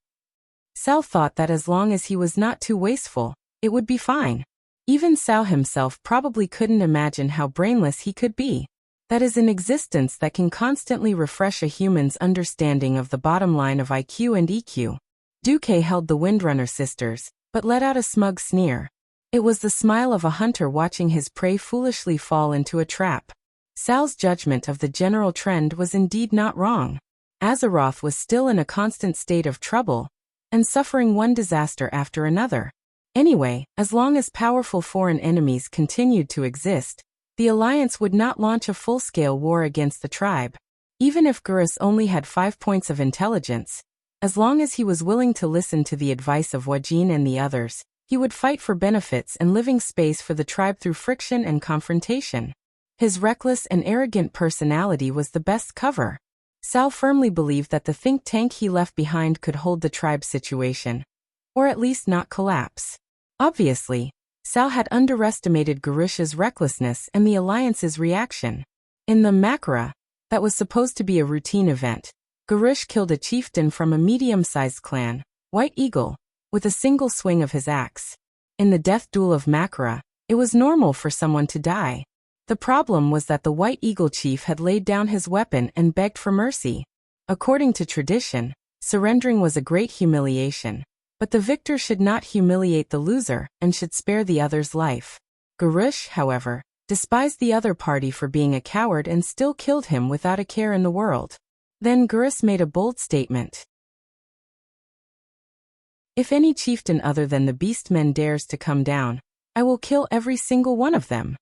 Sal thought that as long as he was not too wasteful, it would be fine. Even Sal himself probably couldn't imagine how brainless he could be. That is an existence that can constantly refresh a human's understanding of the bottom line of IQ and EQ. Duque held the Windrunner sisters, but let out a smug sneer. It was the smile of a hunter watching his prey foolishly fall into a trap. Sal's judgment of the general trend was indeed not wrong. Azeroth was still in a constant state of trouble, and suffering one disaster after another. Anyway, as long as powerful foreign enemies continued to exist, the alliance would not launch a full-scale war against the tribe. Even if Gurus only had 5 points of intelligence, as long as he was willing to listen to the advice of Wajin and the others, he would fight for benefits and living space for the tribe through friction and confrontation. His reckless and arrogant personality was the best cover. Sal firmly believed that the think tank he left behind could hold the tribe's situation, or at least not collapse. Obviously, Sal had underestimated Garish's recklessness and the Alliance's reaction. In the Makara, that was supposed to be a routine event, Garish killed a chieftain from a medium-sized clan, White Eagle, with a single swing of his axe. In the death duel of Makara, it was normal for someone to die. The problem was that the White Eagle chief had laid down his weapon and begged for mercy. According to tradition, surrendering was a great humiliation, but the victor should not humiliate the loser and should spare the other's life. Garish, however, despised the other party for being a coward and still killed him without a care in the world. Then Garish made a bold statement. If any chieftain other than the beastmen dares to come down, I will kill every single one of them.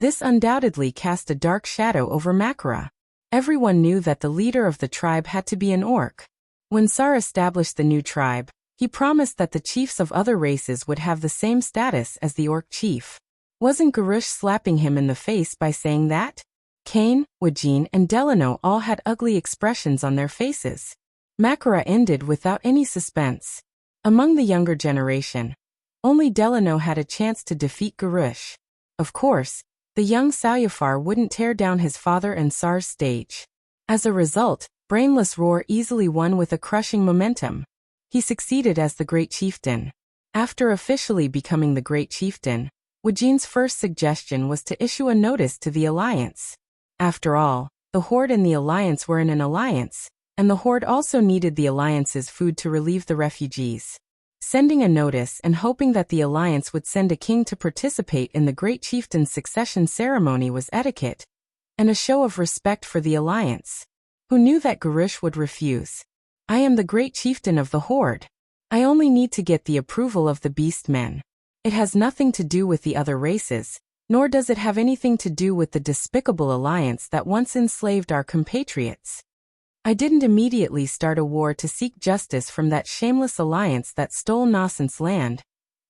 This undoubtedly cast a dark shadow over Makara. Everyone knew that the leader of the tribe had to be an orc. When Sar established the new tribe, he promised that the chiefs of other races would have the same status as the orc chief. Wasn't Garish slapping him in the face by saying that? Kane, Wajin, and Delano all had ugly expressions on their faces. Makara ended without any suspense. Among the younger generation, only Delano had a chance to defeat Garish. Of course, the young Salyafar wouldn't tear down his father and Sar's stage. As a result, Brainless Roar easily won with a crushing momentum. He succeeded as the Great Chieftain. After officially becoming the Great Chieftain, Wajin's first suggestion was to issue a notice to the Alliance. After all, the Horde and the Alliance were in an alliance, and the Horde also needed the Alliance's food to relieve the refugees. Sending a notice and hoping that the Alliance would send a king to participate in the Great Chieftain's succession ceremony was etiquette, and a show of respect for the Alliance. Who knew that Garish would refuse? I am the Great Chieftain of the Horde. I only need to get the approval of the Beastmen. It has nothing to do with the other races, nor does it have anything to do with the despicable alliance that once enslaved our compatriots. I didn't immediately start a war to seek justice from that shameless alliance that stole Nascent's land.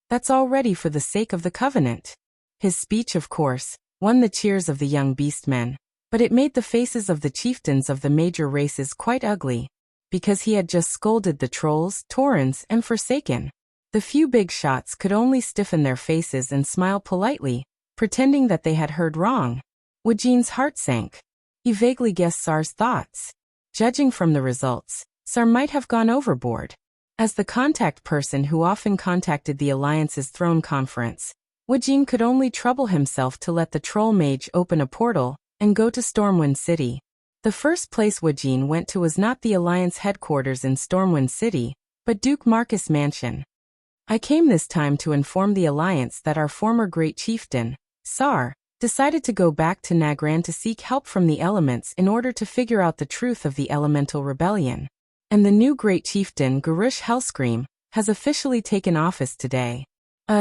That's already for the sake of the Covenant. His speech, of course, won the cheers of the young beastmen, but it made the faces of the chieftains of the major races quite ugly, because he had just scolded the trolls, Taurens, and Forsaken. The few big shots could only stiffen their faces and smile politely, pretending that they had heard wrong. Wajin's heart sank. He vaguely guessed Sar's thoughts. Judging from the results, Sar might have gone overboard. As the contact person who often contacted the Alliance's throne conference, Wajin could only trouble himself to let the troll mage open a portal and go to Stormwind City. The first place Wajin went to was not the Alliance headquarters in Stormwind City, but Duke Marcus Mansion. I came this time to inform the Alliance that our former Great Chieftain, Sar, decided to go back to Nagran to seek help from the elements in order to figure out the truth of the elemental rebellion. And the new Great Chieftain, Garish Hellscream, has officially taken office today.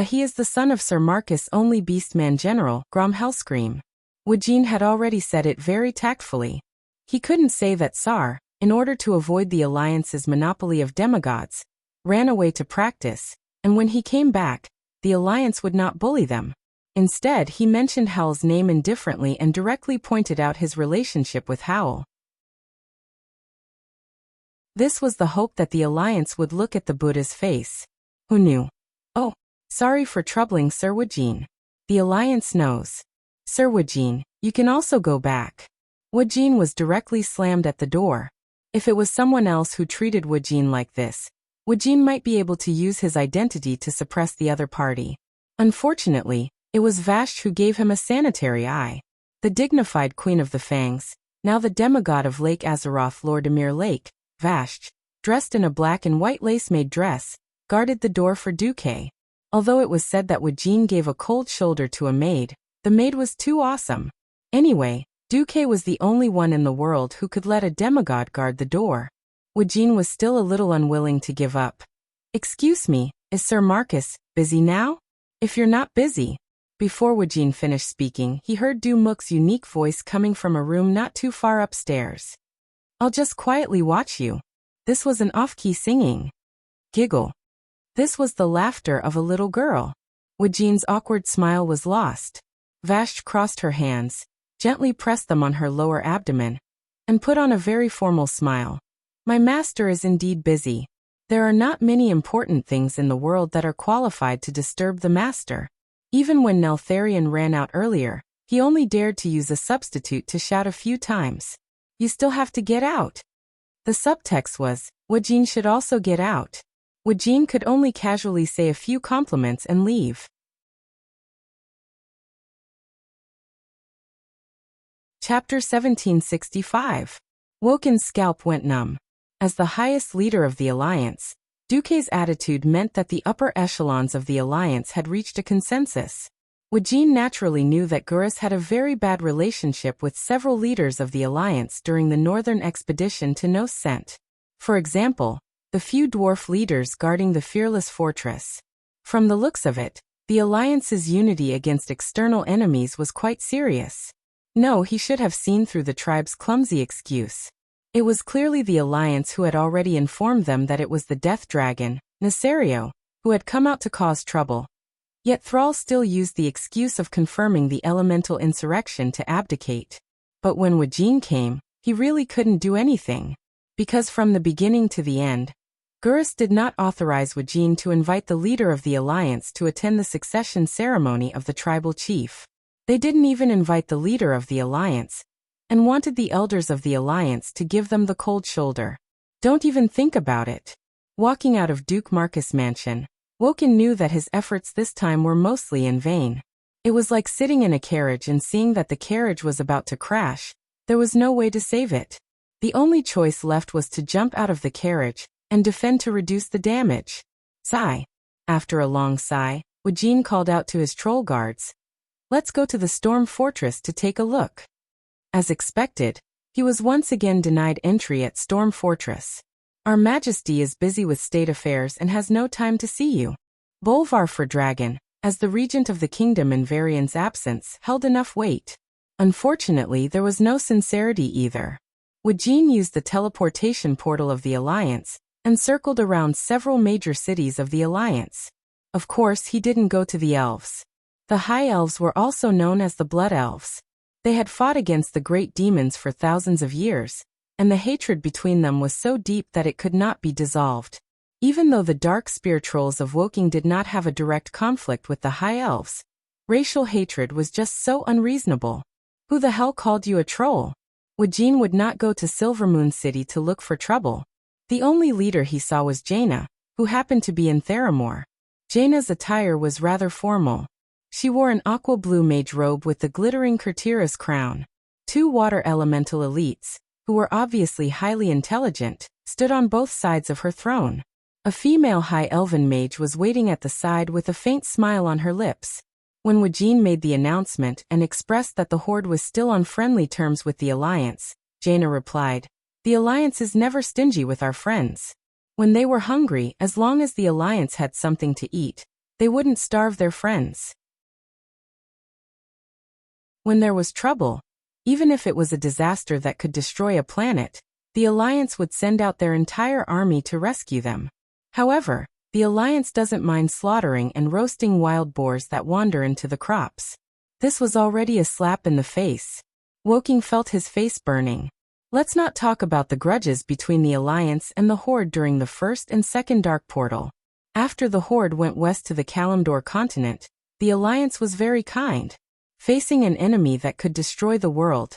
He is the son of Sir Marcus' only Beastman General, Grom Hellscream. Wajin had already said it very tactfully. He couldn't say that Sar, in order to avoid the Alliance's monopoly of demigods, ran away to practice, and when he came back, the Alliance would not bully them. Instead, he mentioned Howl's name indifferently and directly pointed out his relationship with Howl. This was the hope that the Alliance would look at the Buddha's face. Who knew? Oh, sorry for troubling Sir Wajin. The Alliance knows. Sir Wajin, you can also go back. Wajin was directly slammed at the door. If it was someone else who treated Wajin like this, Wajin might be able to use his identity to suppress the other party. Unfortunately, it was Vashj who gave him a sanitary eye. The dignified Queen of the Fangs, now the demigod of Lake Azeroth Lordemir Lake, Vashj, dressed in a black and white lace-made dress, guarded the door for Duque. Although it was said that Wajin gave a cold shoulder to a maid, the maid was too awesome. Anyway, Duque was the only one in the world who could let a demigod guard the door. Wajin was still a little unwilling to give up. Excuse me, is Sir Marcus busy now? If you're not busy. Before Wajin finished speaking, he heard Dumuk's unique voice coming from a room not too far upstairs. I'll just quietly watch you. This was an off-key singing. Giggle. This was the laughter of a little girl. Wajin's awkward smile was lost. Vashj crossed her hands, gently pressed them on her lower abdomen, and put on a very formal smile. My master is indeed busy. There are not many important things in the world that are qualified to disturb the master. Even when Neltharion ran out earlier, he only dared to use a substitute to shout a few times. You still have to get out. The subtext was, Wajin should also get out. Wajin could only casually say a few compliments and leave. Chapter 1765. Woken's scalp went numb. As the highest leader of the alliance, Duque's attitude meant that the upper echelons of the alliance had reached a consensus. Wajin naturally knew that Gurus had a very bad relationship with several leaders of the alliance during the northern expedition to No Scent. For example, the few dwarf leaders guarding the fearless fortress. From the looks of it, the alliance's unity against external enemies was quite serious. No, he should have seen through the tribe's clumsy excuse. It was clearly the alliance who had already informed them that it was the death dragon, Nesario, who had come out to cause trouble. Yet Thrall still used the excuse of confirming the elemental insurrection to abdicate. But when Wajin came, he really couldn't do anything. Because from the beginning to the end, Gurus did not authorize Wajin to invite the leader of the alliance to attend the succession ceremony of the tribal chief. They didn't even invite the leader of the alliance, and wanted the elders of the alliance to give them the cold shoulder. Don't even think about it. Walking out of Duke Marcus' mansion, Woken knew that his efforts this time were mostly in vain. It was like sitting in a carriage and seeing that the carriage was about to crash. There was no way to save it. The only choice left was to jump out of the carriage and defend to reduce the damage. Sigh. After a long sigh, Wajin called out to his troll guards. Let's go to the Storm Fortress to take a look. As expected, he was once again denied entry at Storm Fortress. Our Majesty is busy with state affairs and has no time to see you. Bolvar for Dragon, as the regent of the kingdom in Varian's absence, held enough weight. Unfortunately, there was no sincerity either. Wajin used the teleportation portal of the Alliance and circled around several major cities of the Alliance. Of course, he didn't go to the elves. The High Elves were also known as the Blood Elves. They had fought against the great demons for thousands of years, and the hatred between them was so deep that it could not be dissolved. Even though the dark spear trolls of Woking did not have a direct conflict with the High Elves, racial hatred was just so unreasonable. Who the hell called you a troll? Wajin would not go to Silvermoon City to look for trouble. The only leader he saw was Jaina, who happened to be in Theramore. Jaina's attire was rather formal. She wore an aqua-blue mage robe with the glittering Kurtira's crown. Two water elemental elites, who were obviously highly intelligent, stood on both sides of her throne. A female high elven mage was waiting at the side with a faint smile on her lips. When Wajin made the announcement and expressed that the Horde was still on friendly terms with the Alliance, Jaina replied, "The Alliance is never stingy with our friends. When they were hungry, as long as the Alliance had something to eat, they wouldn't starve their friends. When there was trouble, even if it was a disaster that could destroy a planet, the Alliance would send out their entire army to rescue them. However, the Alliance doesn't mind slaughtering and roasting wild boars that wander into the crops." This was already a slap in the face. Woking felt his face burning. Let's not talk about the grudges between the Alliance and the Horde during the first and second Dark Portal. After the Horde went west to the Kalimdor continent, the Alliance was very kind. Facing an enemy that could destroy the world,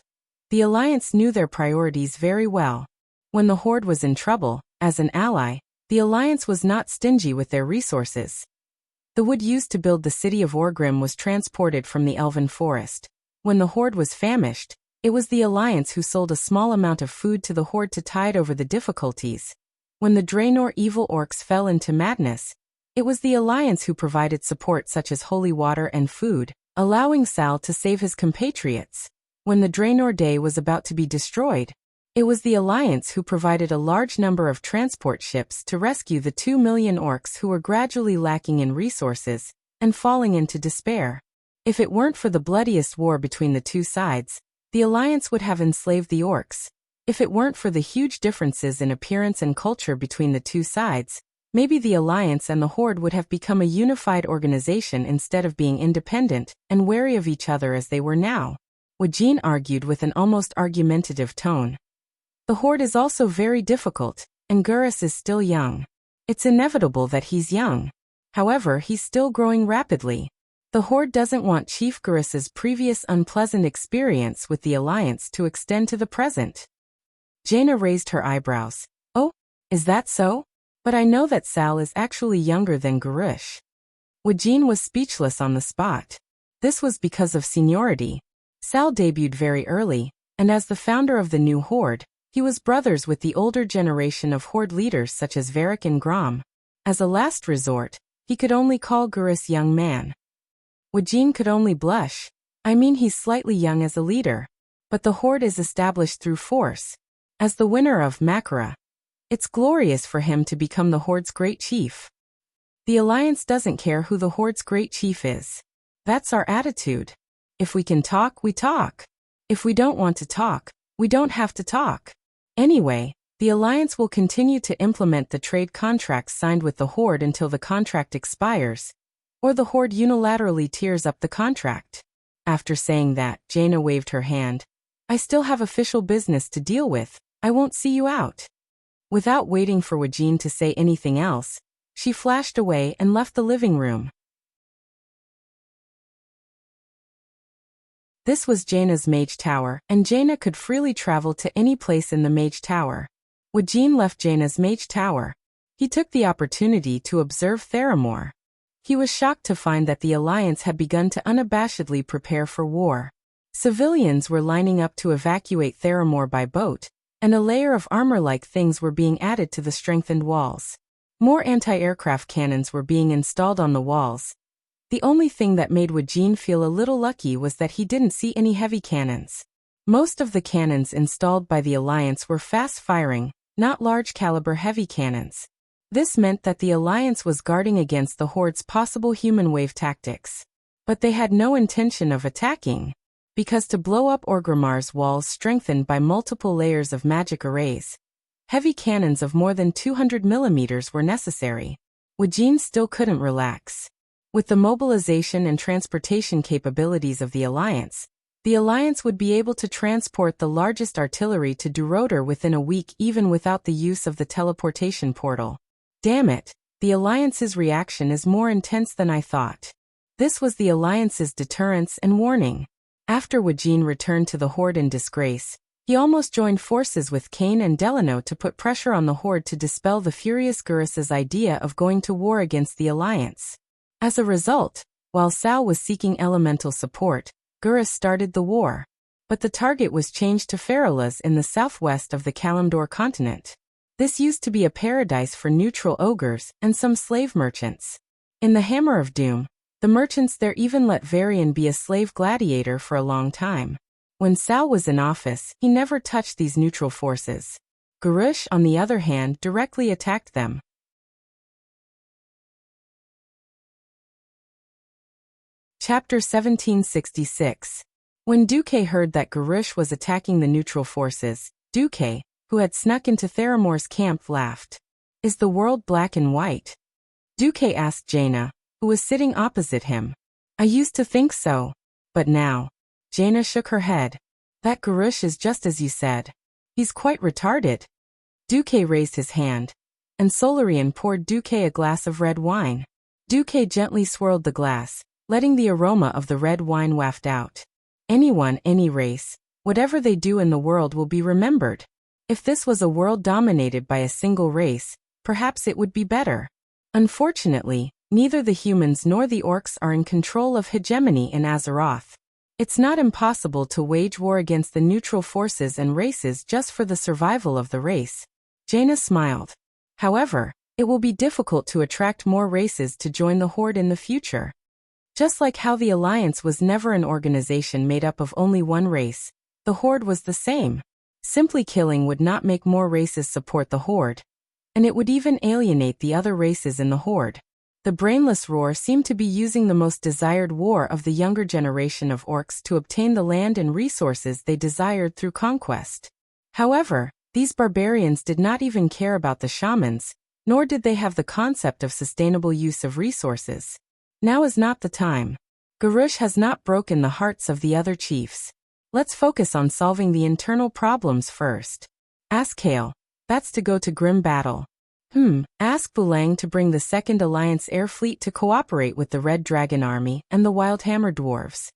the Alliance knew their priorities very well. When the Horde was in trouble, as an ally, the Alliance was not stingy with their resources. The wood used to build the city of Orgrim was transported from the Elven Forest. When the Horde was famished, it was the Alliance who sold a small amount of food to the Horde to tide over the difficulties. When the Draenor evil orcs fell into madness, it was the Alliance who provided support such as holy water and food, allowing Sal to save his compatriots. When the Draenor Day was about to be destroyed, it was the Alliance who provided a large number of transport ships to rescue the 2 million orcs who were gradually lacking in resources and falling into despair. If it weren't for the bloodiest war between the two sides, the Alliance would have enslaved the orcs. If it weren't for the huge differences in appearance and culture between the two sides, maybe the Alliance and the Horde would have become a unified organization instead of being independent and wary of each other as they were now. Wajin argued with an almost argumentative tone. The Horde is also very difficult, and Gurus is still young. It's inevitable that he's young. However, he's still growing rapidly. The Horde doesn't want Chief Gurus's previous unpleasant experience with the Alliance to extend to the present. Jaina raised her eyebrows. Oh, is that so? But I know that Sal is actually younger than Gurush. Wajin was speechless on the spot. This was because of seniority. Sal debuted very early, and as the founder of the new Horde, he was brothers with the older generation of Horde leaders such as Varric and Grom. As a last resort, he could only call Gurus young man. Wajin could only blush. I mean, he's slightly young as a leader. But the Horde is established through force. As the winner of Makara, it's glorious for him to become the Horde's great chief. The Alliance doesn't care who the Horde's great chief is. That's our attitude. If we can talk, we talk. If we don't want to talk, we don't have to talk. Anyway, the Alliance will continue to implement the trade contracts signed with the Horde until the contract expires, or the Horde unilaterally tears up the contract. After saying that, Jaina waved her hand. I still have official business to deal with. I won't see you out. Without waiting for Wajin to say anything else, she flashed away and left the living room. This was Jaina's Mage Tower, and Jaina could freely travel to any place in the Mage Tower. Wajin left Jaina's Mage Tower. He took the opportunity to observe Theramore. He was shocked to find that the Alliance had begun to unabashedly prepare for war. Civilians were lining up to evacuate Theramore by boat, and a layer of armor-like things were being added to the strengthened walls. More anti-aircraft cannons were being installed on the walls. The only thing that made Wajin feel a little lucky was that he didn't see any heavy cannons. Most of the cannons installed by the Alliance were fast-firing, not large-caliber heavy cannons. This meant that the Alliance was guarding against the Horde's possible human wave tactics. But they had no intention of attacking, because to blow up Orgrimmar's walls strengthened by multiple layers of magic arrays, heavy cannons of more than 200 millimeters were necessary. Wajin still couldn't relax. With the mobilization and transportation capabilities of the Alliance would be able to transport the largest artillery to Durotor within a week even without the use of the teleportation portal. Damn it, the Alliance's reaction is more intense than I thought. This was the Alliance's deterrence and warning. After Wajin returned to the Horde in disgrace, he almost joined forces with Kane and Delano to put pressure on the Horde to dispel the furious Gurus's idea of going to war against the Alliance. As a result, while Sal was seeking elemental support, Gurus started the war. But the target was changed to Farolas in the southwest of the Kalimdor continent. This used to be a paradise for neutral ogres and some slave merchants. In the Hammer of Doom, the merchants there even let Varian be a slave gladiator for a long time. When Sal was in office, he never touched these neutral forces. Gurush, on the other hand, directly attacked them. Chapter 1766. When Duque heard that Gurush was attacking the neutral forces, Duque, who had snuck into Theramore's camp, laughed. Is the world black and white? Duque asked Jaina, who was sitting opposite him. I used to think so. But now. Jaina shook her head. That Gurush is just as you said. He's quite retarded. Duque raised his hand, and Solarian poured Duque a glass of red wine. Duque gently swirled the glass, letting the aroma of the red wine waft out. Anyone, any race, whatever they do in the world will be remembered. If this was a world dominated by a single race, perhaps it would be better. Unfortunately, neither the humans nor the orcs are in control of hegemony in Azeroth. It's not impossible to wage war against the neutral forces and races just for the survival of the race. Jaina smiled. However, it will be difficult to attract more races to join the Horde in the future. Just like how the Alliance was never an organization made up of only one race, the Horde was the same. Simply killing would not make more races support the Horde, and it would even alienate the other races in the Horde. The Brainless Roar seemed to be using the most desired war of the younger generation of orcs to obtain the land and resources they desired through conquest. However, these barbarians did not even care about the shamans, nor did they have the concept of sustainable use of resources. Now is not the time. Gurush has not broken the hearts of the other chiefs. Let's focus on solving the internal problems first. Ask Hale. That's to go to grim battle. Ask Bulang to bring the Second Alliance air fleet to cooperate with the Red Dragon Army and the Wildhammer Dwarves.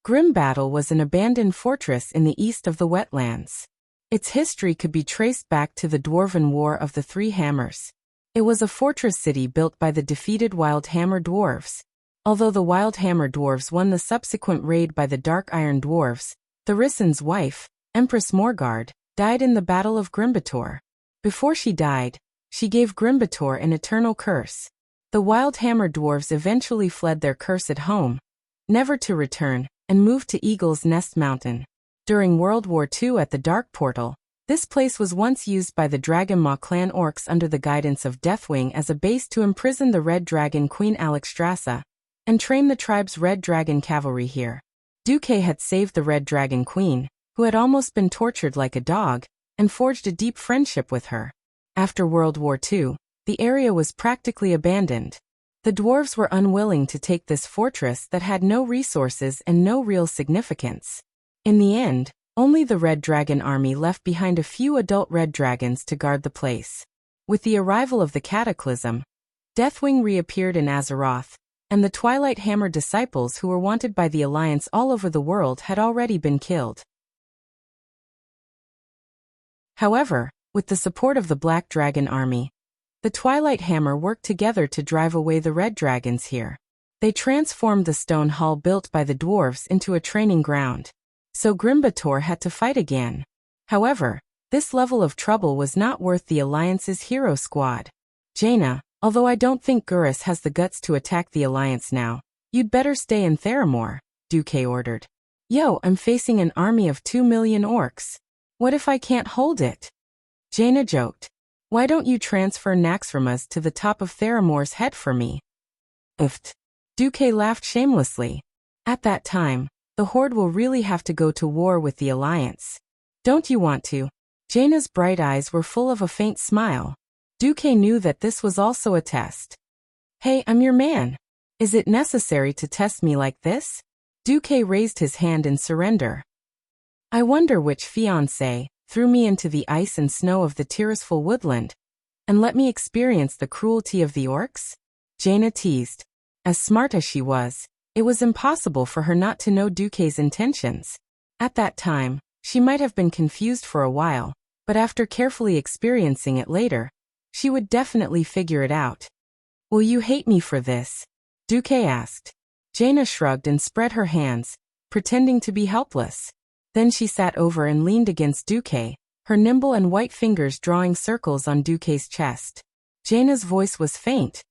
Grim Battle was an abandoned fortress in the east of the wetlands. Its history could be traced back to the Dwarven War of the Three Hammers. It was a fortress city built by the defeated Wildhammer Dwarves. Although the Wildhammer Dwarves won the subsequent raid by the Dark Iron Dwarves, Thorison's wife, Empress Morgard, died in the Battle of Grimbator. Before she died, she gave Grimbator an eternal curse. The Wildhammer Dwarves eventually fled their cursed home, never to return, and moved to Eagle's Nest Mountain. During World War II at the Dark Portal, this place was once used by the Dragonmaw clan orcs under the guidance of Deathwing as a base to imprison the Red Dragon Queen Alexstrasza and train the tribe's Red Dragon cavalry here. Duque had saved the Red Dragon Queen, who had almost been tortured like a dog, and forged a deep friendship with her. After World War II, the area was practically abandoned. The dwarves were unwilling to take this fortress that had no resources and no real significance. In the end, only the Red Dragon army left behind a few adult red dragons to guard the place. With the arrival of the Cataclysm, Deathwing reappeared in Azeroth, and the Twilight Hammer disciples who were wanted by the Alliance all over the world had already been killed. However, with the support of the Black Dragon army, the Twilight Hammer worked together to drive away the Red Dragons here. They transformed the stone hall built by the dwarves into a training ground. So Grimbator had to fight again. However, this level of trouble was not worth the Alliance's hero squad. Jaina, although I don't think Gurus has the guts to attack the Alliance now, you'd better stay in Theramore, Duque ordered. Yo, I'm facing an army of 2 million orcs. What if I can't hold it? Jaina joked. Why don't you transfer Naxxramas to the top of Theramore's head for me? Uft. Duque laughed shamelessly. At that time, the Horde will really have to go to war with the Alliance. Don't you want to? Jaina's bright eyes were full of a faint smile. Duque knew that this was also a test. Hey, I'm your man. Is it necessary to test me like this? Duque raised his hand in surrender. I wonder which fiancé threw me into the ice and snow of the Tirisful woodland, and let me experience the cruelty of the orcs? Jaina teased. As smart as she was, it was impossible for her not to know Duque's intentions. At that time, she might have been confused for a while, but after carefully experiencing it later, she would definitely figure it out. Will you hate me for this? Duque asked. Jaina shrugged and spread her hands, pretending to be helpless. Then she sat over and leaned against Duque, her nimble and white fingers drawing circles on Duque's chest. Jaina's voice was faint.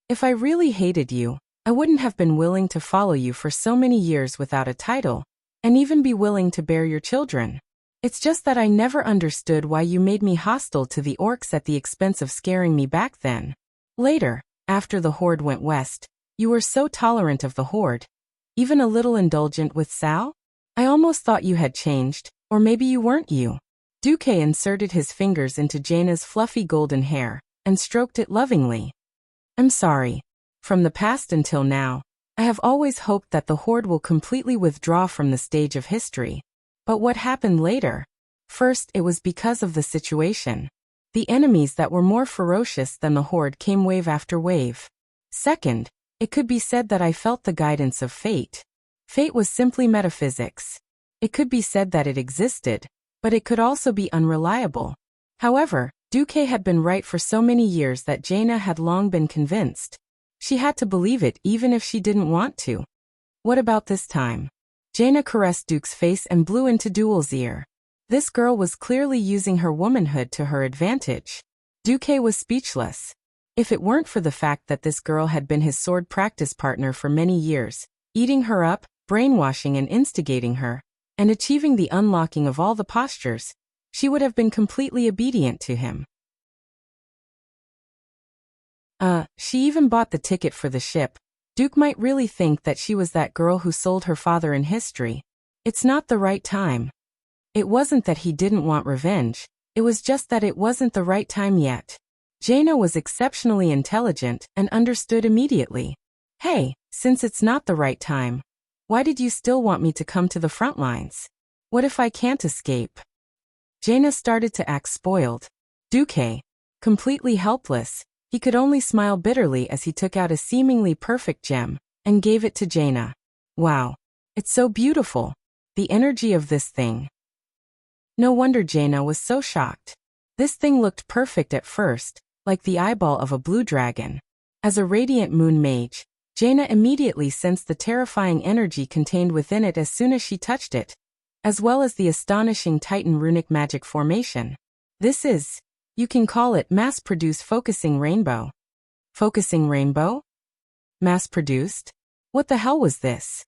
If I really hated you, I wouldn't have been willing to follow you for so many years without a title, and even be willing to bear your children. It's just that I never understood why you made me hostile to the orcs at the expense of scaring me back then. Later, after the Horde went west, you were so tolerant of the Horde, even a little indulgent with Sal? I almost thought you had changed, or maybe you weren't you. Duque inserted his fingers into Jaina's fluffy golden hair, and stroked it lovingly. I'm sorry. From the past until now, I have always hoped that the Horde will completely withdraw from the stage of history. But what happened later? First, it was because of the situation. The enemies that were more ferocious than the Horde came wave after wave. Second, it could be said that I felt the guidance of fate. Fate was simply metaphysics. It could be said that it existed, but it could also be unreliable. However, Duque had been right for so many years that Jaina had long been convinced. She had to believe it even if she didn't want to. What about this time? Jaina caressed Duke's face and blew into Duel's ear. This girl was clearly using her womanhood to her advantage. Duque was speechless. If it weren't for the fact that this girl had been his sword practice partner for many years, eating her up, brainwashing and instigating her, and achieving the unlocking of all the postures, she would have been completely obedient to him. She even bought the ticket for the ship. Duke might really think that she was that girl who sold her father in history. It's not the right time. It wasn't that he didn't want revenge, it was just that it wasn't the right time yet. Jaina was exceptionally intelligent and understood immediately. Hey, since it's not the right time, why did you still want me to come to the front lines? What if I can't escape? Jaina started to act spoiled. Duque, completely helpless, he could only smile bitterly as he took out a seemingly perfect gem and gave it to Jaina. Wow. It's so beautiful. The energy of this thing. No wonder Jaina was so shocked. This thing looked perfect at first, like the eyeball of a blue dragon. As a radiant moon mage, Jaina immediately sensed the terrifying energy contained within it as soon as she touched it, as well as the astonishing Titan runic magic formation. This is, you can call it mass-produced focusing rainbow. Focusing rainbow? Mass-produced? What the hell was this?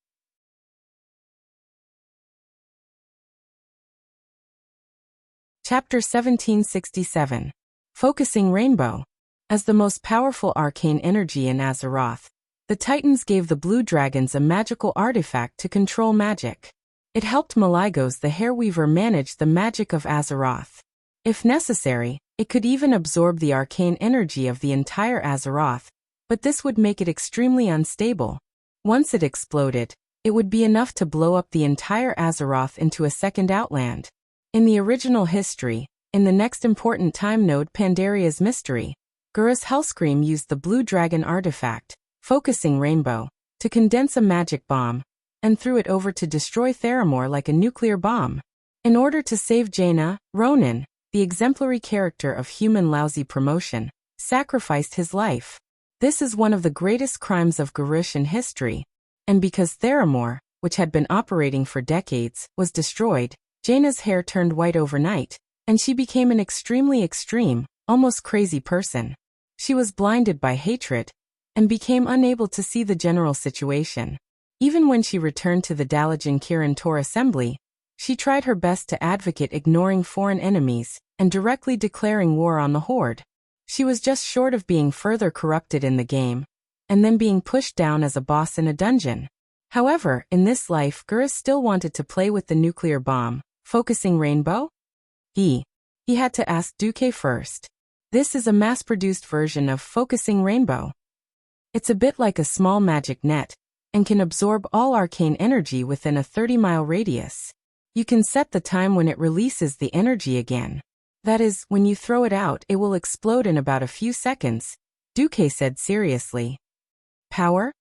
Chapter 1767. Focusing Rainbow. As the most powerful arcane energy in Azeroth, the Titans gave the Blue Dragons a magical artifact to control magic. It helped Maligos the Hairweaver manage the magic of Azeroth. If necessary, it could even absorb the arcane energy of the entire Azeroth, but this would make it extremely unstable. Once it exploded, it would be enough to blow up the entire Azeroth into a second Outland. In the original history, in the next important time node Pandaria's Mystery, Gurus Hellscream used the Blue Dragon artifact, Focusing Rainbow, to condense a magic bomb, and threw it over to destroy Theramore like a nuclear bomb. In order to save Jaina, Ronan, the exemplary character of human lousy promotion, sacrificed his life. This is one of the greatest crimes of Garish in history, and because Theramore, which had been operating for decades, was destroyed, Jaina's hair turned white overnight, and she became an extremely extreme, almost crazy person. She was blinded by hatred, and became unable to see the general situation. Even when she returned to the Dalajan Kirin Tor assembly, she tried her best to advocate ignoring foreign enemies and directly declaring war on the Horde. She was just short of being further corrupted in the game, and then being pushed down as a boss in a dungeon. However, in this life Gurus still wanted to play with the nuclear bomb. Focusing Rainbow? He had to ask Duque first. This is a mass-produced version of Focusing Rainbow. It's a bit like a small magic net, and can absorb all arcane energy within a 30-mile radius. You can set the time when it releases the energy again. That is, when you throw it out, it will explode in about a few seconds, Duque said seriously. Power?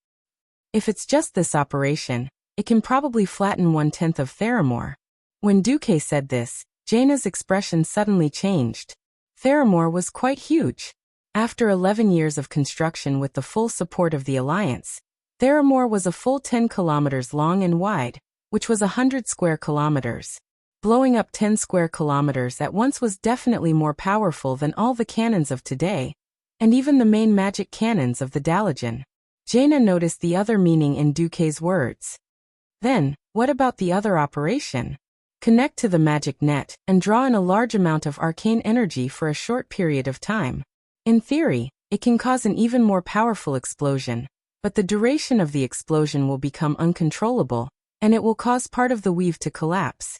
If it's just this operation, it can probably flatten 1/10 of Theramore. When Duque said this, Jaina's expression suddenly changed. Theramore was quite huge. After 11 years of construction with the full support of the Alliance, Theramore was a full 10 kilometers long and wide, which was 100 square kilometers. Blowing up 10 square kilometers at once was definitely more powerful than all the cannons of today, and even the main magic cannons of the Dalajan. Jaina noticed the other meaning in Duque's words. Then, what about the other operation? Connect to the magic net and draw in a large amount of arcane energy for a short period of time. In theory, it can cause an even more powerful explosion, but the duration of the explosion will become uncontrollable, and it will cause part of the weave to collapse.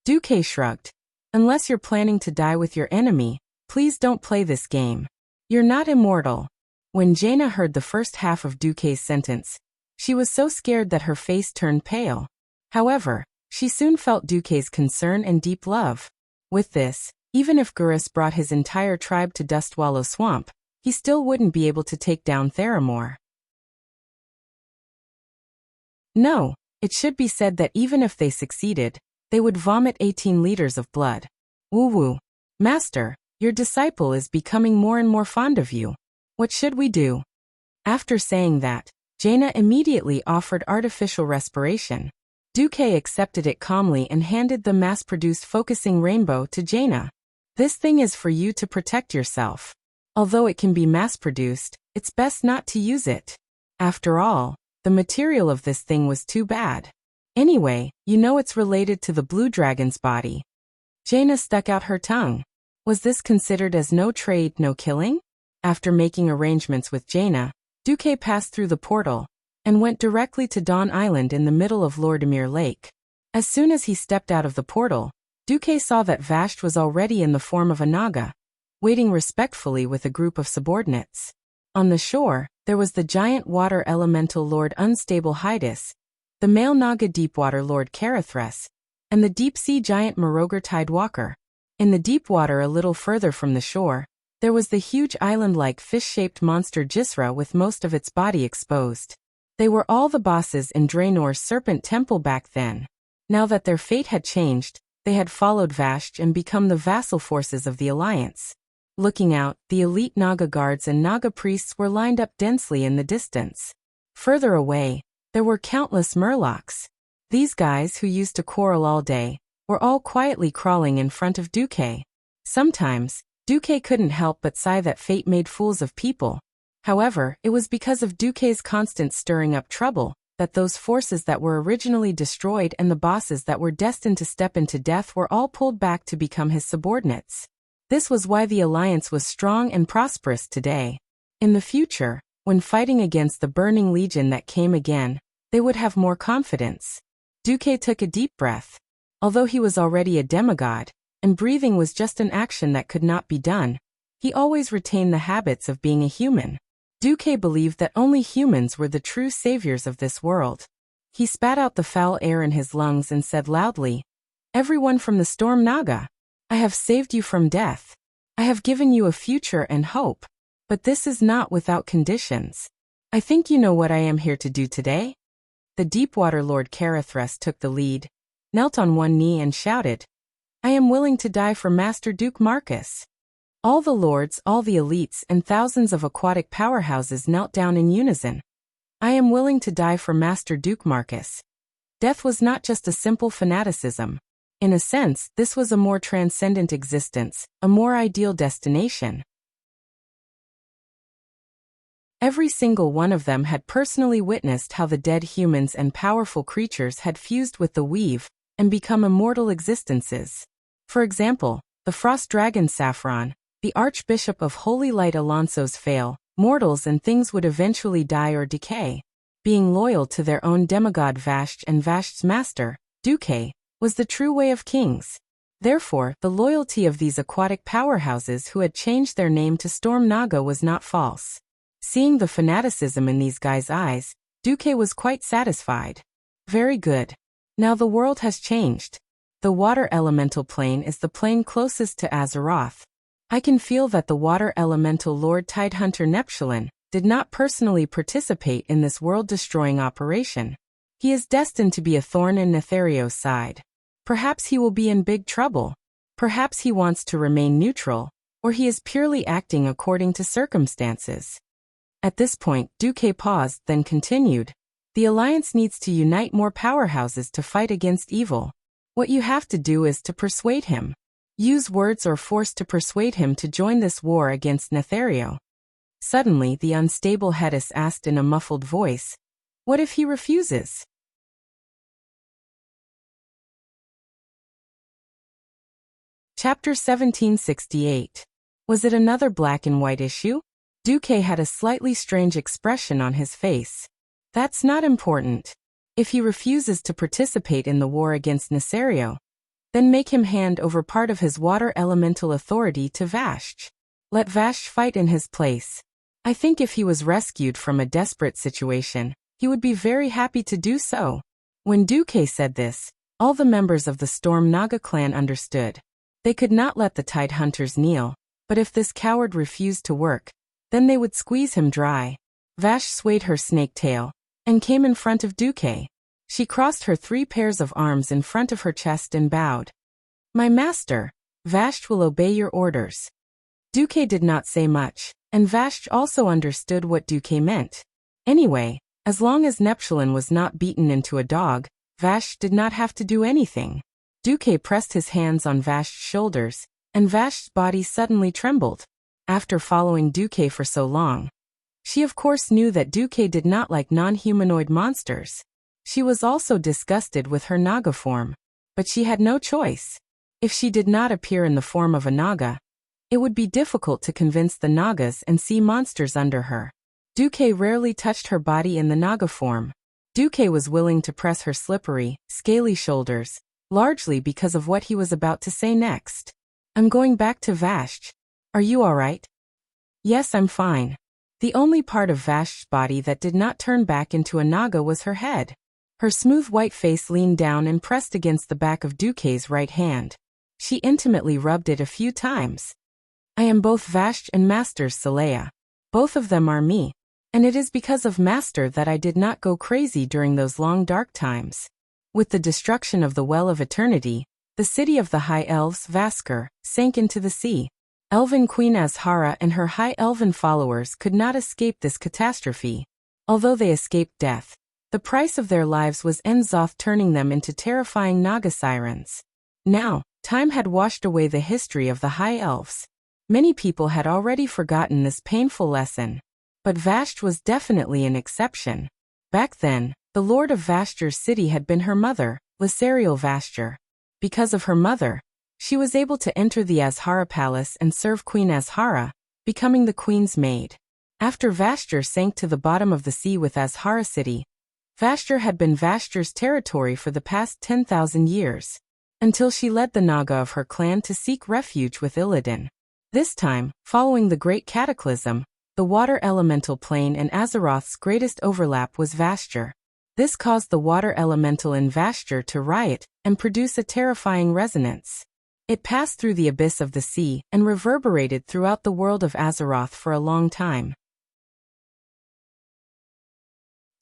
Duque shrugged. Unless you're planning to die with your enemy, please don't play this game. You're not immortal. When Jaina heard the first half of Duque's sentence, she was so scared that her face turned pale. However, she soon felt Duque's concern and deep love. With this, even if Gurus brought his entire tribe to Dustwallow Swamp, he still wouldn't be able to take down Theramore. No, it should be said that even if they succeeded, they would vomit 18 liters of blood. Woo-woo. Master, your disciple is becoming more and more fond of you. What should we do? After saying that, Jaina immediately offered artificial respiration. Duque accepted it calmly and handed the mass-produced focusing rainbow to Jaina. This thing is for you to protect yourself. Although it can be mass-produced, it's best not to use it. After all, the material of this thing was too bad. Anyway, you know it's related to the blue dragon's body. Jaina stuck out her tongue. Was this considered as no trade, no killing? After making arrangements with Jaina, Duque passed through the portal and went directly to Dawn Island in the middle of Lordimir Lake. As soon as he stepped out of the portal, Duque saw that Vasht was already in the form of a Naga, waiting respectfully with a group of subordinates. On the shore, there was the giant water elemental Lord Unstable Hydus, the male Naga Deepwater Lord Karathres, and the deep-sea giant Marogr Tidewalker. In the deep water a little further from the shore, there was the huge island-like fish-shaped monster Jisra with most of its body exposed. They were all the bosses in Draenor's Serpent Temple back then. Now that their fate had changed, they had followed Vashj and become the vassal forces of the Alliance. Looking out, the elite Naga guards and Naga priests were lined up densely in the distance. Further away, there were countless Murlocs. These guys who used to quarrel all day were all quietly crawling in front of Duque. Sometimes, Duque couldn't help but sigh that fate made fools of people. However, it was because of Duque's constant stirring up trouble that those forces that were originally destroyed and the bosses that were destined to step into death were all pulled back to become his subordinates. This was why the Alliance was strong and prosperous today. In the future, when fighting against the Burning Legion that came again, they would have more confidence. Duque took a deep breath. Although he was already a demigod, and breathing was just an action that could not be done, he always retained the habits of being a human. Duque believed that only humans were the true saviors of this world. He spat out the foul air in his lungs and said loudly, "Everyone from the Storm Naga, I have saved you from death. I have given you a future and hope. But this is not without conditions. I think you know what I am here to do today?" The Deepwater Lord Carathras took the lead, knelt on one knee and shouted, "I am willing to die for Master Duke Marcus." All the lords, all the elites, and thousands of aquatic powerhouses knelt down in unison. "I am willing to die for Master Duke Marcus." Death was not just a simple fanaticism. In a sense, this was a more transcendent existence, a more ideal destination. Every single one of them had personally witnessed how the dead humans and powerful creatures had fused with the weave and become immortal existences. For example, the frost dragon Saffron, the Archbishop of Holy Light Alonso's Fail, mortals and things would eventually die or decay. Being loyal to their own demigod Vashj and Vashj's master, Duque, was the true way of kings. Therefore, the loyalty of these aquatic powerhouses who had changed their name to Storm Naga was not false. Seeing the fanaticism in these guys' eyes, Duque was quite satisfied. Very good. Now the world has changed. The water elemental plane is the plane closest to Azeroth. I can feel that the water elemental Lord Tidehunter Neptulin did not personally participate in this world-destroying operation. He is destined to be a thorn in Netherio's side. Perhaps he will be in big trouble. Perhaps he wants to remain neutral, or he is purely acting according to circumstances. At this point, Duque paused, then continued, "The Alliance needs to unite more powerhouses to fight against evil. What you have to do is to persuade him. Use words or force to persuade him to join this war against Netherio." Suddenly, the unstable Hedis asked in a muffled voice, "What if he refuses?" Chapter 1768. Was it another black and white issue? Duque had a slightly strange expression on his face. "That's not important. If he refuses to participate in the war against Netherio, then make him hand over part of his water elemental authority to Vashj. Let Vashj fight in his place. I think if he was rescued from a desperate situation, he would be very happy to do so." When Duque said this, all the members of the Storm Naga clan understood. They could not let the Tidehunters kneel, but if this coward refused to work, then they would squeeze him dry. Vashj swayed her snake tail and came in front of Duque. She crossed her 3 pairs of arms in front of her chest and bowed. "My master, Vashj will obey your orders." Duque did not say much, and Vashj also understood what Duque meant. Anyway, as long as Neptulin was not beaten into a dog, Vashj did not have to do anything. Duque pressed his hands on Vashj's shoulders, and Vashj's body suddenly trembled. After following Duque for so long, she of course knew that Duque did not like non-humanoid monsters. She was also disgusted with her Naga form, but she had no choice. If she did not appear in the form of a Naga, it would be difficult to convince the Nagas and see monsters under her. Duque rarely touched her body in the Naga form. Duque was willing to press her slippery, scaly shoulders, largely because of what he was about to say next. "I'm going back to Vashj. Are you all right?" "Yes, I'm fine." The only part of Vashj's body that did not turn back into a Naga was her head. Her smooth white face leaned down and pressed against the back of Duque's right hand. She intimately rubbed it a few times. I am both Vashj and Master's Saleya. Both of them are me. And it is because of Master that I did not go crazy during those long dark times. With the destruction of the Well of Eternity, the city of the High Elves, Vaskr, sank into the sea. Elven Queen Azhara and her High Elven followers could not escape this catastrophe. Although they escaped death, the price of their lives was Enzoth, turning them into terrifying Naga sirens. Now, time had washed away the history of the High Elves. Many people had already forgotten this painful lesson. But Vashj was definitely an exception. Back then, the Lord of Vashjr's city had been her mother, Lysariel Vashjr. Because of her mother, she was able to enter the Azhara palace and serve Queen Azhara, becoming the queen's maid. After Vashjr sank to the bottom of the sea with Azhara city, Vashjr had been Vashjr's territory for the past 10,000 years, until she led the Naga of her clan to seek refuge with Illidan. This time, following the Great Cataclysm, the water elemental plane and Azeroth's greatest overlap was Vashjr. This caused the water elemental in Vashjr to riot and produce a terrifying resonance. It passed through the abyss of the sea and reverberated throughout the world of Azeroth for a long time.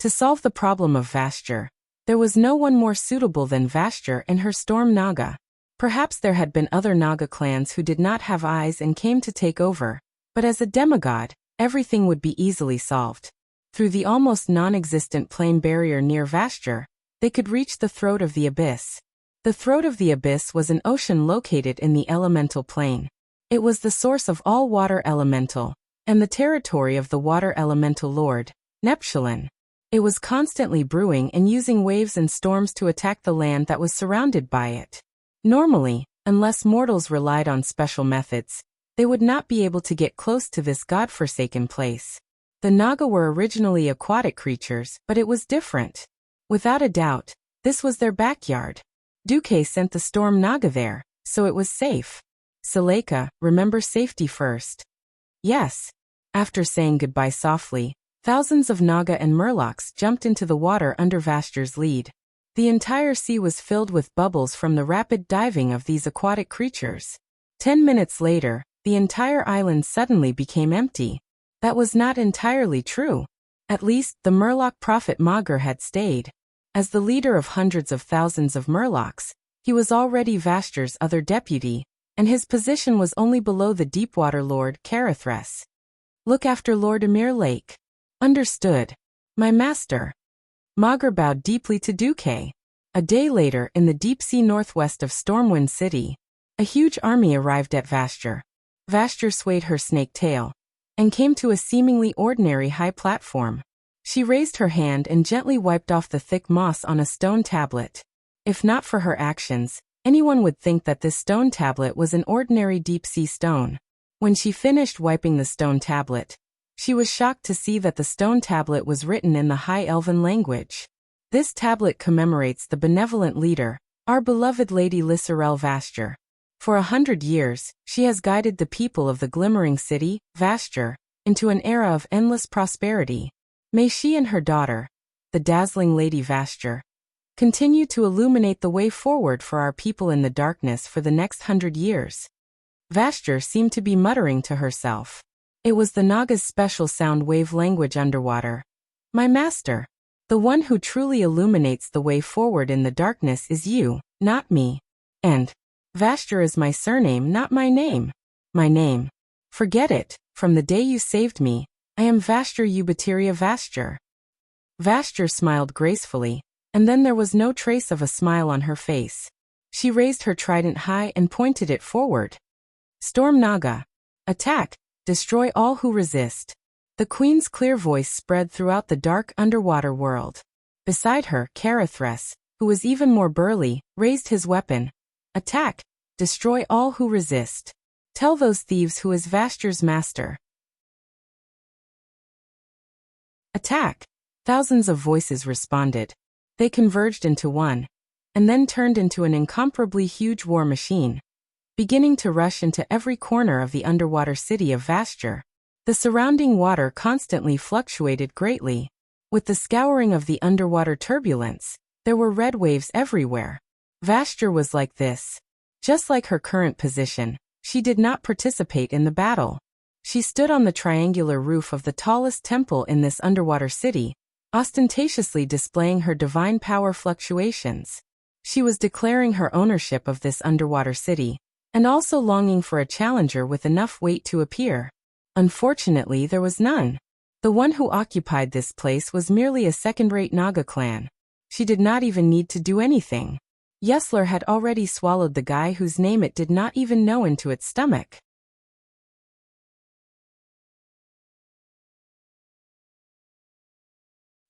To solve the problem of Vashjr, there was no one more suitable than Vashjr and her Storm Naga. Perhaps there had been other Naga clans who did not have eyes and came to take over, but as a demigod, everything would be easily solved. Through the almost non-existent plane barrier near Vashjr, they could reach the throat of the abyss. The throat of the abyss was an ocean located in the elemental plane. It was the source of all water elemental, and the territory of the water elemental lord, Neptulin. It was constantly brewing and using waves and storms to attack the land that was surrounded by it. Normally, unless mortals relied on special methods, they would not be able to get close to this godforsaken place. The Naga were originally aquatic creatures, but it was different. Without a doubt, this was their backyard. Duque sent the Storm Naga there, so it was safe. Seleka, remember safety first. Yes. After saying goodbye softly, thousands of Naga and Murlocs jumped into the water under Vashjr's lead. The entire sea was filled with bubbles from the rapid diving of these aquatic creatures. 10 minutes later, the entire island suddenly became empty. That was not entirely true. At least, the Murloc prophet Maugr had stayed. As the leader of hundreds of thousands of Murlocs, he was already Vashjr's other deputy, and his position was only below the Deepwater Lord Karathres. Look after Lord Emir Lake. Understood. My master. Maugr bowed deeply to Duque. A day later, in the deep sea northwest of Stormwind City, a huge army arrived at Vashjr. Vashjr swayed her snake tail and came to a seemingly ordinary high platform. She raised her hand and gently wiped off the thick moss on a stone tablet. If not for her actions, anyone would think that this stone tablet was an ordinary deep-sea stone. When she finished wiping the stone tablet, she was shocked to see that the stone tablet was written in the High Elven language. This tablet commemorates the benevolent leader, our beloved Lady Lysarel Vashjr. For 100 years, she has guided the people of the glimmering city, Vashjr, into an era of endless prosperity. May she and her daughter, the dazzling Lady Vashjr, continue to illuminate the way forward for our people in the darkness for the next 100 years. Vashjr seemed to be muttering to herself. It was the Naga's special sound wave language underwater. My master, the one who truly illuminates the way forward in the darkness is you, not me. And Vashjr is my surname, not my name. My name. Forget it, from the day you saved me, I am Vashjr Ubateria Vashjr. Vashjr smiled gracefully, and then there was no trace of a smile on her face. She raised her trident high and pointed it forward. Storm Naga. Attack. Destroy all who resist. The queen's clear voice spread throughout the dark underwater world. Beside her, Karathres, who was even more burly, raised his weapon. Attack. Destroy all who resist. Tell those thieves who is Vashjr's master. Attack. Thousands of voices responded. They converged into one, and then turned into an incomparably huge war machine, beginning to rush into every corner of the underwater city of Vashjr. The surrounding water constantly fluctuated greatly. With the scouring of the underwater turbulence, there were red waves everywhere. Vashjr was like this. Just like her current position, she did not participate in the battle. She stood on the triangular roof of the tallest temple in this underwater city, ostentatiously displaying her divine power fluctuations. She was declaring her ownership of this underwater city, and also longing for a challenger with enough weight to appear. Unfortunately, there was none. The one who occupied this place was merely a second-rate Naga clan. She did not even need to do anything. Yesler had already swallowed the guy whose name it did not even know into its stomach.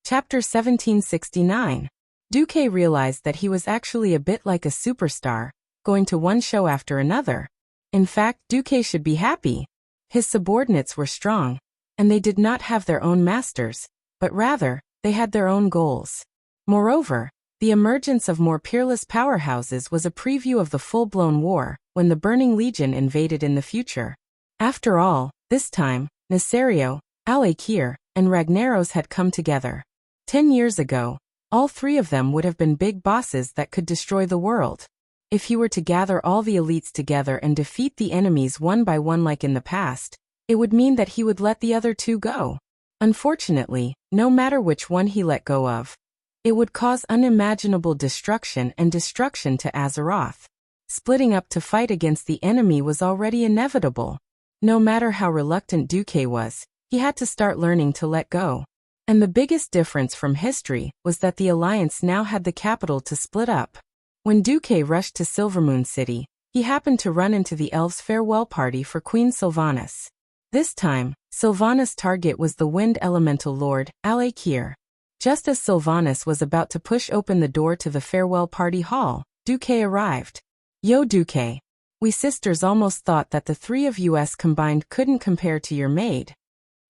Chapter 1769. Duque realized that he was actually a bit like a superstar, going to one show after another. In fact, Duque should be happy. His subordinates were strong, and they did not have their own masters, but rather, they had their own goals. Moreover, the emergence of more peerless powerhouses was a preview of the full-blown war, when the Burning Legion invaded in the future. After all, this time, Nesario, Al-Akir, and Ragnaros had come together. 10 years ago, all three of them would have been big bosses that could destroy the world. If he were to gather all the elites together and defeat the enemies one by one like in the past, it would mean that he would let the other two go. Unfortunately, no matter which one he let go of, it would cause unimaginable destruction and destruction to Azeroth. Splitting up to fight against the enemy was already inevitable. No matter how reluctant Duque was, he had to start learning to let go. And the biggest difference from history was that the Alliance now had the capital to split up. When Duque rushed to Silvermoon City, he happened to run into the elves' farewell party for Queen Sylvanas. This time, Sylvanas' target was the Wind Elemental Lord, Al-Akir. Just as Sylvanas was about to push open the door to the farewell party hall, Duque arrived. "Yo Duque. We sisters almost thought that the three of us combined couldn't compare to your maid."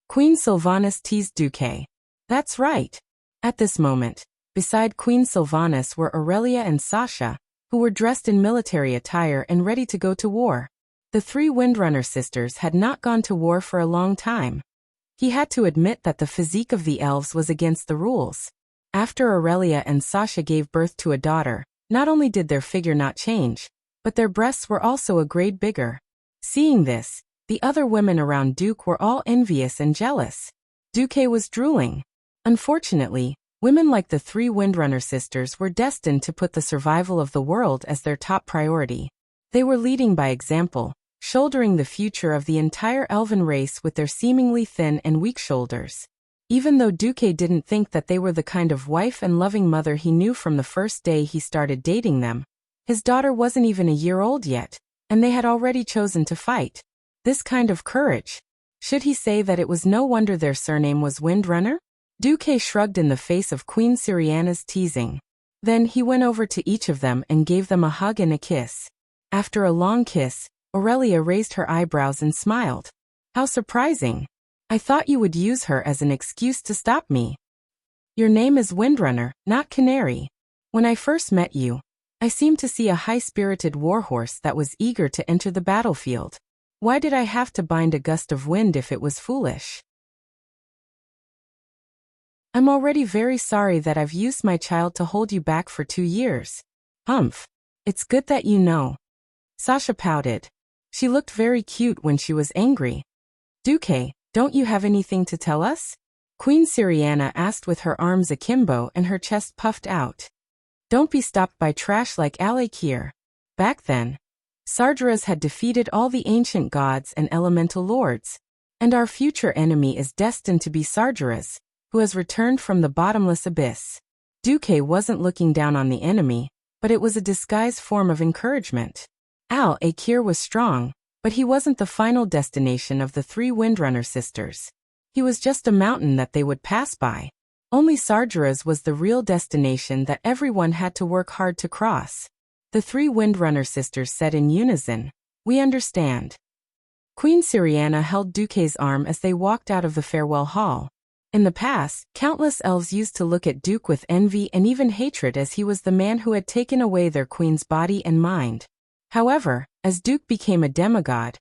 Queen Sylvanas teased Duque. That's right. At this moment, beside Queen Sylvanas were Aurelia and Sasha, who were dressed in military attire and ready to go to war. The three Windrunner sisters had not gone to war for a long time. He had to admit that the physique of the elves was against the rules. After Aurelia and Sasha gave birth to a daughter, not only did their figure not change, but their breasts were also a grade bigger. Seeing this, the other women around Duke were all envious and jealous. Duque was drooling. Unfortunately, women like the three Windrunner sisters were destined to put the survival of the world as their top priority. They were leading by example, shouldering the future of the entire elven race with their seemingly thin and weak shoulders. Even though Duque didn't think that they were the kind of wife and loving mother he knew from the first day he started dating them, his daughter wasn't even a year old yet, and they had already chosen to fight. This kind of courage. Should he say that it was no wonder their surname was Windrunner? Duque shrugged in the face of Queen Syriana's teasing. Then he went over to each of them and gave them a hug and a kiss. After a long kiss, Aurelia raised her eyebrows and smiled. How surprising. I thought you would use her as an excuse to stop me. Your name is Windrunner, not Canary. When I first met you, I seemed to see a high-spirited warhorse that was eager to enter the battlefield. Why did I have to bind a gust of wind if it was foolish? I'm already very sorry that I've used my child to hold you back for 2 years. Humph. It's good that you know. Sasha pouted. She looked very cute when she was angry. Duque, don't you have anything to tell us? Queen Syriana asked with her arms akimbo and her chest puffed out. Don't be stopped by trash like Al-Akir. Back then, Sargeras had defeated all the ancient gods and elemental lords, and our future enemy is destined to be Sargeras, who has returned from the bottomless abyss. Duque wasn't looking down on the enemy, but it was a disguised form of encouragement. Al-Akir was strong, but he wasn't the final destination of the three Windrunner sisters. He was just a mountain that they would pass by. Only Sargeras was the real destination that everyone had to work hard to cross. The three Windrunner sisters said in unison, "We understand." Queen Syriana held Duque's arm as they walked out of the farewell hall. In the past, countless elves used to look at Duke with envy and even hatred as he was the man who had taken away their queen's body and mind. However, as Duke became a demigod,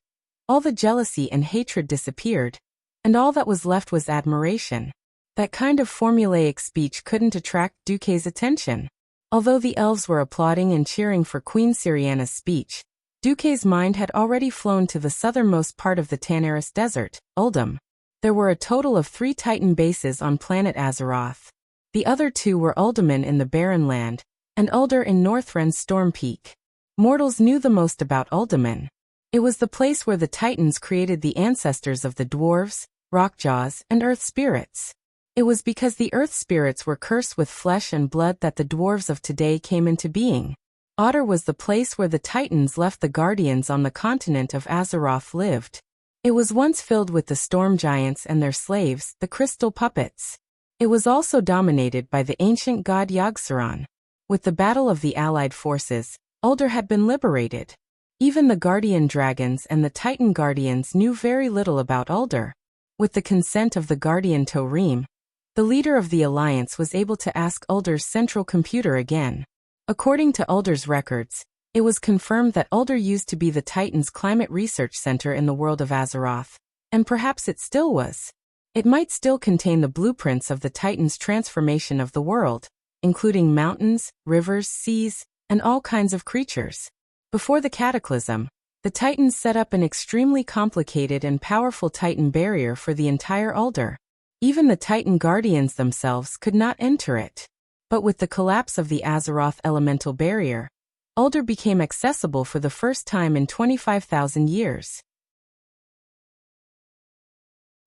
all the jealousy and hatred disappeared, and all that was left was admiration. That kind of formulaic speech couldn't attract Duque's attention. Although the elves were applauding and cheering for Queen Syriana's speech, Duque's mind had already flown to the southernmost part of the Tanaris Desert, Uldum. There were a total of 3 Titan bases on planet Azeroth. The other 2 were Uldaman in the Barren Land, and Uldur in Northren's Storm Peak. Mortals knew the most about Uldaman. It was the place where the Titans created the ancestors of the dwarves, rockjaws, and earth spirits. It was because the earth spirits were cursed with flesh and blood that the dwarves of today came into being. Otter was the place where the Titans left the guardians on the continent of Azeroth lived. It was once filled with the storm giants and their slaves, the crystal puppets. It was also dominated by the ancient god Yogg-Saron. With the battle of the allied forces, Uldur had been liberated. Even the guardian dragons and the Titan guardians knew very little about Uldur. With the consent of the guardian Torim, the leader of the alliance was able to ask Uldur's central computer again. According to Uldur's records, it was confirmed that Uldur used to be the Titans' climate research center in the world of Azeroth, and perhaps it still was. It might still contain the blueprints of the Titans' transformation of the world, including mountains, rivers, seas, and all kinds of creatures. Before the cataclysm, the Titans set up an extremely complicated and powerful Titan barrier for the entire Uldur. Even the Titan guardians themselves could not enter it. But with the collapse of the Azeroth elemental barrier, Uldur became accessible for the first time in 25,000 years.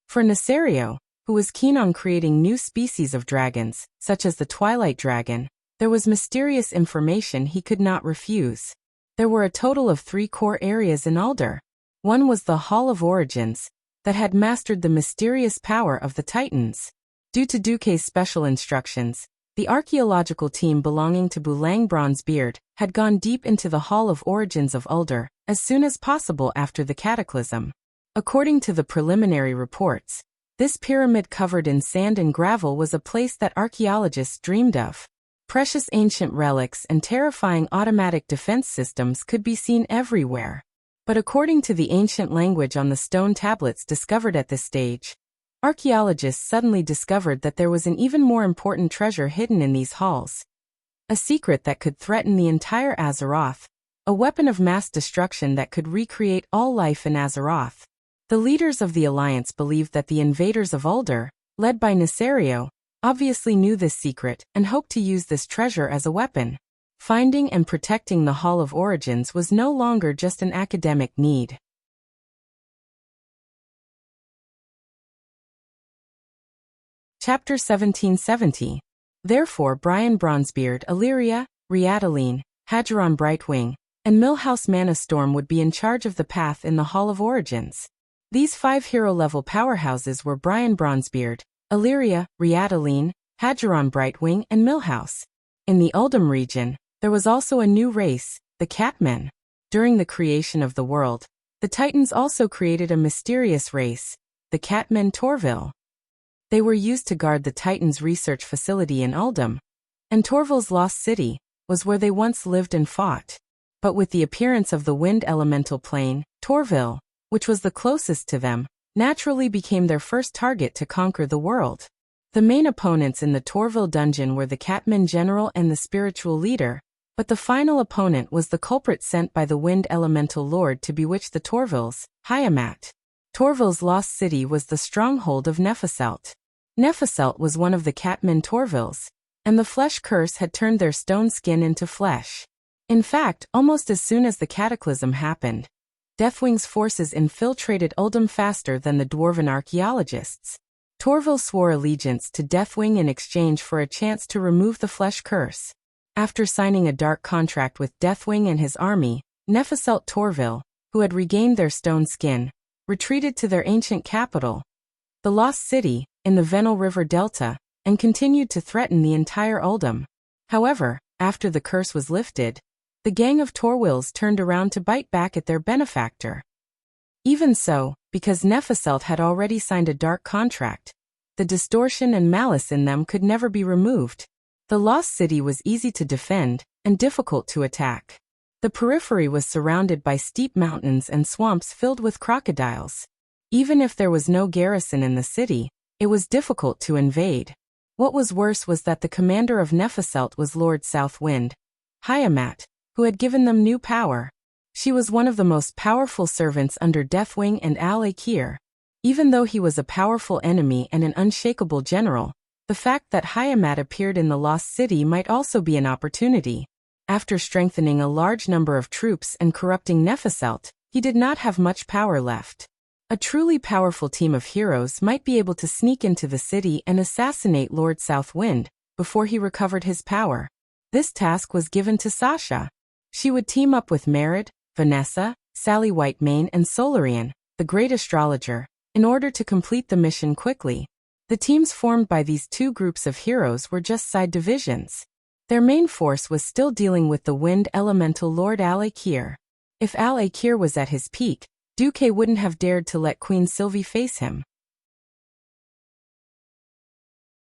For Nesario, who was keen on creating new species of dragons, such as the Twilight Dragon, there was mysterious information he could not refuse. There were a total of 3 core areas in Uldur. One was the Hall of Origins, that had mastered the mysterious power of the Titans. Due to Duque's special instructions, the archaeological team belonging to Bulang Bronzebeard had gone deep into the Hall of Origins of Uldur as soon as possible after the cataclysm. According to the preliminary reports, this pyramid covered in sand and gravel was a place that archaeologists dreamed of. Precious ancient relics and terrifying automatic defense systems could be seen everywhere. But according to the ancient language on the stone tablets discovered at this stage, archaeologists suddenly discovered that there was an even more important treasure hidden in these halls. A secret that could threaten the entire Azeroth, a weapon of mass destruction that could recreate all life in Azeroth. The leaders of the Alliance believed that the invaders of Uldur, led by Nesario, obviously knew this secret and hoped to use this treasure as a weapon. Finding and protecting the Hall of Origins was no longer just an academic need. Chapter 1770. Therefore Brian Bronzebeard, Illyria, Riataline, Hadgeron Brightwing, and Millhouse Manastorm would be in charge of the path in the Hall of Origins. These 5 hero-level powerhouses were Brian Bronzebeard, Illyria, Riataline, Hadgeron Brightwing, and Millhouse. In the Uldum region, there was also a new race, the Catmen. During the creation of the world, the Titans also created a mysterious race, the Catmen Torvil. They were used to guard the Titans' research facility in Uldum, and Torvil's Lost City was where they once lived and fought. But with the appearance of the wind elemental plane, Torvil, which was the closest to them, naturally became their first target to conquer the world. The main opponents in the Torvil dungeon were the Catman General and the Spiritual Leader, but the final opponent was the culprit sent by the Wind Elemental Lord to bewitch the Torvils, Hiamat. Torvil's Lost City was the stronghold of Nephiselt. Nephiselt was one of the Catman Torvils, and the flesh curse had turned their stone skin into flesh. In fact, almost as soon as the cataclysm happened, Deathwing's forces infiltrated Uldum faster than the dwarven archaeologists. Torvil swore allegiance to Deathwing in exchange for a chance to remove the flesh curse. After signing a dark contract with Deathwing and his army, Nephiselt Torvil, who had regained their stone skin, retreated to their ancient capital, the Lost City, in the Venel River Delta, and continued to threaten the entire Uldum. However, after the curse was lifted, the gang of Torwils turned around to bite back at their benefactor. Even so, because Nephiselt had already signed a dark contract, the distortion and malice in them could never be removed. The Lost City was easy to defend and difficult to attack. The periphery was surrounded by steep mountains and swamps filled with crocodiles. Even if there was no garrison in the city, it was difficult to invade. What was worse was that the commander of Nephiselt was Lord Southwind, Hiamat, who had given them new power. She was one of the most powerful servants under Deathwing and Al-Akir. Even though he was a powerful enemy and an unshakable general, the fact that Hiamat appeared in the Lost City might also be an opportunity. After strengthening a large number of troops and corrupting Nephiselt, he did not have much power left. A truly powerful team of heroes might be able to sneak into the city and assassinate Lord Southwind before he recovered his power. This task was given to Sasha. She would team up with Merid, Vanessa, Sally Whitemane and Solarian, the great astrologer, in order to complete the mission quickly. The teams formed by these two groups of heroes were just side divisions. Their main force was still dealing with the wind elemental Lord Al-Akir. If Al-Akir was at his peak, Duque wouldn't have dared to let Queen Sylvie face him.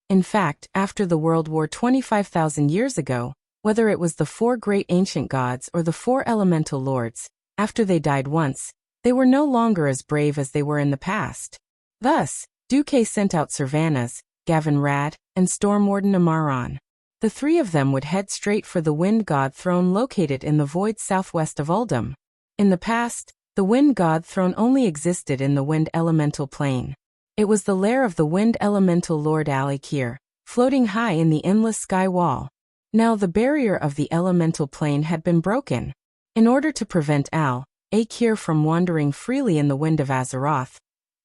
In fact, after the World War 25,000 years ago, whether it was the four great ancient gods or the four elemental lords, after they died once, they were no longer as brave as they were in the past. Thus, Duque sent out Sylvanas, Gavin Rad, and Stormwarden Amaron. The three of them would head straight for the Wind God Throne located in the void southwest of Uldum. In the past, the Wind God Throne only existed in the Wind Elemental Plane. It was the lair of the Wind Elemental Lord Al-Akir, floating high in the endless sky wall. Now the barrier of the Elemental Plane had been broken. In order to prevent Al-Akir from wandering freely in the Wind of Azeroth,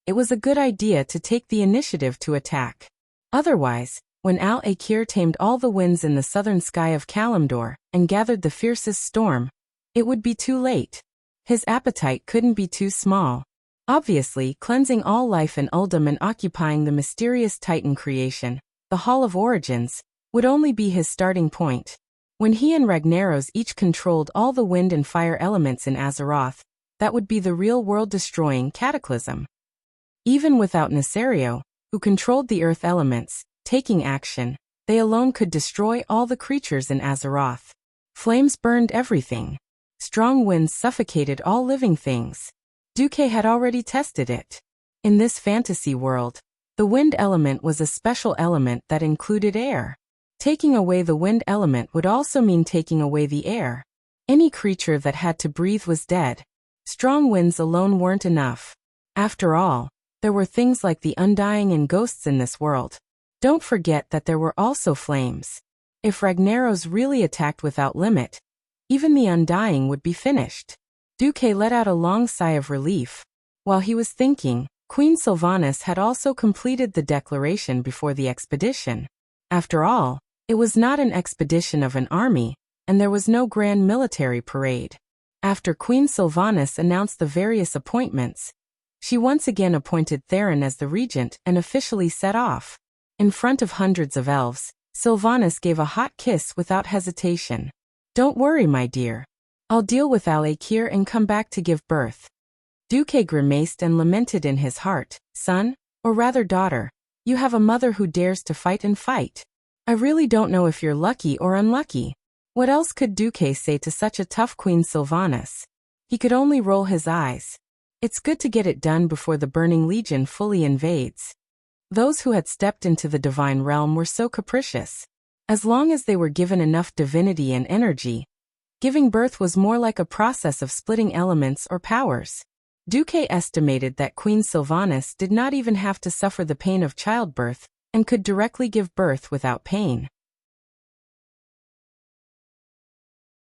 it was a good idea to take the initiative to attack. Otherwise, when Al-Akir tamed all the winds in the southern sky of Kalimdor and gathered the fiercest storm, it would be too late. His appetite couldn't be too small. Obviously, cleansing all life in Uldum and occupying the mysterious Titan creation, the Hall of Origins, would only be his starting point. When he and Ragnaros each controlled all the wind and fire elements in Azeroth, that would be the real world-destroying cataclysm. Even without Nesario, who controlled the earth elements, taking action, they alone could destroy all the creatures in Azeroth. Flames burned everything. Strong winds suffocated all living things. Duque had already tested it. In this fantasy world, the wind element was a special element that included air. Taking away the wind element would also mean taking away the air. Any creature that had to breathe was dead. Strong winds alone weren't enough. After all, there were things like the Undying and ghosts in this world. Don't forget that there were also flames. If Ragnaros really attacked without limit, even the Undying would be finished. Duque let out a long sigh of relief. While he was thinking, Queen Sylvanas had also completed the declaration before the expedition. After all, it was not an expedition of an army, and there was no grand military parade. After Queen Sylvanas announced the various appointments, she once again appointed Theron as the regent and officially set off. In front of hundreds of elves, Sylvanas gave a hot kiss without hesitation. "Don't worry, my dear. I'll deal with Al-Akir and come back to give birth." Duque grimaced and lamented in his heart, "Son, or rather daughter, you have a mother who dares to fight and fight. I really don't know if you're lucky or unlucky." What else could Duque say to such a tough Queen Sylvanas? He could only roll his eyes. It's good to get it done before the Burning Legion fully invades. Those who had stepped into the divine realm were so capricious. As long as they were given enough divinity and energy, giving birth was more like a process of splitting elements or powers. Duque estimated that Queen Sylvanas did not even have to suffer the pain of childbirth and could directly give birth without pain.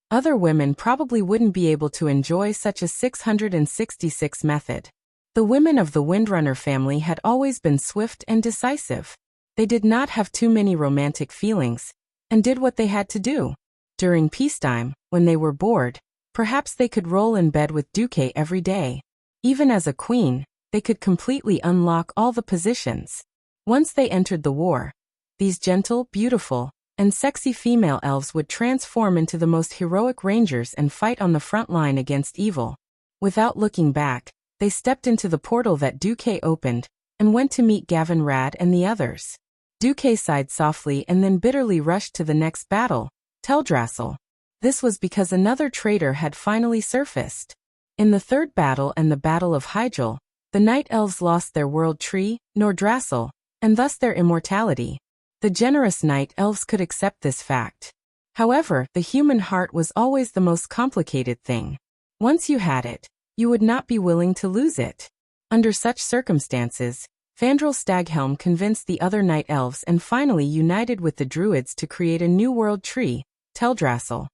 Other women probably wouldn't be able to enjoy such a 666 method. The women of the Windrunner family had always been swift and decisive. They did not have too many romantic feelings, and did what they had to do. During peacetime, when they were bored, perhaps they could roll in bed with Duque every day. Even as a queen, they could completely unlock all the positions. Once they entered the war, these gentle, beautiful, and sexy female elves would transform into the most heroic rangers and fight on the front line against evil. Without looking back, they stepped into the portal that Duque opened, and went to meet Gavin Rad and the others. Duque sighed softly and then bitterly rushed to the next battle, Teldrassil. This was because another traitor had finally surfaced. In the third battle and the Battle of Hyjal, the Night Elves lost their world tree, Nordrassil, and thus their immortality. The generous Night Elves could accept this fact. However, the human heart was always the most complicated thing. Once you had it, you would not be willing to lose it. Under such circumstances, Fandral Staghelm convinced the other night elves and finally united with the druids to create a new world tree, Teldrassil.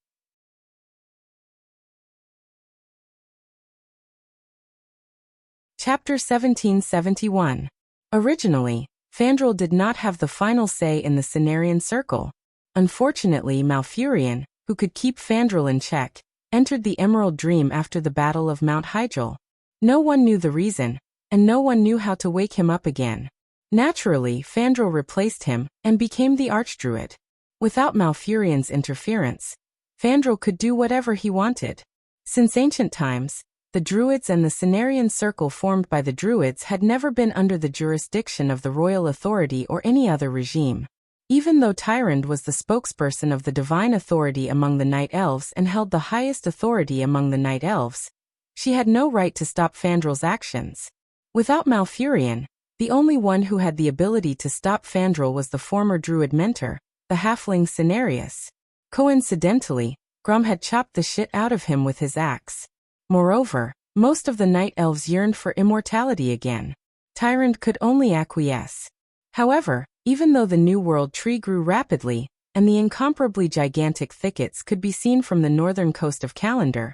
Chapter 1771. Originally, Fandral did not have the final say in the Cenarian Circle. Unfortunately, Malfurion, who could keep Fandral in check, entered the Emerald Dream after the Battle of Mount Hyjal. No one knew the reason, and no one knew how to wake him up again. Naturally, Fandral replaced him and became the Archdruid. Without Malfurion's interference, Fandral could do whatever he wanted. Since ancient times, the Druids and the Cenarian Circle formed by the Druids had never been under the jurisdiction of the royal authority or any other regime. Even though Tyrande was the spokesperson of the divine authority among the Night Elves and held the highest authority among the Night Elves, she had no right to stop Fandral's actions. Without Malfurion, the only one who had the ability to stop Fandral was the former Druid mentor, the halfling Cenarius. Coincidentally, Grum had chopped the shit out of him with his axe. Moreover, most of the Night Elves yearned for immortality again. Tyrande could only acquiesce. However, even though the New World Tree grew rapidly, and the incomparably gigantic thickets could be seen from the northern coast of Kalandar,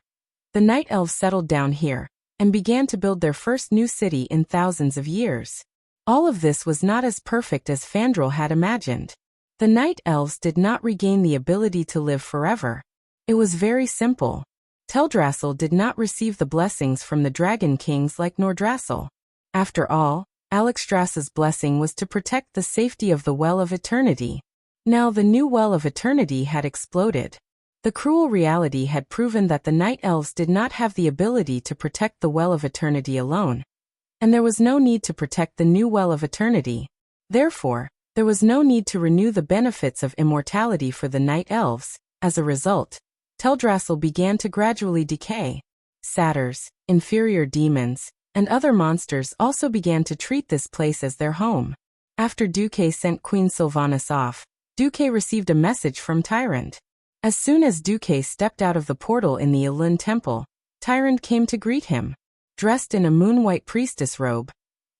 the Night Elves settled down here, and began to build their first new city in thousands of years. All of this was not as perfect as Fandral had imagined. The Night Elves did not regain the ability to live forever. It was very simple. Teldrassil did not receive the blessings from the Dragon Kings like Nordrassil. After all, Alexstrasza's blessing was to protect the safety of the Well of Eternity. Now the new Well of Eternity had exploded. The cruel reality had proven that the Night Elves did not have the ability to protect the Well of Eternity alone. And there was no need to protect the new Well of Eternity. Therefore, there was no need to renew the benefits of immortality for the Night Elves. As a result, Teldrassil began to gradually decay. Satyrs, inferior demons, and other monsters also began to treat this place as their home. After Duque sent Queen Sylvanas off, Duque received a message from Tyrande. As soon as Duque stepped out of the portal in the Elun Temple, Tyrande came to greet him. Dressed in a moon-white priestess robe,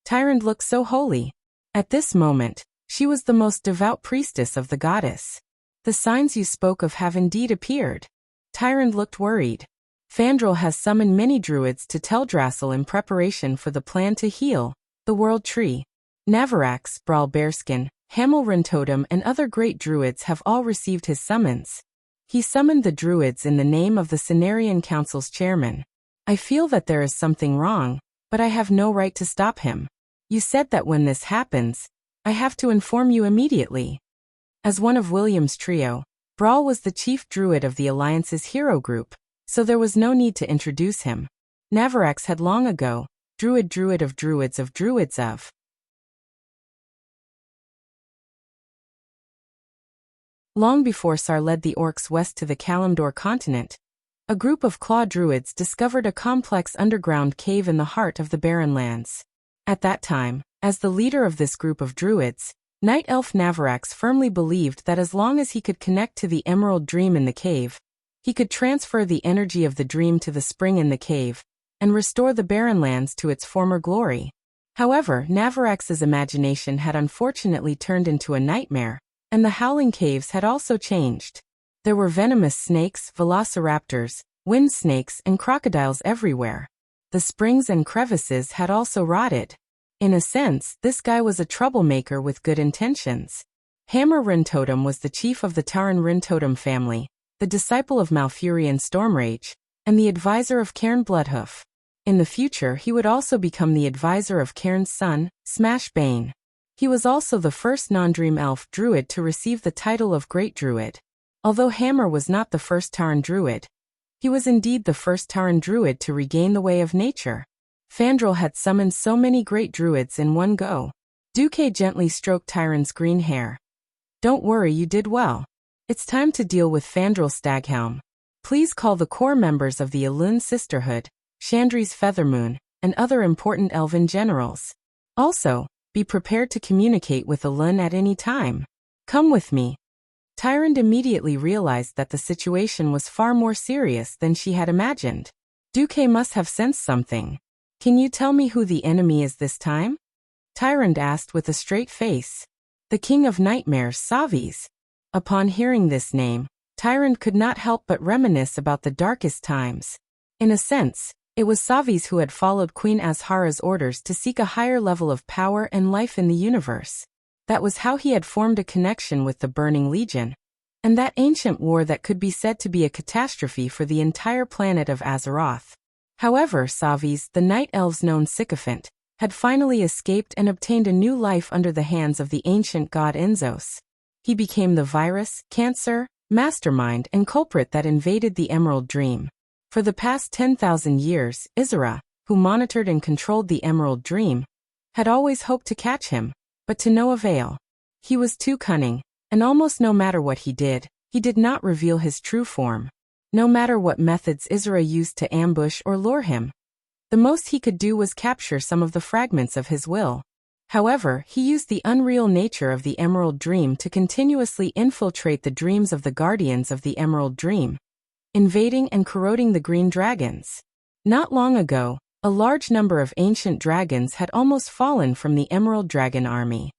Tyrande looked so holy. At this moment, she was the most devout priestess of the goddess. The signs you spoke of have indeed appeared. Tyrande looked worried. Fandral has summoned many druids to Teldrassil in preparation for the plan to heal the World Tree. Navarax, Brawl Bearskin, Hamel Rintotem and other great druids have all received his summons. He summoned the druids in the name of the Cenarian Council's chairman. I feel that there is something wrong, but I have no right to stop him. You said that when this happens, I have to inform you immediately. As one of William's trio, Brawl was the chief druid of the Alliance's hero group, so there was no need to introduce him. Navarax had long ago, druid of druids of druids of. Long before Sar led the orcs west to the Kalimdor continent, a group of claw druids discovered a complex underground cave in the heart of the Barren Lands. At that time, as the leader of this group of druids, Night Elf Navarax firmly believed that as long as he could connect to the Emerald Dream in the cave, he could transfer the energy of the dream to the spring in the cave, and restore the Barren Lands to its former glory. However, Navarax's imagination had unfortunately turned into a nightmare, and the Howling Caves had also changed. There were venomous snakes, velociraptors, wind snakes, and crocodiles everywhere. The springs and crevices had also rotted. In a sense, this guy was a troublemaker with good intentions. Hammer Rintotem was the chief of the Taran Rintotem family, the disciple of Malfurion Stormrage, and the advisor of Cairn Bloodhoof. In the future he would also become the advisor of Cairn's son, Smash Bane. He was also the first non-dream elf druid to receive the title of Great Druid. Although Hammer was not the first Taran druid, he was indeed the first Taran druid to regain the way of nature. Fandral had summoned so many great druids in one go. Duque gently stroked Tyrande's green hair. Don't worry, you did well. It's time to deal with Fandral Staghelm. Please call the core members of the Elun Sisterhood, Chandri's Feathermoon, and other important elven generals. Also, be prepared to communicate with Elun at any time. Come with me. Tyrande immediately realized that the situation was far more serious than she had imagined. Duque must have sensed something. Can you tell me who the enemy is this time? Tyrant asked with a straight face. The King of Nightmares, Savis. Upon hearing this name, Tyrant could not help but reminisce about the darkest times. In a sense, it was Savis who had followed Queen Azhara's orders to seek a higher level of power and life in the universe. That was how he had formed a connection with the Burning Legion, and that ancient war that could be said to be a catastrophe for the entire planet of Azeroth. However, Savis, the Night Elves' known sycophant, had finally escaped and obtained a new life under the hands of the ancient god Enzos. He became the virus, cancer, mastermind, and culprit that invaded the Emerald Dream. For the past 10,000 years, Izira, who monitored and controlled the Emerald Dream, had always hoped to catch him, but to no avail. He was too cunning, and almost no matter what he did not reveal his true form. No matter what methods Izira used to ambush or lure him, the most he could do was capture some of the fragments of his will. However, he used the unreal nature of the Emerald Dream to continuously infiltrate the dreams of the Guardians of the Emerald Dream, invading and corroding the green dragons. Not long ago, a large number of ancient dragons had almost fallen from the Emerald Dragon army.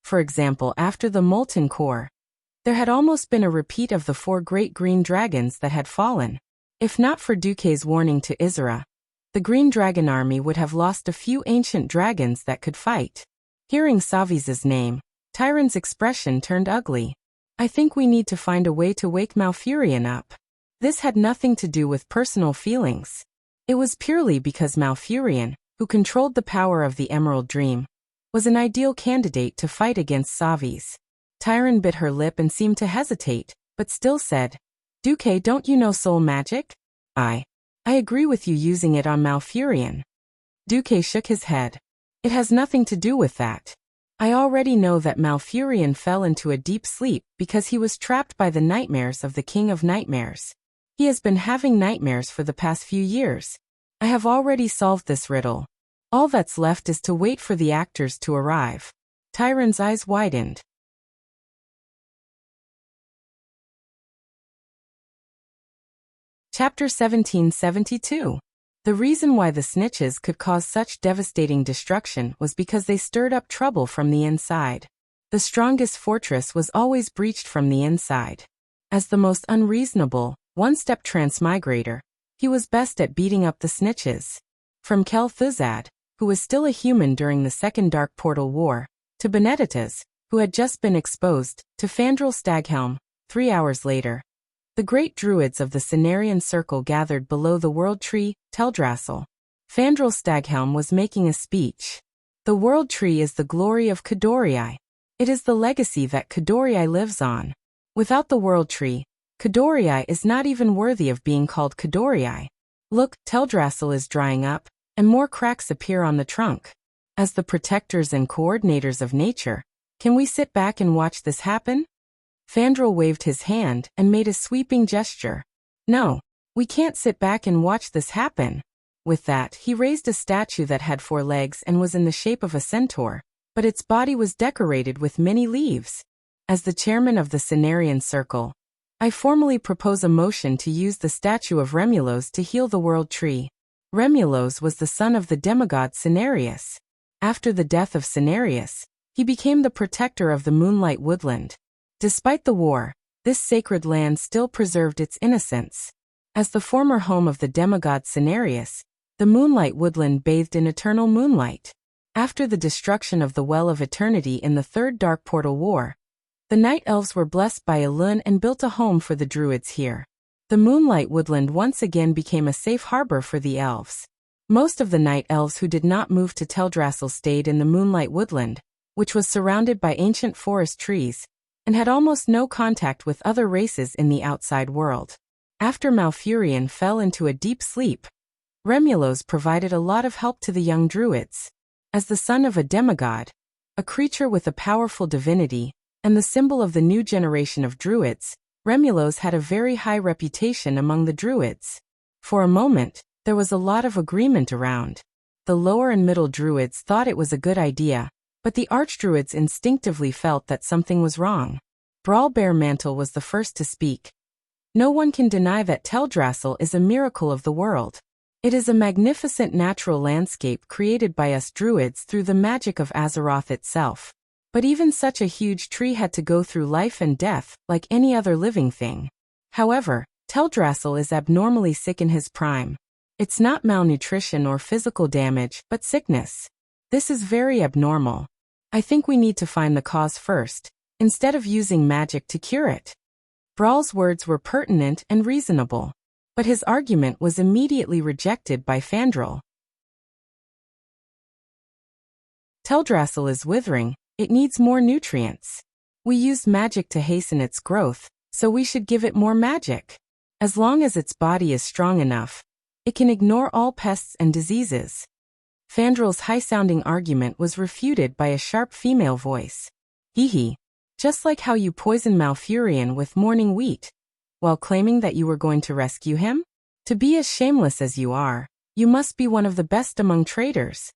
For example, after the Molten Core, there had almost been a repeat of the 4 great green dragons that had fallen. If not for Duque's warning to Izira, the Green Dragon army would have lost a few ancient dragons that could fight. Hearing Savis's name, Tyrant's expression turned ugly. I think we need to find a way to wake Malfurion up. This had nothing to do with personal feelings. It was purely because Malfurion, who controlled the power of the Emerald Dream, was an ideal candidate to fight against Savis. Tyrant bit her lip and seemed to hesitate, but still said, Duque, don't you know soul magic? I agree with you using it on Malfurion. Duque shook his head. It has nothing to do with that. I already know that Malfurion fell into a deep sleep because he was trapped by the nightmares of the King of Nightmares. He has been having nightmares for the past few years. I have already solved this riddle. All that's left is to wait for the actors to arrive. Tyrant's eyes widened. Chapter 1772. The reason why the snitches could cause such devastating destruction was because they stirred up trouble from the inside. The strongest fortress was always breached from the inside. As the most unreasonable, one-step transmigrator, he was best at beating up the snitches. From Kel Thuzad, who was still a human during the Second Dark Portal War, to Benedicta's, who had just been exposed, to Fandral Staghelm, 3 hours later. The great druids of the Cenarian Circle gathered below the World Tree, Teldrassil. Fandral Staghelm was making a speech. The World Tree is the glory of Kadorii. It is the legacy that Kadorii lives on. Without the World Tree, Kadorii is not even worthy of being called Kadorii. Look, Teldrassil is drying up, and more cracks appear on the trunk. As the protectors and coordinators of nature, can we sit back and watch this happen? Fandral waved his hand and made a sweeping gesture. No, we can't sit back and watch this happen. With that, he raised a statue that had 4 legs and was in the shape of a centaur, but its body was decorated with many leaves. As the chairman of the Cenarian Circle, I formally propose a motion to use the statue of Remulos to heal the World Tree. Remulos was the son of the demigod Cenarius. After the death of Cenarius, he became the protector of the Moonlight Woodland. Despite the war, this sacred land still preserved its innocence. As the former home of the demigod Cenarius, the Moonlight Woodland bathed in eternal moonlight. After the destruction of the Well of Eternity in the Third Dark Portal War, the Night Elves were blessed by Elun and built a home for the druids here. The Moonlight Woodland once again became a safe harbor for the elves. Most of the Night Elves who did not move to Teldrassil stayed in the Moonlight Woodland, which was surrounded by ancient forest trees, and had almost no contact with other races in the outside world. After Malfurion fell into a deep sleep, Remulos provided a lot of help to the young druids. As the son of a demigod, a creature with a powerful divinity, and the symbol of the new generation of druids, Remulos had a very high reputation among the druids. For a moment, there was a lot of agreement around. The lower and middle druids thought it was a good idea, but the archdruids instinctively felt that something was wrong. Brawlbear Mantle was the first to speak. No one can deny that Teldrassil is a miracle of the world. It is a magnificent natural landscape created by us druids through the magic of Azeroth itself. But even such a huge tree had to go through life and death, like any other living thing. However, Teldrassil is abnormally sick in his prime. It's not malnutrition or physical damage, but sickness. This is very abnormal. I think we need to find the cause first, instead of using magic to cure it. Brawl's words were pertinent and reasonable, but his argument was immediately rejected by Fandral. Teldrassil is withering, it needs more nutrients. We used magic to hasten its growth, so we should give it more magic. As long as its body is strong enough, it can ignore all pests and diseases. Fandral's high-sounding argument was refuted by a sharp female voice. Hee. Just like how you poisoned Malfurion with morning wheat, while claiming that you were going to rescue him? To be as shameless as you are, you must be one of the best among traitors.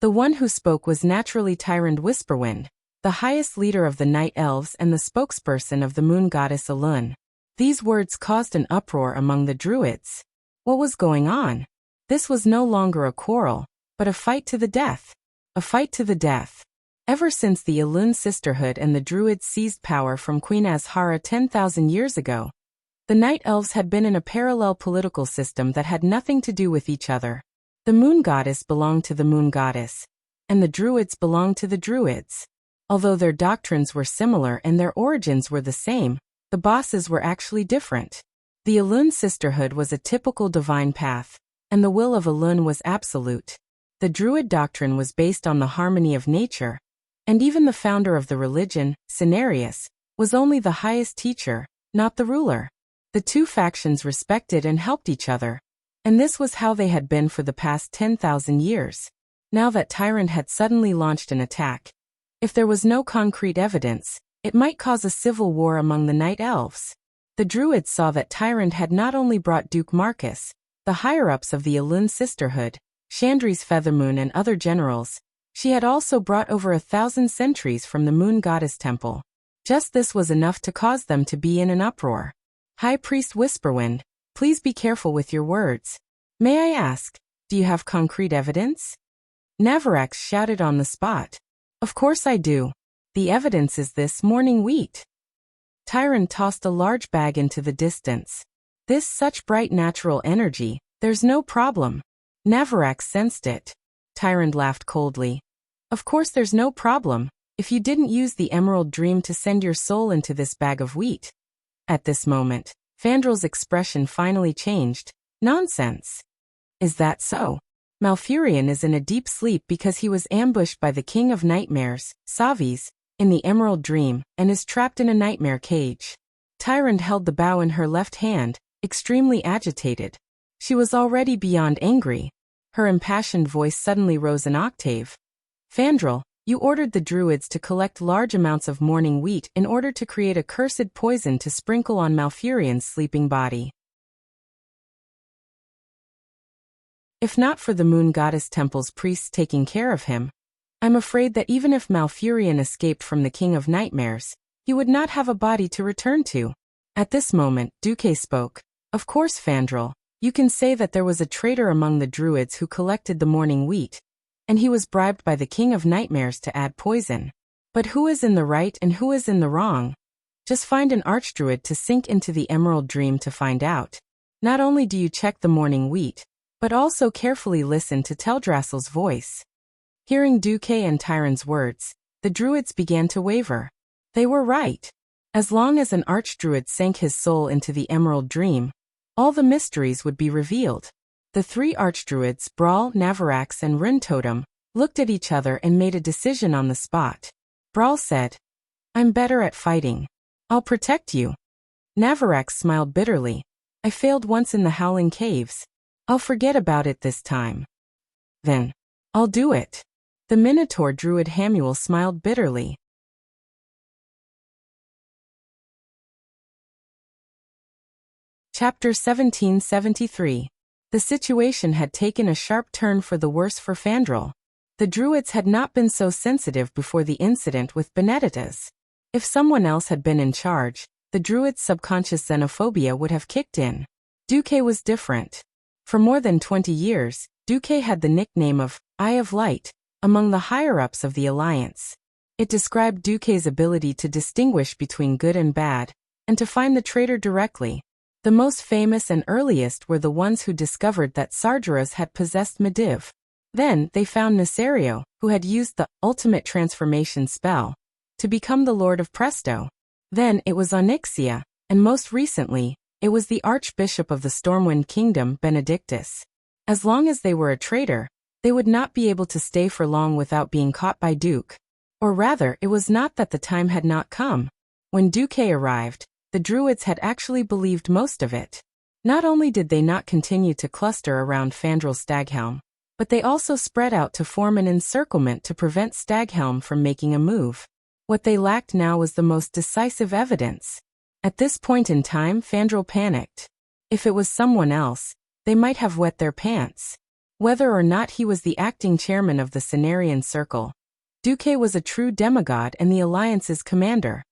The one who spoke was naturally Tyrant Whisperwind, the highest leader of the Night Elves and the spokesperson of the moon goddess Elun. These words caused an uproar among the druids. What was going on? This was no longer a quarrel, but a fight to the death. A fight to the death. Ever since the Elun Sisterhood and the Druids seized power from Queen Azhara 10,000 years ago, the Night Elves had been in a parallel political system that had nothing to do with each other. The Moon Goddess belonged to the Moon Goddess, and the Druids belonged to the Druids. Although their doctrines were similar and their origins were the same, the bosses were actually different. The Elun Sisterhood was a typical divine path, and the will of Elun was absolute. The Druid doctrine was based on the harmony of nature, and even the founder of the religion, Cenarius, was only the highest teacher, not the ruler. The two factions respected and helped each other, and this was how they had been for the past 10,000 years. Now that Tyrant had suddenly launched an attack, if there was no concrete evidence, it might cause a civil war among the Night Elves. The Druids saw that Tyrant had not only brought Duke Marcus, the higher-ups of the Elun Sisterhood, Chandri's Feathermoon and other generals, she had also brought over 1,000 sentries from the Moon Goddess Temple. Just this was enough to cause them to be in an uproar. High Priest Whisperwind, please be careful with your words. May I ask, do you have concrete evidence? Navarax shouted on the spot. Of course I do. The evidence is this morning wheat. Tyrant tossed a large bag into the distance. This such bright natural energy, there's no problem. Navarax sensed it. Tyrant laughed coldly. Of course there's no problem, if you didn't use the Emerald Dream to send your soul into this bag of wheat. At this moment, Fandral's expression finally changed. Nonsense. Is that so? Malfurion is in a deep sleep because he was ambushed by the King of Nightmares, Savis, in the Emerald Dream, and is trapped in a nightmare cage. Tyrant held the bow in her left hand, extremely agitated. She was already beyond angry. Her impassioned voice suddenly rose an octave. Fandral, you ordered the Druids to collect large amounts of morning wheat in order to create a cursed poison to sprinkle on Malfurion's sleeping body. If not for the Moon Goddess Temple's priests taking care of him, I'm afraid that even if Malfurion escaped from the King of Nightmares, he would not have a body to return to. At this moment, Duque spoke. Of course, Fandral, you can say that there was a traitor among the Druids who collected the morning wheat, and he was bribed by the King of Nightmares to add poison. But who is in the right and who is in the wrong? Just find an Archdruid to sink into the Emerald Dream to find out. Not only do you check the morning wheat, but also carefully listen to Teldrassil's voice. Hearing Duque and Tyrant's words, the Druids began to waver. They were right. As long as an Archdruid sank his soul into the Emerald Dream, all the mysteries would be revealed. The three Archdruids, Brawl, Navarax and Rintotem, looked at each other and made a decision on the spot. Brawl said, I'm better at fighting. I'll protect you. Navarax smiled bitterly. I failed once in the Howling Caves. I'll forget about it this time. Then, I'll do it. The Minotaur Druid Hamuel smiled bitterly. Chapter 1773. The situation had taken a sharp turn for the worse for Fandral. The Druids had not been so sensitive before the incident with Benedictus. If someone else had been in charge, the druid's subconscious xenophobia would have kicked in. Duque was different. For more than 20 years, Duque had the nickname of Eye of Light among the higher-ups of the Alliance. It described Duque's ability to distinguish between good and bad, and to find the traitor directly. The most famous and earliest were the ones who discovered that Sargeras had possessed Medivh. Then, they found Nesario, who had used the ultimate transformation spell to become the Lord of Presto. Then it was Onyxia, and most recently, it was the Archbishop of the Stormwind Kingdom, Benedictus. As long as they were a traitor, they would not be able to stay for long without being caught by Duque. Or rather, it was not that the time had not come. When Duque arrived, the druids had actually believed most of it. Not only did they not continue to cluster around Fandral Staghelm, but they also spread out to form an encirclement to prevent Staghelm from making a move. What they lacked now was the most decisive evidence. At this point in time, Fandral panicked. If it was someone else, they might have wet their pants. Whether or not he was the acting chairman of the Cenarian Circle, Duque was a true demigod and the Alliance's commander.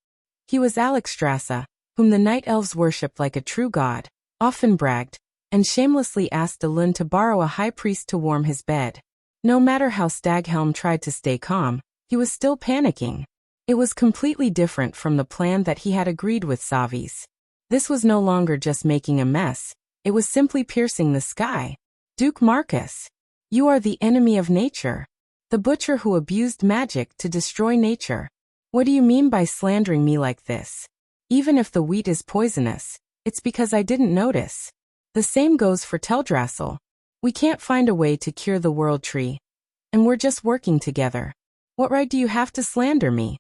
He was Alexstrasza, whom the Night Elves worshipped like a true god, often bragged, and shamelessly asked Elun to borrow a high priest to warm his bed. No matter how Staghelm tried to stay calm, he was still panicking. It was completely different from the plan that he had agreed with Savis. This was no longer just making a mess, it was simply piercing the sky. Duke Marcus, you are the enemy of nature. The butcher who abused magic to destroy nature. What do you mean by slandering me like this? Even if the wheat is poisonous, it's because I didn't notice. The same goes for Teldrassil. We can't find a way to cure the world tree. And we're just working together. What right do you have to slander me?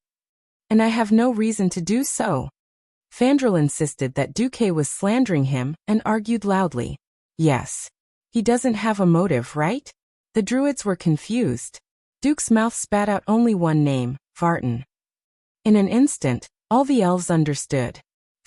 And I have no reason to do so. Fandral insisted that Duque was slandering him and argued loudly. Yes. He doesn't have a motive, right? The druids were confused. Duke's mouth spat out only one name, Vartan. In an instant, all the elves understood.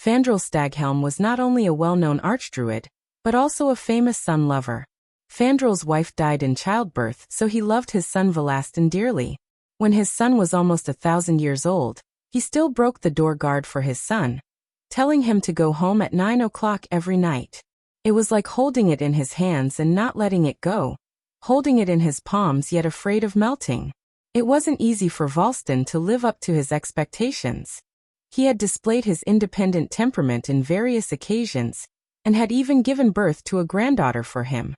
Fandral Staghelm was not only a well-known archdruid, but also a famous son lover. Fandral's wife died in childbirth, so he loved his son Velastin dearly. When his son was almost 1,000 years old, he still broke the door guard for his son, telling him to go home at 9 o'clock every night. It was like holding it in his hands and not letting it go, holding it in his palms yet afraid of melting. It wasn't easy for Volston to live up to his expectations. He had displayed his independent temperament in various occasions, and had even given birth to a granddaughter for him.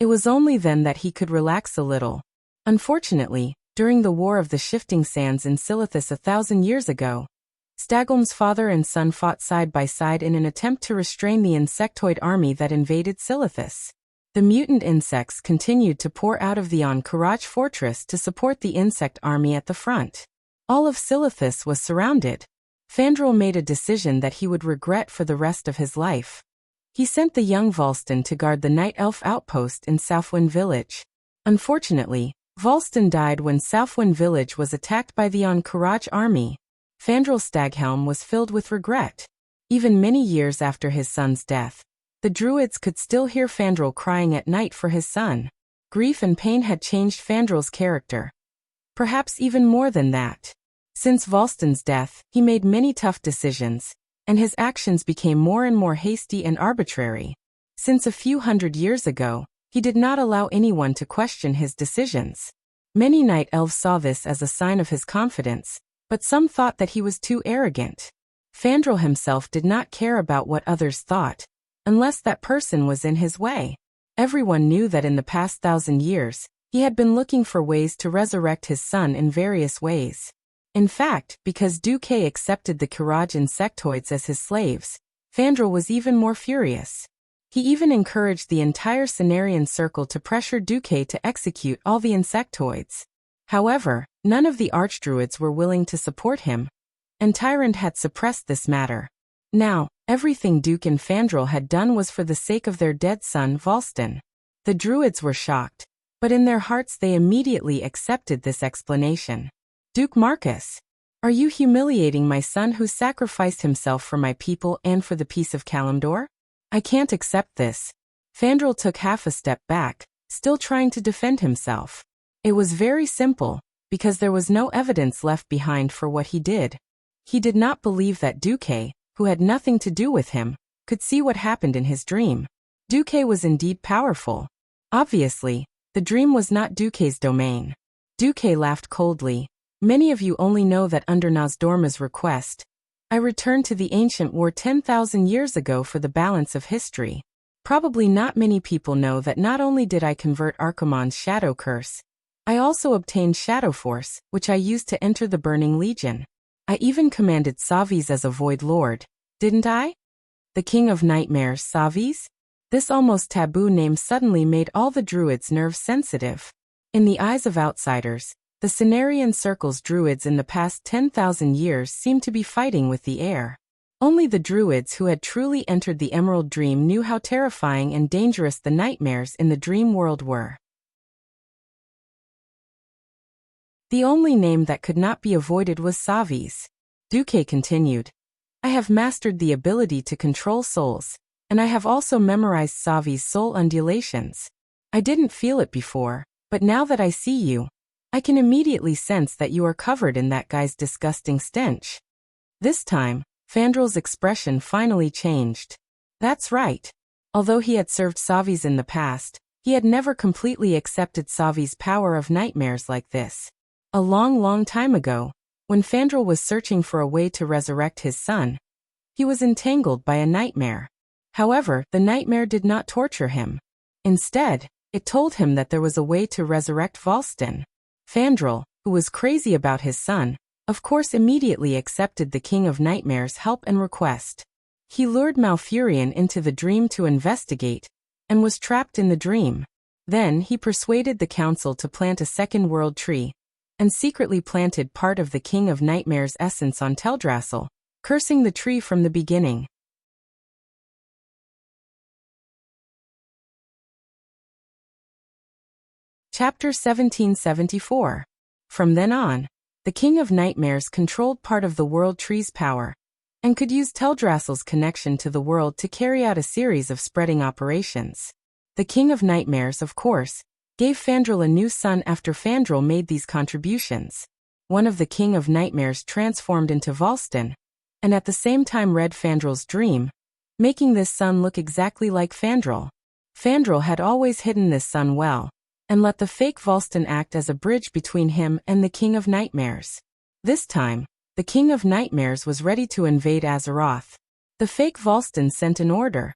It was only then that he could relax a little. Unfortunately, during the War of the Shifting Sands in Silithus 1,000 years ago, Staghelm's father and son fought side by side in an attempt to restrain the insectoid army that invaded Silithus. The mutant insects continued to pour out of the Karaj fortress to support the insect army at the front. All of Silithus was surrounded. Fandral made a decision that he would regret for the rest of his life. He sent the young Volston to guard the Night Elf outpost in Southwind Village. Unfortunately, Volston died when Southwind Village was attacked by the Karaj army. Fandral Staghelm was filled with regret. Even many years after his son's death, the druids could still hear Fandral crying at night for his son. Grief and pain had changed Fandral's character. Perhaps even more than that. Since Volston's death, he made many tough decisions, and his actions became more and more hasty and arbitrary. Since a few hundred years ago, he did not allow anyone to question his decisions. Many night elves saw this as a sign of his confidence, but some thought that he was too arrogant. Fandral himself did not care about what others thought, unless that person was in his way. Everyone knew that in the past 1,000 years, he had been looking for ways to resurrect his son in various ways. In fact, because Duque accepted the Karaj insectoids as his slaves, Fandral was even more furious. He even encouraged the entire Cenarian Circle to pressure Duque to execute all the insectoids. However, none of the archdruids were willing to support him, and Tyrant had suppressed this matter. Now, everything Duke and Fandral had done was for the sake of their dead son Volston. The druids were shocked, but in their hearts they immediately accepted this explanation. Duke Marcus, are you humiliating my son who sacrificed himself for my people and for the peace of Kalimdor? I can't accept this. Fandral took half a step back, still trying to defend himself. It was very simple. because there was no evidence left behind for what he did. He did not believe that Duque, who had nothing to do with him, could see what happened in his dream. Duque was indeed powerful. Obviously, the dream was not Duque's domain. Duque laughed coldly. Many of you only know that under Nozdorma's request, I returned to the ancient war 10,000 years ago for the balance of history. Probably not many people know that not only did I convert Archimonde's shadow curse, I also obtained Shadow Force, which I used to enter the Burning Legion. I even commanded Savis as a Void Lord, didn't I? The King of Nightmares, Savis? This almost taboo name suddenly made all the druids nerve sensitive. In the eyes of outsiders, the Cenarian Circle's druids in the past 10,000 years seemed to be fighting with the air. Only the druids who had truly entered the Emerald Dream knew how terrifying and dangerous the nightmares in the dream world were. The only name that could not be avoided was Savis. Duque continued. I have mastered the ability to control souls, and I have also memorized Savi's soul undulations. I didn't feel it before, but now that I see you, I can immediately sense that you are covered in that guy's disgusting stench. This time, Fandrel's expression finally changed. That's right. Although he had served Savis in the past, he had never completely accepted Savi's power of nightmares like this. A long time ago, when Fandrel was searching for a way to resurrect his son, he was entangled by a nightmare. However, the nightmare did not torture him. Instead, it told him that there was a way to resurrect Volston. Fandrel, who was crazy about his son, of course immediately accepted the King of Nightmares' help and request. He lured Malfurion into the dream to investigate, and was trapped in the dream. Then he persuaded the council to plant a second world tree, and secretly planted part of the King of Nightmares' essence on Teldrassil, cursing the tree from the beginning. Chapter 1774. From then on, the King of Nightmares controlled part of the World Tree's power, and could use Teldrassil's connection to the world to carry out a series of spreading operations. The King of Nightmares, of course, gave Fandrel a new son after Fandrel made these contributions. One of the King of Nightmares transformed into Volston, and at the same time read Fandrel's dream, making this son look exactly like Fandrel. Fandrel had always hidden this son well, and let the fake Volston act as a bridge between him and the King of Nightmares. This time, the King of Nightmares was ready to invade Azeroth. The fake Volston sent an order.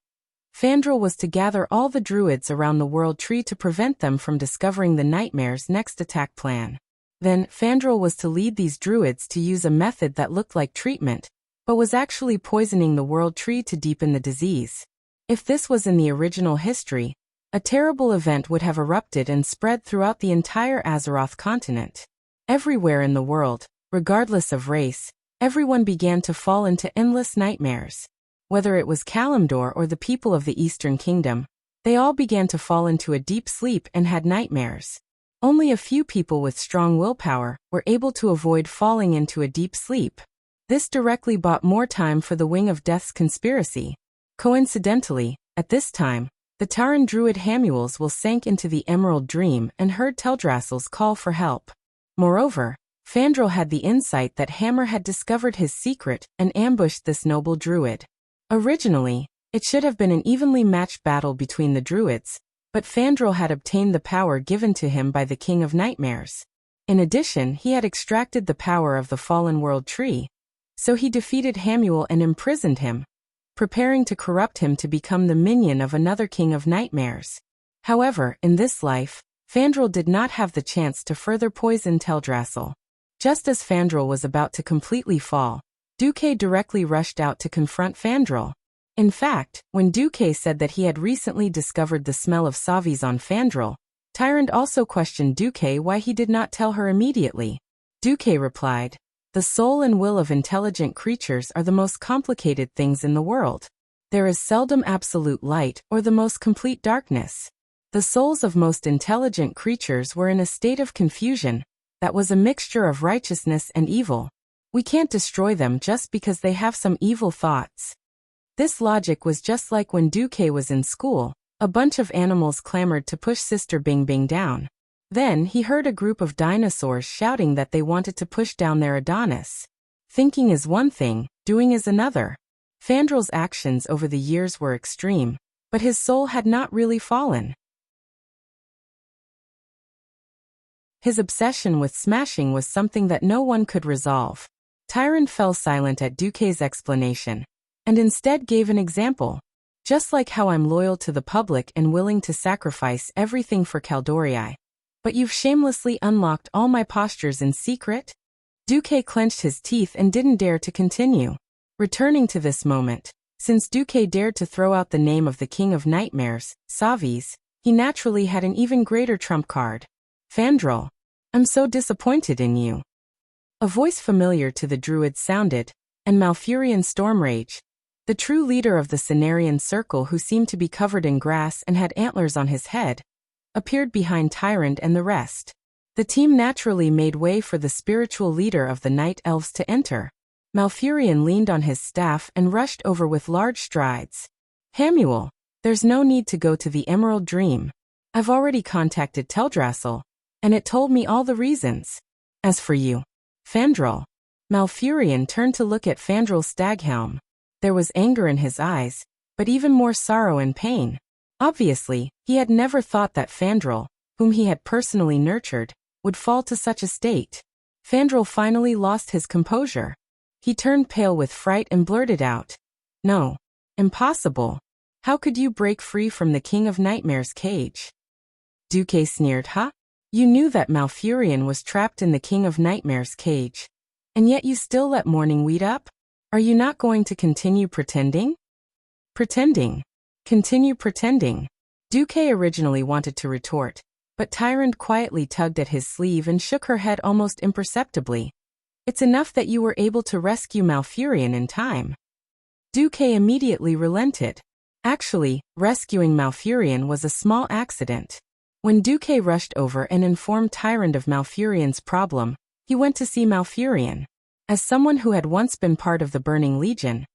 Fandrel was to gather all the druids around the World Tree to prevent them from discovering the Nightmares' next attack plan. Then, Fandrel was to lead these druids to use a method that looked like treatment, but was actually poisoning the World Tree to deepen the disease. If this was in the original history, a terrible event would have erupted and spread throughout the entire Azeroth continent. Everywhere in the world, regardless of race, everyone began to fall into endless nightmares. Whether it was Kalimdor or the people of the Eastern Kingdom, they all began to fall into a deep sleep and had nightmares. Only a few people with strong willpower were able to avoid falling into a deep sleep. This directly bought more time for the Wing of Death's conspiracy. Coincidentally, at this time, the Tauren druid Hamuel's sank into the Emerald Dream and heard Teldrassil's call for help. Moreover, Fandrel had the insight that Hammer had discovered his secret and ambushed this noble druid. Originally, it should have been an evenly matched battle between the druids, but Fandrel had obtained the power given to him by the King of Nightmares. In addition, he had extracted the power of the fallen World Tree, so he defeated Hamuel and imprisoned him, preparing to corrupt him to become the minion of another King of Nightmares. However, in this life, Fandrel did not have the chance to further poison Teldrassil. Just as Fandrel was about to completely fall, Duque directly rushed out to confront Fandrel. In fact, when Duque said that he had recently discovered the smell of Savis on Fandrel, Tyrant also questioned Duque why he did not tell her immediately. Duque replied, "The soul and will of intelligent creatures are the most complicated things in the world. There is seldom absolute light or the most complete darkness. The souls of most intelligent creatures were in a state of confusion that was a mixture of righteousness and evil. We can't destroy them just because they have some evil thoughts." This logic was just like when Duque was in school. A bunch of animals clamored to push Sister Bing Bing down. Then he heard a group of dinosaurs shouting that they wanted to push down their Adonis. Thinking is one thing, doing is another. Fandrel's actions over the years were extreme, but his soul had not really fallen. His obsession with smashing was something that no one could resolve. Tyrant fell silent at Duque's explanation, and instead gave an example. Just like how I'm loyal to the public and willing to sacrifice everything for Caldorii. But you've shamelessly unlocked all my postures in secret? Duque clenched his teeth and didn't dare to continue. Returning to this moment, since Duque dared to throw out the name of the King of Nightmares, Savis, he naturally had an even greater trump card. Fandral, I'm so disappointed in you. A voice familiar to the druid sounded, and Malfurion Stormrage, the true leader of the Cenarian Circle who seemed to be covered in grass and had antlers on his head, appeared behind Tyrant and the rest. The team naturally made way for the spiritual leader of the Night Elves to enter. Malfurion leaned on his staff and rushed over with large strides. Hamuel, there's no need to go to the Emerald Dream. I've already contacted Teldrassil, and it told me all the reasons. As for you, Fandral. Malfurion turned to look at Fandral Staghelm. There was anger in his eyes, but even more sorrow and pain. Obviously, he had never thought that Fandral, whom he had personally nurtured, would fall to such a state. Fandral finally lost his composure. He turned pale with fright and blurted out, "No. Impossible. How could you break free from the King of Nightmares' cage?" Duque sneered, "Huh? You knew that Malfurion was trapped in the King of Nightmares' cage. And yet you still let Morning Weed up? Are you not going to continue pretending?" Pretending. Continue pretending. Duque originally wanted to retort, but Tyrant quietly tugged at his sleeve and shook her head almost imperceptibly. "It's enough that you were able to rescue Malfurion in time." Duque immediately relented. Actually, rescuing Malfurion was a small accident. When Duque rushed over and informed Tyrant of Malfurion's problem, he went to see Malfurion. As someone who had once been part of the Burning Legion,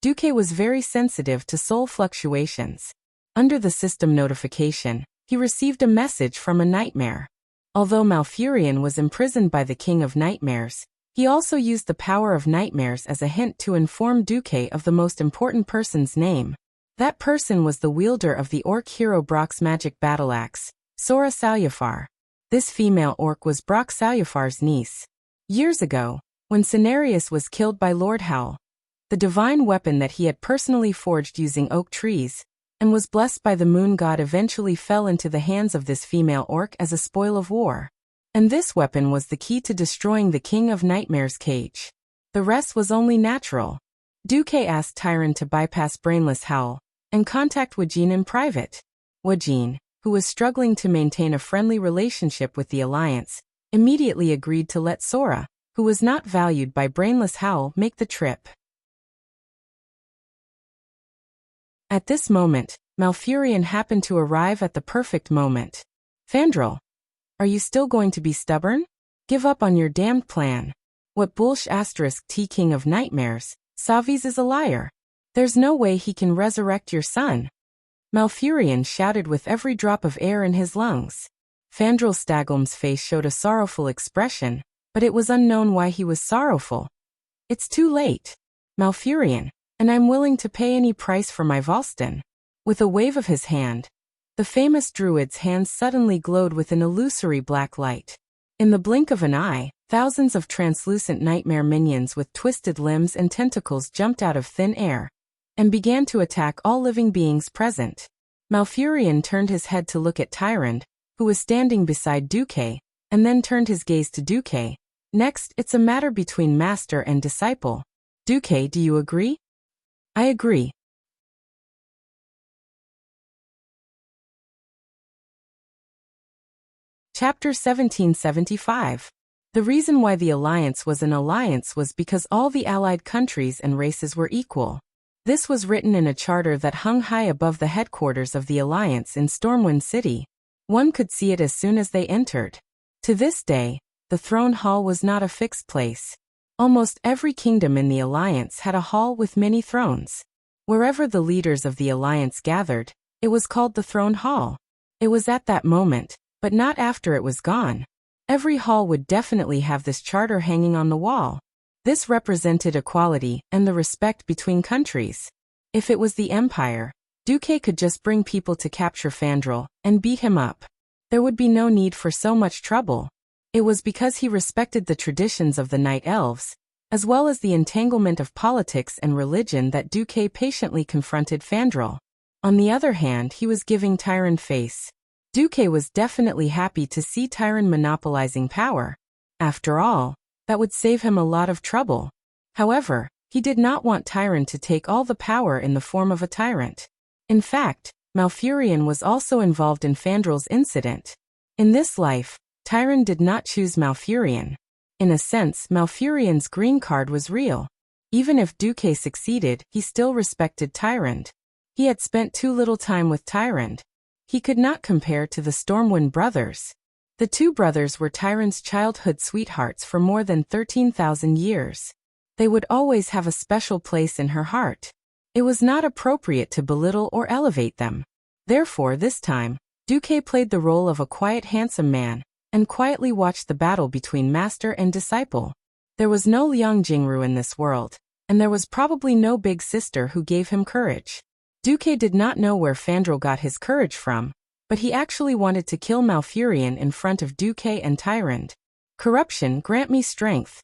Duque was very sensitive to soul fluctuations. Under the system notification, he received a message from a nightmare. Although Malfurion was imprisoned by the King of Nightmares, he also used the power of nightmares as a hint to inform Duque of the most important person's name. That person was the wielder of the orc hero Brock's magic battle axe, Sora Salyafar. This female orc was Brock Salyafar's niece. Years ago, when Cenarius was killed by Lord Howl, the divine weapon that he had personally forged using oak trees, and was blessed by the moon god eventually fell into the hands of this female orc as a spoil of war. And this weapon was the key to destroying the King of Nightmares' cage. The rest was only natural. Duque asked Tyrant to bypass Brainless Howl and contact Wajin in private. Wajin, who was struggling to maintain a friendly relationship with the Alliance, immediately agreed to let Sora, who was not valued by Brainless Howl, make the trip. At this moment, Malfurion happened to arrive at the perfect moment. "Fandral, are you still going to be stubborn? Give up on your damned plan. What bullsh *T King of Nightmares, Savis is a liar. There's no way he can resurrect your son." Malfurion shouted with every drop of air in his lungs. Fandral Staghelm's face showed a sorrowful expression, but it was unknown why he was sorrowful. "It's too late, Malfurion, and I'm willing to pay any price for my Valston." With a wave of his hand, the famous druid's hands suddenly glowed with an illusory black light. In the blink of an eye, thousands of translucent nightmare minions with twisted limbs and tentacles jumped out of thin air and began to attack all living beings present. Malfurion turned his head to look at Tyrant, who was standing beside Duque, and then turned his gaze to Duque. "Next, it's a matter between master and disciple. Duque, do you agree?" "I agree." Chapter 1775. The reason why the alliance was an alliance was because all the allied countries and races were equal. This was written in a charter that hung high above the headquarters of the alliance in Stormwind City. One could see it as soon as they entered. To this day, the throne hall was not a fixed place. Almost every kingdom in the alliance had a hall with many thrones. Wherever the leaders of the alliance gathered, it was called the throne hall. It was at that moment but not after it was gone. Every hall would definitely have this charter hanging on the wall. This represented equality and the respect between countries. If it was the Empire, Duque could just bring people to capture Fandral and beat him up. There would be no need for so much trouble. It was because he respected the traditions of the Night Elves, as well as the entanglement of politics and religion, that Duque patiently confronted Fandral. On the other hand, he was giving Tyron face. Duque was definitely happy to see Tyron monopolizing power. After all, that would save him a lot of trouble. However, he did not want Tyron to take all the power in the form of a tyrant. In fact, Malfurion was also involved in Fandral's incident. In this life, Tyron did not choose Malfurion. In a sense, Malfurion's green card was real. Even if Duque succeeded, he still respected Tyrant. He had spent too little time with Tyrant. He could not compare to the Stormwind brothers. The two brothers were Tyrant's childhood sweethearts for more than 13,000 years. They would always have a special place in her heart. It was not appropriate to belittle or elevate them. Therefore, this time, Duque played the role of a quiet, handsome man, and quietly watched the battle between master and disciple. There was no Liang Jingru in this world, and there was probably no big sister who gave him courage. Duque did not know where Fandral got his courage from, but he actually wanted to kill Malfurion in front of Duque and Tyrant. Corruption, grant me strength.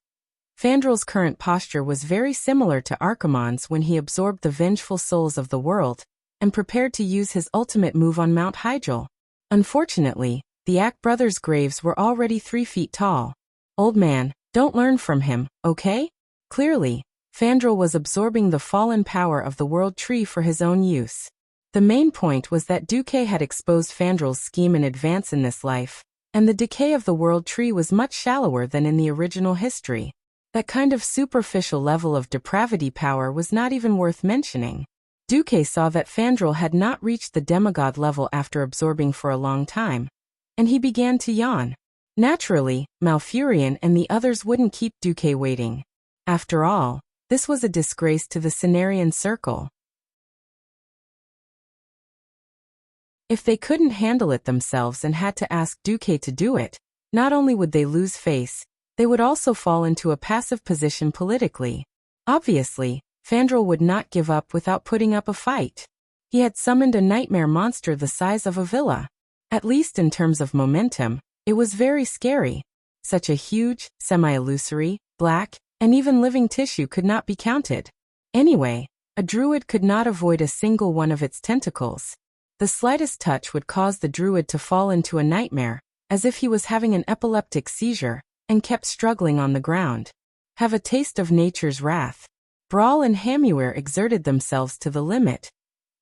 Fandral's current posture was very similar to Archimonde's when he absorbed the vengeful souls of the world and prepared to use his ultimate move on Mount Hyjal. Unfortunately, the Ack brothers' graves were already 3 feet tall. Old man, don't learn from him, okay? Clearly, Fandral was absorbing the fallen power of the World Tree for his own use. The main point was that Duque had exposed Fandral's scheme in advance in this life, and the decay of the World Tree was much shallower than in the original history. That kind of superficial level of depravity power was not even worth mentioning. Duque saw that Fandral had not reached the demigod level after absorbing for a long time, and he began to yawn. Naturally, Malfurion and the others wouldn't keep Duque waiting. After all, this was a disgrace to the Cenarian Circle. If they couldn't handle it themselves and had to ask Duque to do it, not only would they lose face, they would also fall into a passive position politically. Obviously, Fandral would not give up without putting up a fight. He had summoned a nightmare monster the size of a villa. At least in terms of momentum, it was very scary. Such a huge, semi-illusory, black, and even living tissue could not be counted. Anyway, a druid could not avoid a single one of its tentacles. The slightest touch would cause the druid to fall into a nightmare, as if he was having an epileptic seizure, and kept struggling on the ground. Have a taste of nature's wrath. Brawl and Hamuir exerted themselves to the limit,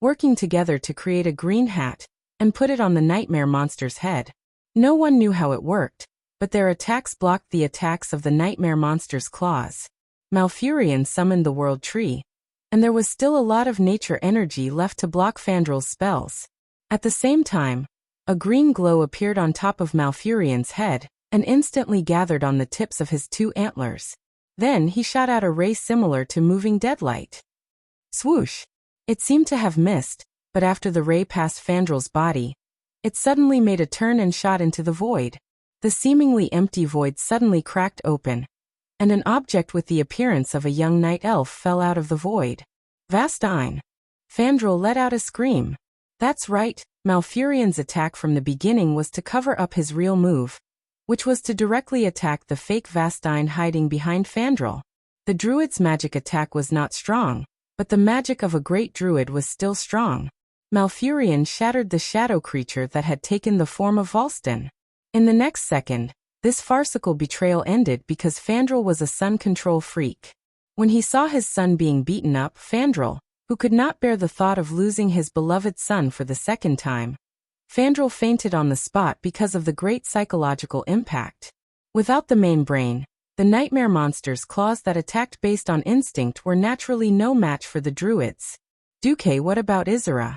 working together to create a green hat and put it on the nightmare monster's head. No one knew how it worked, but their attacks blocked the attacks of the nightmare monster's claws. Malfurion summoned the World Tree, and there was still a lot of nature energy left to block Fandral's spells. At the same time, a green glow appeared on top of Malfurion's head and instantly gathered on the tips of his 2 antlers. Then he shot out a ray similar to moving deadlight. Swoosh! It seemed to have missed, but after the ray passed Fandral's body, it suddenly made a turn and shot into the void. The seemingly empty void suddenly cracked open, and an object with the appearance of a young night elf fell out of the void. Vastine! Fandral let out a scream. That's right, Malfurion's attack from the beginning was to cover up his real move, which was to directly attack the fake Vastine hiding behind Fandral. The druid's magic attack was not strong, but the magic of a great druid was still strong. Malfurion shattered the shadow creature that had taken the form of Volston. In the next second, this farcical betrayal ended because Fandral was a sun control freak. When he saw his son being beaten up, Fandral, who could not bear the thought of losing his beloved son for the second time, Fandral fainted on the spot because of the great psychological impact. Without the main brain, the nightmare monster's claws that attacked based on instinct were naturally no match for the druids. Duque, what about Isera?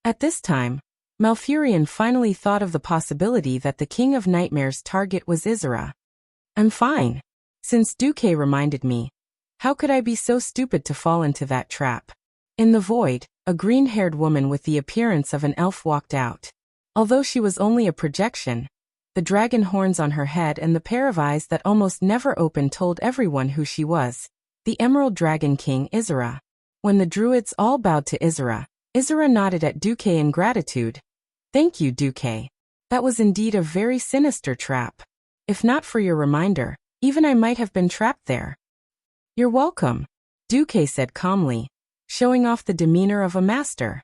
At this time, Malfurion finally thought of the possibility that the King of Nightmares' target was Isera. I'm fine. Since Duque reminded me, how could I be so stupid to fall into that trap? In the void, a green-haired woman with the appearance of an elf walked out. Although she was only a projection, the dragon horns on her head and the pair of eyes that almost never opened told everyone who she was, the Emerald Dragon King Isra. When the druids all bowed to Isra, Isra nodded at Duque in gratitude. Thank you, Duque. That was indeed a very sinister trap. If not for your reminder, even I might have been trapped there. You're welcome, Duque said calmly, showing off the demeanor of a master.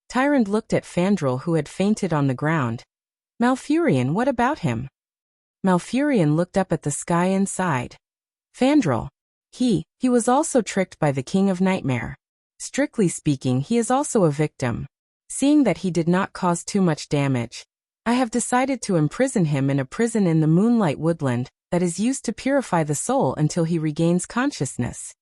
Tyrant looked at Fandral, who had fainted on the ground. Malfurion, what about him? Malfurion looked up at the sky and sighed. Fandral. He was also tricked by the King of Nightmare. Strictly speaking, he is also a victim. Seeing that he did not cause too much damage, I have decided to imprison him in a prison in the Moonlight Woodland that is used to purify the soul until he regains consciousness.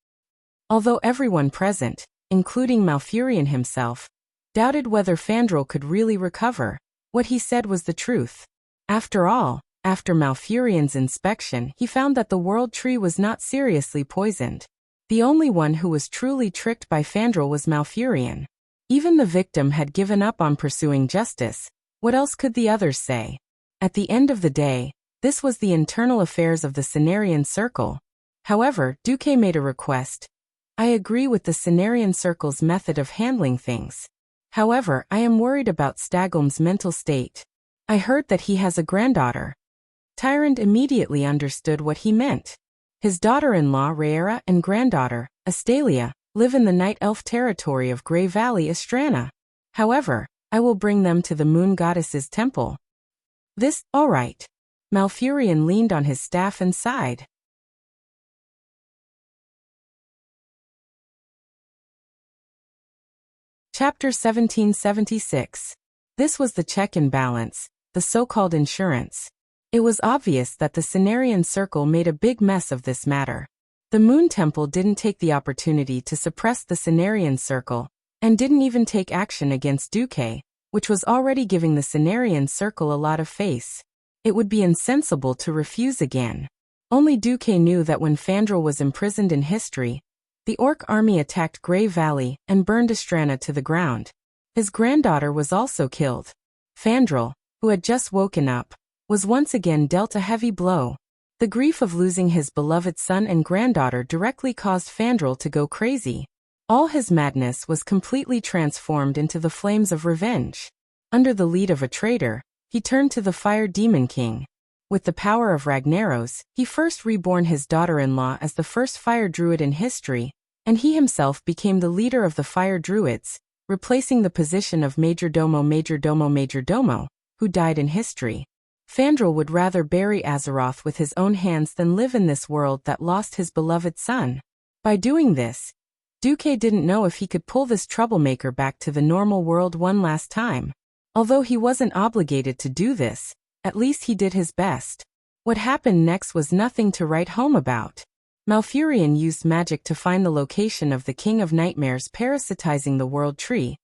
Although everyone present, including Malfurion himself, doubted whether Fandral could really recover, what he said was the truth. After all, after Malfurion's inspection, he found that the World Tree was not seriously poisoned. The only one who was truly tricked by Fandral was Malfurion. Even the victim had given up on pursuing justice. What else could the others say? At the end of the day, this was the internal affairs of the Cenarian Circle. However, Duque made a request. I agree with the Cenarian Circle's method of handling things. However, I am worried about Stagholm's mental state. I heard that he has a granddaughter. Tyrant immediately understood what he meant. His daughter-in-law Rhaera and granddaughter, Astalia, live in the Night Elf territory of Grey Valley Astrana. However, I will bring them to the Moon Goddess's temple. All right. Malfurion leaned on his staff and sighed. Chapter 1776. This was the check and balance, the so-called insurance. It was obvious that the Cenarian Circle made a big mess of this matter. The Moon Temple didn't take the opportunity to suppress the Cenarian Circle, and didn't even take action against Duque, which was already giving the Cenarian Circle a lot of face. It would be insensible to refuse again. Only Duque knew that when Fandral was imprisoned in history, the Orc army attacked Grey Valley and burned Astrana to the ground. His granddaughter was also killed. Fandral, who had just woken up, was once again dealt a heavy blow. The grief of losing his beloved son and granddaughter directly caused Fandral to go crazy. All his madness was completely transformed into the flames of revenge. Under the lead of a traitor, he turned to the Fire Demon King. With the power of Ragnaros, he first reborn his daughter-in-law as the first fire druid in history, and he himself became the leader of the fire druids, replacing the position of Majordomo, who died in history. Fandral would rather bury Azeroth with his own hands than live in this world that lost his beloved son. By doing this, Duque didn't know if he could pull this troublemaker back to the normal world one last time. Although he wasn't obligated to do this, at least he did his best. What happened next was nothing to write home about. Malfurion used magic to find the location of the King of Nightmares parasitizing the World Tree,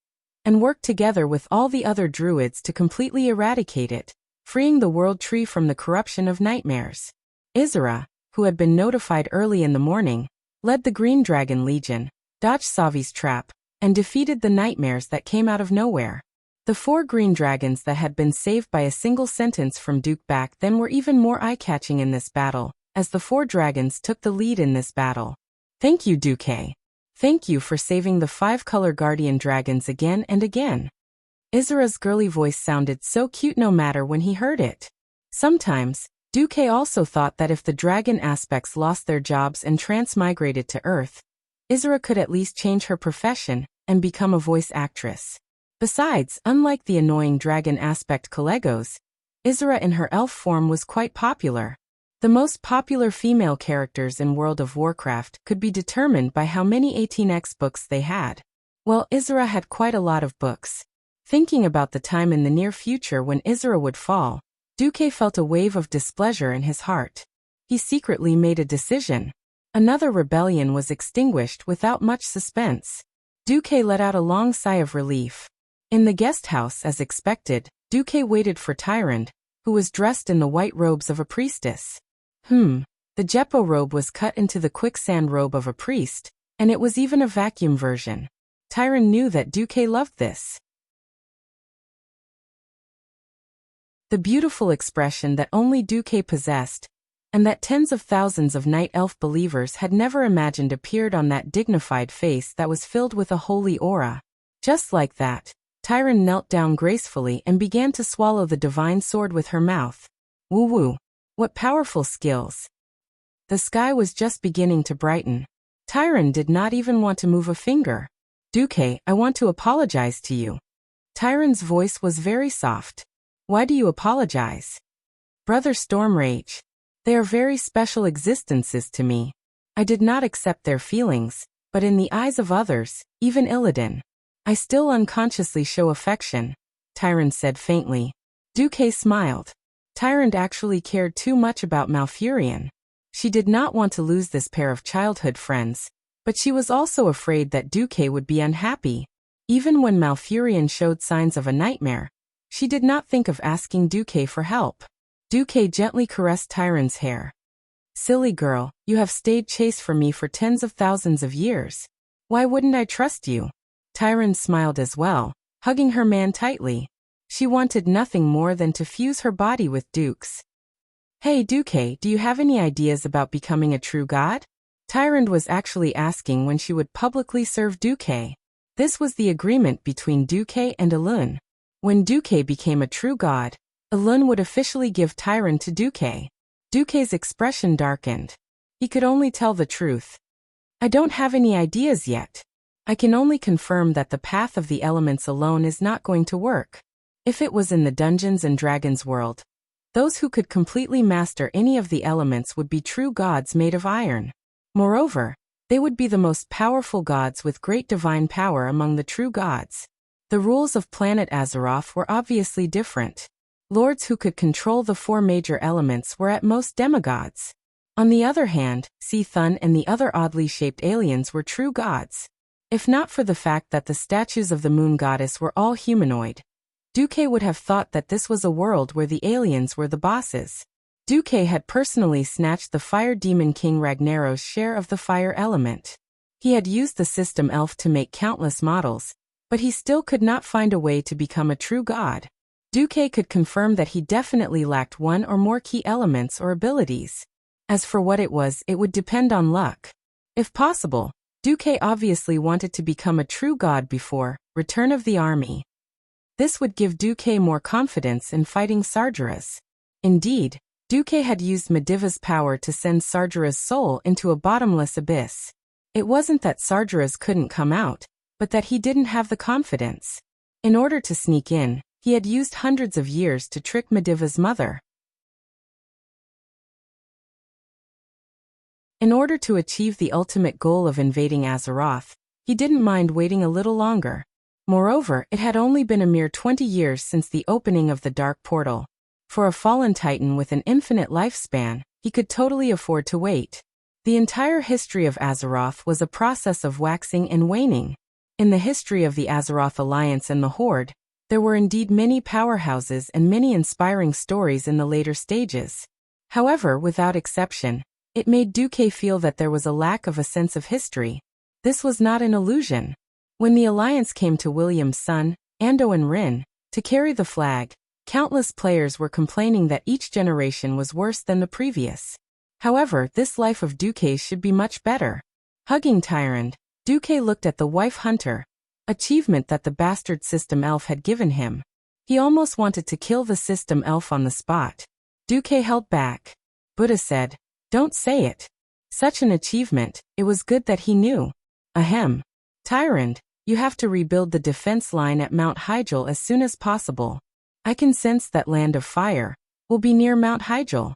and worked together with all the other druids to completely eradicate it, freeing the World Tree from the corruption of nightmares. Isra, who had been notified early in the morning, led the Green Dragon Legion, dodged Savi's trap, and defeated the nightmares that came out of nowhere. The 4 green dragons that had been saved by a single sentence from Duke back then were even more eye-catching in this battle, as the 4 dragons took the lead in this battle. Thank you, Duque. Thank you for saving the 5 color guardian dragons again and again. Isra's girly voice sounded so cute no matter when he heard it. Sometimes, Duque also thought that if the dragon aspects lost their jobs and transmigrated to Earth, Isra could at least change her profession and become a voice actress. Besides, unlike the annoying dragon aspect Collegos, Isra in her elf form was quite popular. The most popular female characters in World of Warcraft could be determined by how many 18x books they had. Well, Isra had quite a lot of books. Thinking about the time in the near future when Isra would fall, Duque felt a wave of displeasure in his heart. He secretly made a decision. Another rebellion was extinguished without much suspense. Duque let out a long sigh of relief. In the guest house, as expected, Duque waited for Tyrant, who was dressed in the white robes of a priestess. The Jeppo robe was cut into the quicksand robe of a priest, and it was even a vacuum version. Tyron knew that Duque loved this. The beautiful expression that only Duque possessed, and that tens of thousands of night elf believers had never imagined appeared on that dignified face that was filled with a holy aura. Just like that, Tyron knelt down gracefully and began to swallow the divine sword with her mouth. Woo-woo. What powerful skills. The sky was just beginning to brighten. Tyron did not even want to move a finger. Duque, I want to apologize to you. Tyron's voice was very soft. Why do you apologize? Brother Stormrage. They are very special existences to me. I did not accept their feelings, but in the eyes of others, even Illidan, I still unconsciously show affection, Tyron said faintly. Duque smiled. Tyron actually cared too much about Malfurion. She did not want to lose this pair of childhood friends, but she was also afraid that Duque would be unhappy. Even when Malfurion showed signs of a nightmare, she did not think of asking Duque for help. Duque gently caressed Tyron's hair. Silly girl, you have stayed chase for me for tens of thousands of years. Why wouldn't I trust you? Tyron smiled as well, hugging her man tightly. She wanted nothing more than to fuse her body with Duke's. Hey Duque, do you have any ideas about becoming a true god? Tyron was actually asking when she would publicly serve Duque. This was the agreement between Duque and Elun. When Duque became a true god, Elun would officially give Tyron to Duque. Duque's expression darkened. He could only tell the truth. I don't have any ideas yet. I can only confirm that the path of the elements alone is not going to work. If it was in the Dungeons and Dragons world, those who could completely master any of the elements would be true gods made of iron. Moreover, they would be the most powerful gods with great divine power among the true gods. The rules of planet Azeroth were obviously different. Lords who could control the four major elements were at most demigods. On the other hand, Thun and the other oddly shaped aliens were true gods. If not for the fact that the statues of the moon goddess were all humanoid, Duque would have thought that this was a world where the aliens were the bosses. Duque had personally snatched the fire demon king Ragnaros's share of the fire element. He had used the system elf to make countless models, but he still could not find a way to become a true god. Duque could confirm that he definitely lacked one or more key elements or abilities. As for what it was, it would depend on luck. If possible, Duque obviously wanted to become a true god before Return of the Army. This would give Duque more confidence in fighting Sargeras. Indeed, Duque had used Mediva's power to send Sargeras' soul into a bottomless abyss. It wasn't that Sargeras couldn't come out, but that he didn't have the confidence. In order to sneak in, he had used hundreds of years to trick Mediva's mother. In order to achieve the ultimate goal of invading Azeroth, he didn't mind waiting a little longer. Moreover, it had only been a mere 20 years since the opening of the Dark Portal. For a fallen titan with an infinite lifespan, he could totally afford to wait. The entire history of Azeroth was a process of waxing and waning. In the history of the Azeroth Alliance and the Horde, there were indeed many powerhouses and many inspiring stories in the later stages. However, without exception, it made Duque feel that there was a lack of a sense of history. This was not an illusion. When the Alliance came to William's son, Anduin Wrynn, to carry the flag, countless players were complaining that each generation was worse than the previous. However, this life of Duque's should be much better. Hugging Tyrant, Duque looked at the wife hunter, achievement that the bastard system elf had given him. He almost wanted to kill the system elf on the spot. Duque held back. Buddha said, "Don't say it. Such an achievement, it was good that he knew." Ahem. Tyrant, you have to rebuild the defense line at Mount Hyjal as soon as possible. I can sense that Land of Fire will be near Mount Hyjal.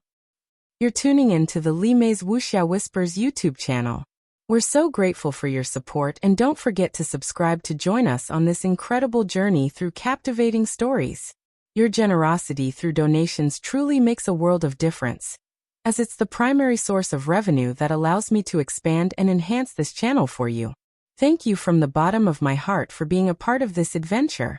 You're tuning in to the Lime's Wuxia Whispers YouTube channel. We're so grateful for your support, and don't forget to subscribe to join us on this incredible journey through captivating stories. Your generosity through donations truly makes a world of difference, as it's the primary source of revenue that allows me to expand and enhance this channel for you. Thank you from the bottom of my heart for being a part of this adventure.